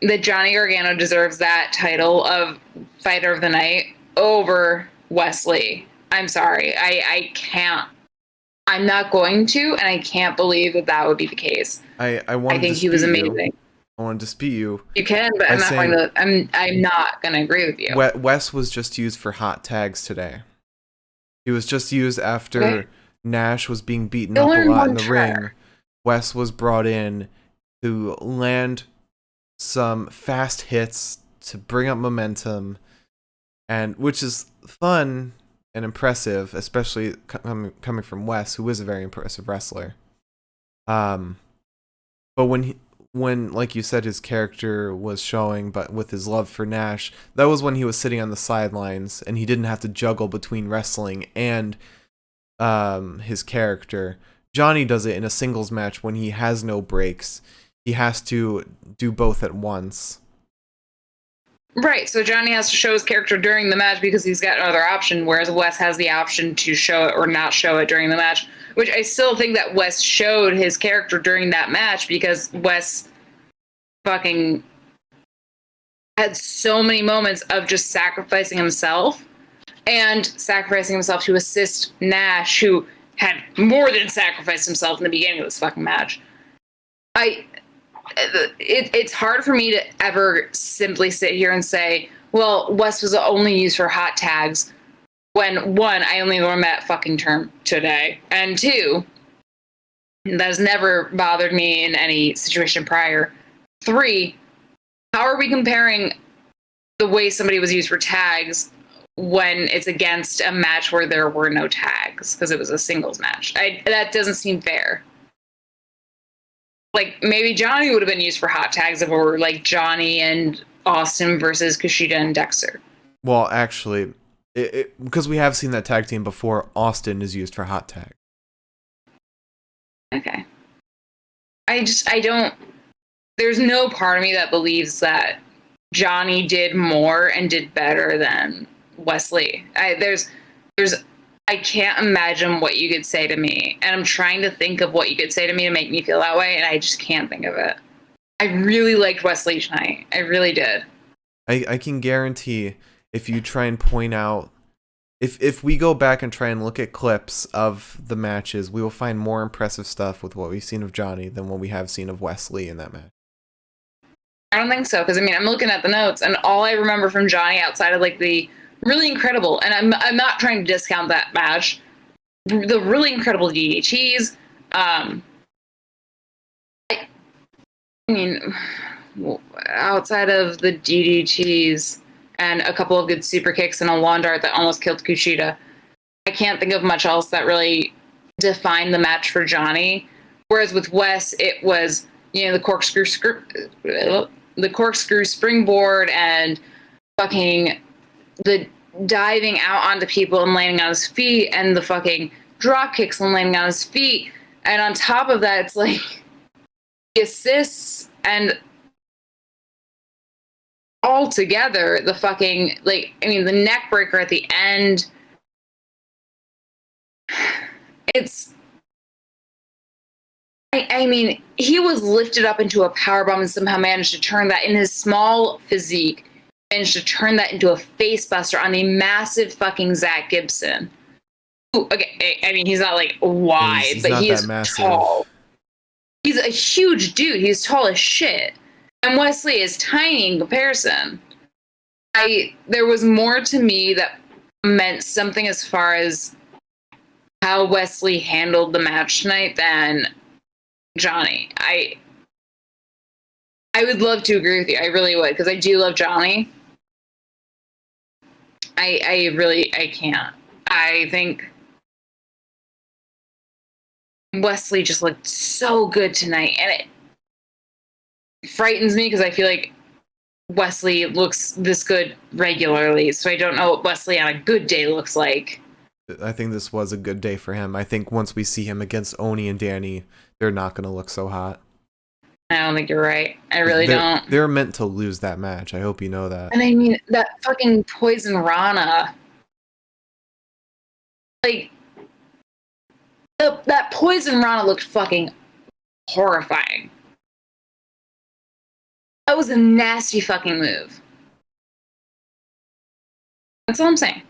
Speaker 1: that Johnny Gargano deserves that title of Fighter of the Night over Wesley. I'm sorry. I can't. I'm not going to, and I can't believe that that would be the case.
Speaker 2: I
Speaker 1: think he was amazing.
Speaker 2: I want to dispute you.
Speaker 1: You can, but I'm not going to agree with you.
Speaker 2: Wes was just used for hot tags today. He was just used after Nash was being beaten up a lot in the ring. Wes was brought in to land some fast hits to bring up momentum, and which is fun and impressive, especially coming from Wes, who is a very impressive wrestler. But when, like you said, his character was showing, but with his love for Nash, that was when he was sitting on the sidelines and he didn't have to juggle between wrestling and his character. Johnny does it in a singles match when he has no breaks. He has to do both at once.
Speaker 1: Right, so Johnny has to show his character during the match because he's got no other option, whereas Wes has the option to show it or not show it during the match, which I still think that Wes showed his character during that match because Wes fucking had so many moments of just sacrificing himself and sacrificing himself to assist Nash, who had more than sacrificed himself in the beginning of this fucking match. It's hard for me to ever simply sit here and say, well, Wes was only used for hot tags when, one, I only learned that fucking term today, and two, that has never bothered me in any situation prior. Three, how are we comparing the way somebody was used for tags when it's against a match where there were no tags because it was a singles match. That doesn't seem fair. Like, maybe Johnny would have been used for hot tags if it were like Johnny and Austin versus Kushida and Dexter.
Speaker 2: Well, actually, because we have seen that tag team before, Austin is used for hot tag.
Speaker 1: Okay. I don't, there's no part of me that believes that Johnny did more and did better than Wesley. I can't imagine what you could say to me, and I'm trying to think of what you could say to me to make me feel that way, and I just can't think of it. I really liked Wesley tonight. I really did.
Speaker 2: I can guarantee if you try and point out, if we go back and try and look at clips of the matches, we will find more impressive stuff with what we've seen of Johnny than what we have seen of Wesley in that match.
Speaker 1: I don't think so, because I mean, I'm looking at the notes, and all I remember from Johnny outside of like the really incredible, and I'm not trying to discount that match, the really incredible DDTs. I mean, outside of the DDTs and a couple of good super kicks and a lawn dart that almost killed Kushida, I can't think of much else that really defined the match for Johnny. Whereas with Wes, it was, you know, the corkscrew springboard and fucking the diving out onto people and landing on his feet, and the fucking drop kicks and landing on his feet. And on top of that, it's like the assists and all together, the fucking, like, I mean, the neck breaker at the end. It's, I mean, he was lifted up into a powerbomb and somehow managed to turn that in his small physique, managed to turn that into a face buster on the massive fucking Zach Gibson. Ooh, okay, I mean, he's not like wide,
Speaker 2: He's
Speaker 1: but
Speaker 2: not
Speaker 1: he is
Speaker 2: massive.
Speaker 1: tall. He's a huge dude. He's tall as shit. And Wesley is tiny in comparison. There was more to me that meant something as far as how Wesley handled the match tonight than Johnny. I would love to agree with you. I really would, because I do love Johnny. I can't. I think Wesley just looked so good tonight, and it frightens me because I feel like Wesley looks this good regularly, so I don't know what Wesley on a good day looks like.
Speaker 2: I think this was a good day for him. I think once we see him against Oni and Danny, they're not going to look so hot.
Speaker 1: I don't think you're right. I really don't.
Speaker 2: They're meant to lose that match. I hope you know that.
Speaker 1: And I mean, that fucking Poison Rana. Like, that Poison Rana looked fucking horrifying. That was a nasty fucking move. That's all I'm saying.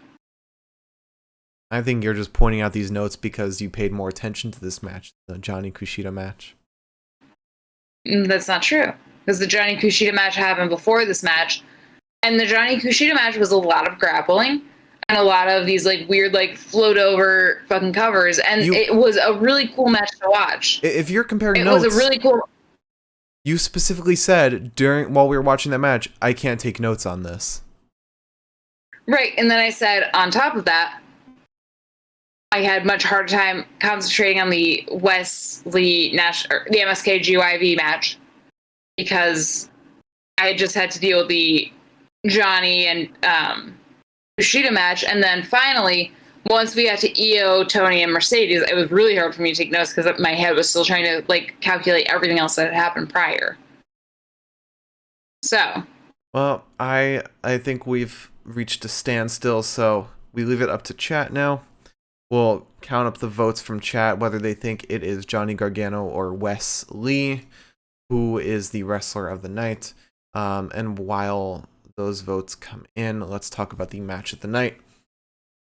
Speaker 2: I think you're just pointing out these notes because you paid more attention to this match, the Johnny Kushida match.
Speaker 1: That's not true. Because the Johnny Kushida match happened before this match. And the Johnny Kushida match was a lot of grappling and a lot of these like weird like float over fucking covers. And it was a really cool match to watch.
Speaker 2: If you're comparing
Speaker 1: notes,
Speaker 2: it
Speaker 1: was a really cool.
Speaker 2: You specifically said while we were watching that match, I can't take notes on this.
Speaker 1: Right. And then I said on top of that, I had much harder time concentrating on the Wesley Nash or the MSK GYV match because I just had to deal with the Johnny and Kushida match, and then finally, once we got to EO, Toni, and Mercedes, it was really hard for me to take notes because my head was still trying to like calculate everything else that had happened prior. So,
Speaker 2: well, I think we've reached a standstill, so we leave it up to chat now. We'll count up the votes from chat, whether they think it is Johnny Gargano or Wes Lee, who is the wrestler of the night. And while those votes come in, let's talk about the match of the night.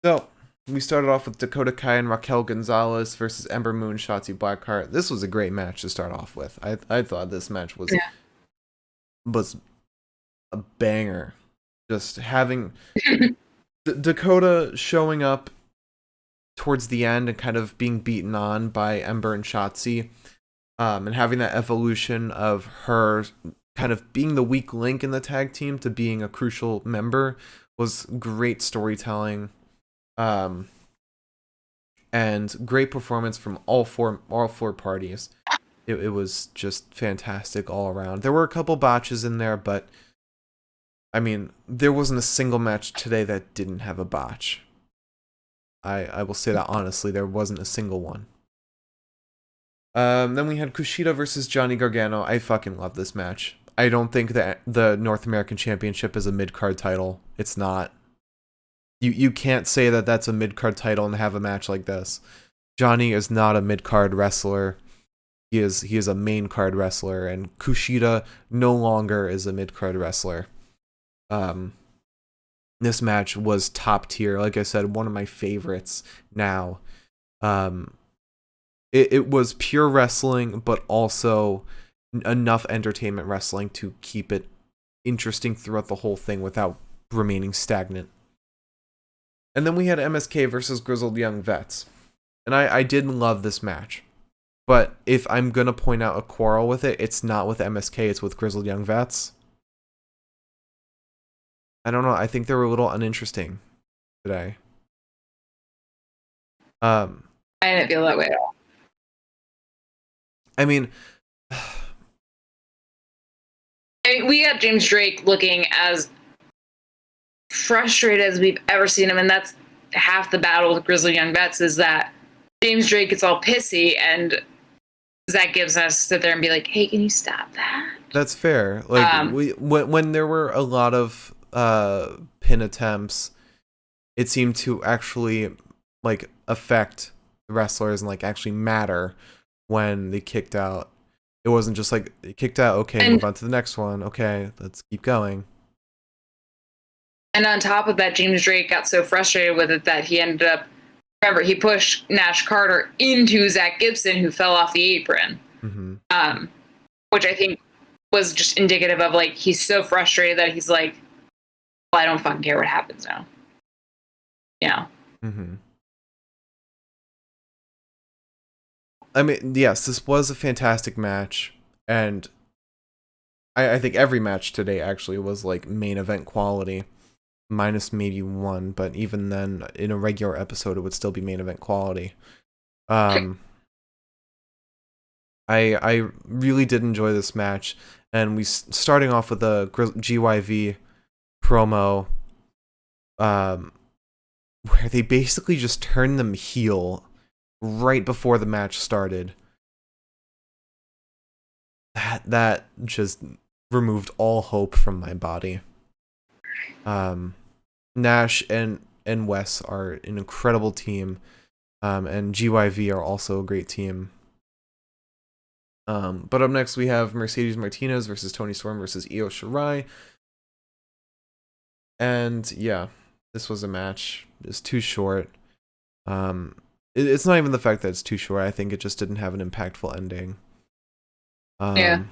Speaker 2: So, we started off with Dakota Kai and Raquel Gonzalez versus Ember Moon, Shotzi, Blackheart. This was a great match to start off with. I thought this match was a banger. Just having Dakota showing up towards the end and kind of being beaten on by Ember and Shotzi, and having that evolution of her kind of being the weak link in the tag team to being a crucial member was great storytelling, and great performance from all four parties. It was just fantastic all around. There were a couple botches in there, but I mean, there wasn't a single match today that didn't have a botch. I will say that honestly, there wasn't a single one. Then we had Kushida versus Johnny Gargano. I fucking love this match. I don't think that the North American Championship is a mid-card title. It's not. You can't say that that's a mid-card title and have a match like this. Johnny is not a mid-card wrestler. He is a main-card wrestler, and Kushida no longer is a mid-card wrestler. This match was top tier. Like I said, one of my favorites now. It was pure wrestling, but also enough entertainment wrestling to keep it interesting throughout the whole thing without remaining stagnant. And then we had MSK versus Grizzled Young Vets. And I did love this match. But if I'm going to point out a quarrel with it, it's not with MSK, it's with Grizzled Young Vets. I don't know. I think they were a little uninteresting today.
Speaker 1: I didn't feel that way at all.
Speaker 2: I mean,
Speaker 1: we got James Drake looking as frustrated as we've ever seen him, and that's half the battle with Grizzly Young Vets is that James Drake gets all pissy, and Zach Gibson has to sit there and be like, "Hey, can you stop that?"
Speaker 2: That's fair. Like when there were a lot of pin attempts, it seemed to actually like affect the wrestlers and like actually matter when they kicked out. It wasn't just like they kicked out, okay, move on to the next one. Okay, let's keep going.
Speaker 1: And on top of that, James Drake got so frustrated with it that he ended up, remember, he pushed Nash Carter into Zach Gibson, who fell off the apron.
Speaker 2: Mm-hmm.
Speaker 1: Which I think was just indicative of like he's so frustrated that he's like, well, I don't fucking care what happens now. Yeah.
Speaker 2: Mm-hmm. I mean, yes, this was a fantastic match, and I think every match today actually was like main event quality, minus maybe one, but even then, in a regular episode, it would still be main event quality. I really did enjoy this match, and we starting off with a GYV promo, where they basically just turned them heel right before the match started. That just removed all hope from my body. Nash and Wes are an incredible team, and GYV are also a great team. But up next we have Mercedes Martinez versus Toni Storm versus Io Shirai. And yeah, this was a match. It's too short. It's not even the fact that it's too short. I think it just didn't have an impactful ending.
Speaker 1: Yeah.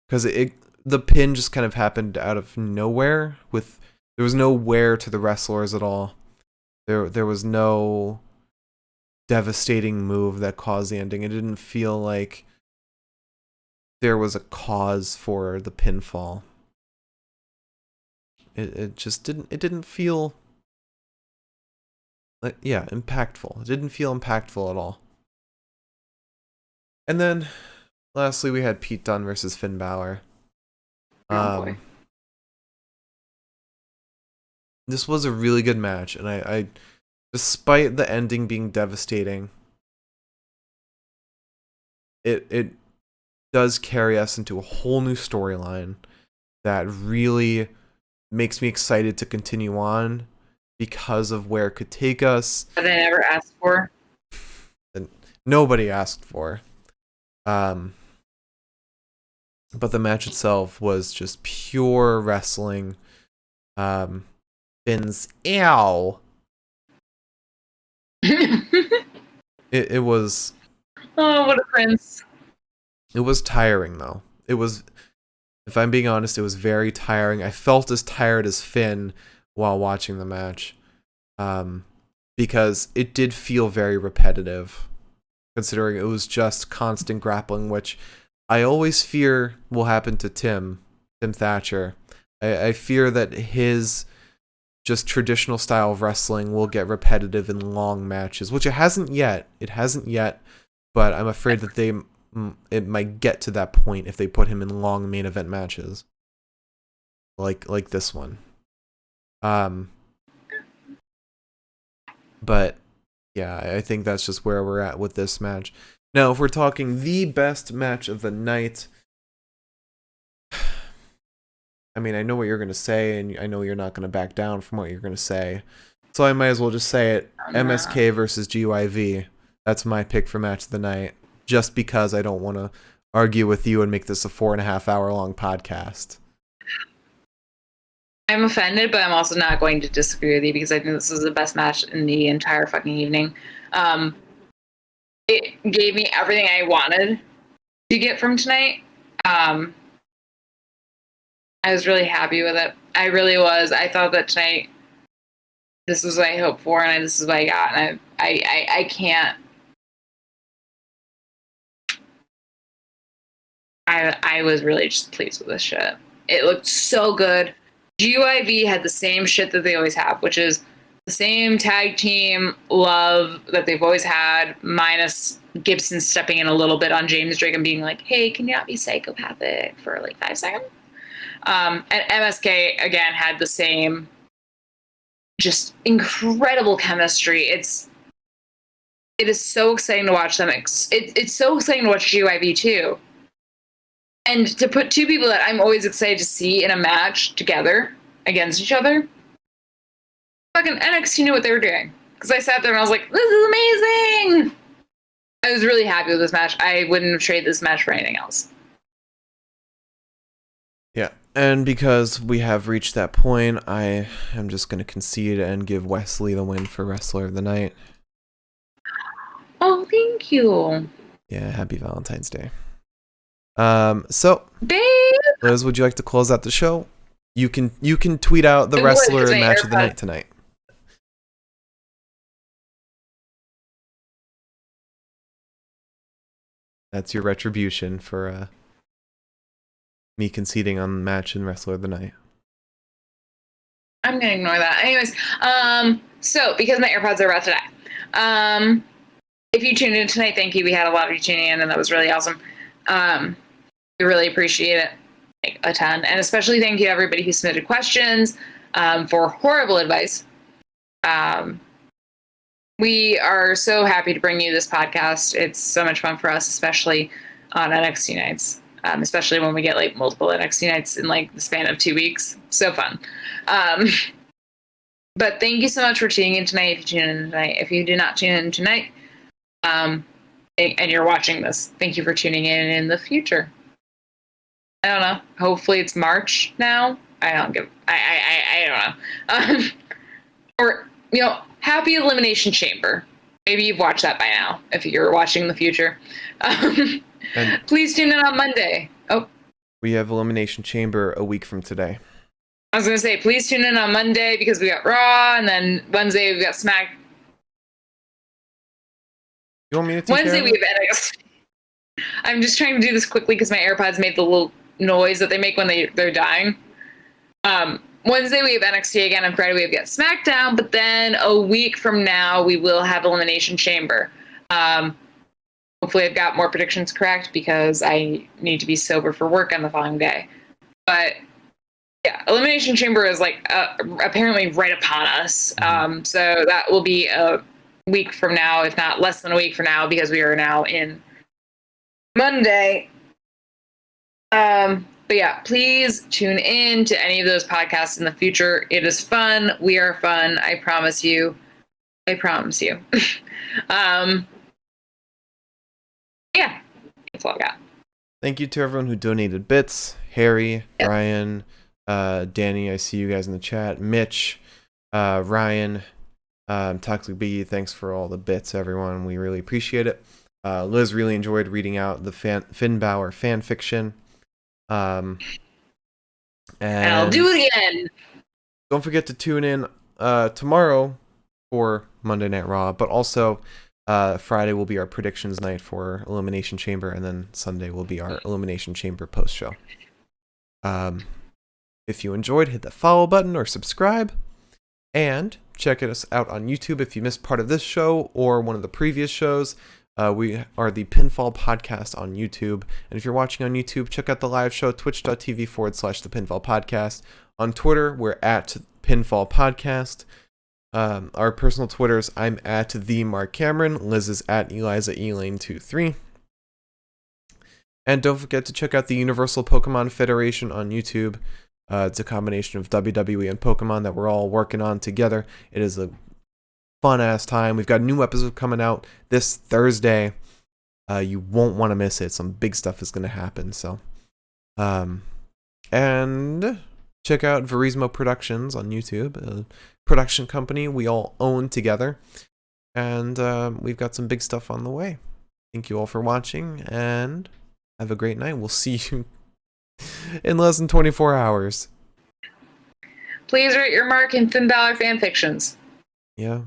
Speaker 2: Because the pin just kind of happened out of nowhere. There was no wear to the wrestlers at all. There was no devastating move that caused the ending. It didn't feel like there was a cause for the pinfall. It just didn't feel like, yeah, impactful. It didn't feel impactful at all. And then lastly we had Pete Dunne versus Finn Balor.
Speaker 1: Oh boy.
Speaker 2: This was a really good match, and I despite the ending being devastating, it does carry us into a whole new storyline that really makes me excited to continue on because of where it could take us.
Speaker 1: That I never asked for.
Speaker 2: And nobody asked for. But the match itself was just pure wrestling. Finn's ow. It was.
Speaker 1: Oh, what a prince.
Speaker 2: It was tiring though. It was, if I'm being honest, it was very tiring. I felt as tired as Finn while watching the match. Because it did feel very repetitive, considering it was just constant grappling, which I always fear will happen to Tim Thatcher. I fear that his just traditional style of wrestling will get repetitive in long matches, which it hasn't yet. It hasn't yet, but I'm afraid that it might get to that point if they put him in long main event matches, like this one. But yeah, I think that's just where we're at with this match. Now, if we're talking the best match of the night, I mean, I know what you're going to say, and I know you're not going to back down from what you're going to say. So I might as well just say it. MSK versus GYV. That's my pick for match of the night. Just because I don't want to argue with you and make this a 4.5 hour long podcast.
Speaker 1: I'm offended, but I'm also not going to disagree with you because I think this was the best match in the entire fucking evening. It gave me everything I wanted to get from tonight. I was really happy with it. I really was. I thought that tonight, this was what I hoped for, and this is what I got. And I can't. I was really just pleased with this shit. It looked so good. GYV had the same shit that they always have, which is the same tag team love that they've always had, minus Gibson stepping in a little bit on James Drake and being like, hey, can you not be psychopathic for like 5 seconds? And MSK, again, had the same just incredible chemistry. It is so exciting to watch them. It's so exciting to watch GYV too. And to put two people that I'm always excited to see in a match together against each other, fucking NXT knew what they were doing. Because I sat there and I was like, this is amazing! I was really happy with this match. I wouldn't have traded this match for anything else.
Speaker 2: Yeah, and because we have reached that point, I am just going to concede and give Wesley the win for Wrestler of the Night.
Speaker 1: Oh, thank you.
Speaker 2: Yeah, happy Valentine's Day. So,
Speaker 1: Babe!
Speaker 2: Liz, would you like to close out the show? You can tweet out the Wrestler and Match of the Night tonight. That's your retribution for me conceding on Match and Wrestler of the Night.
Speaker 1: I'm gonna ignore that. Anyways, so because my AirPods are about to die, if you tuned in tonight, thank you. We had a lot of you tuning in, and that was really awesome. We really appreciate it like, a ton. And especially thank you to everybody who submitted questions for horrible advice. We are so happy to bring you this podcast. It's so much fun for us, especially on NXT nights, especially when we get like multiple NXT nights in like the span of 2 weeks. So fun. But thank you so much for tuning in tonight. If you tune in tonight, if you did not tune in tonight, and you're watching this, thank you for tuning in the future. I don't know. Hopefully it's March now. I don't know. Or, you know, happy Elimination Chamber. Maybe you've watched that by now, if you're watching in the future. Please tune in on Monday. Oh.
Speaker 2: We have Elimination Chamber a week from today.
Speaker 1: I was going to say, please tune in on Monday because we got Raw, and then Wednesday we've got Smack.
Speaker 2: You want me to take
Speaker 1: Wednesday we have NXT. I'm just trying to do this quickly because my AirPods made the little noise that they make when they're dying. Wednesday we have NXT again, and Friday we have got SmackDown, but then a week from now we will have Elimination Chamber. Hopefully I've got more predictions correct because I need to be sober for work on the following day. But yeah, Elimination Chamber is like apparently right upon us. So that will be a week from now, if not less than a week from now, because we are now in Monday. But yeah, please tune in to any of those podcasts in the future. It is fun. We are fun. I promise you. I promise you. Yeah, that's all I got.
Speaker 2: Thank you to everyone who donated bits. Harry, yep. Ryan, Danny, I see you guys in the chat. Mitch, Ryan, Toxic Biggie, thanks for all the bits, everyone. We really appreciate it. Liz really enjoyed reading out the Finn Balor fan fiction. And
Speaker 1: I'll do it again.
Speaker 2: Don't forget to tune in tomorrow for Monday Night Raw, but also Friday will be our predictions night for Elimination Chamber, and then Sunday will be our Elimination Chamber post show. If you enjoyed, hit the follow button or subscribe. And check us out on YouTube if you missed part of this show or one of the previous shows. We are the Pinfall Podcast on YouTube. And if you're watching on YouTube, check out the live show, twitch.tv/The Pinfall Podcast. On Twitter, we're at Pinfall Podcast. Our personal Twitters, I'm at the Mark Cameron. Liz is at Eliza Elane23. And don't forget to check out the Universal Pokemon Federation on YouTube. It's a combination of WWE and Pokemon that we're all working on together. It is a fun-ass time. We've got a new episode coming out this Thursday. You won't want to miss it. Some big stuff is going to happen. So, and check out Verismo Productions on YouTube, a production company we all own together. And we've got some big stuff on the way. Thank you all for watching, and have a great night. We'll see you in less than 24 hours.
Speaker 1: Please rate your Mark and Finn Balor fanfictions.
Speaker 2: Yeah.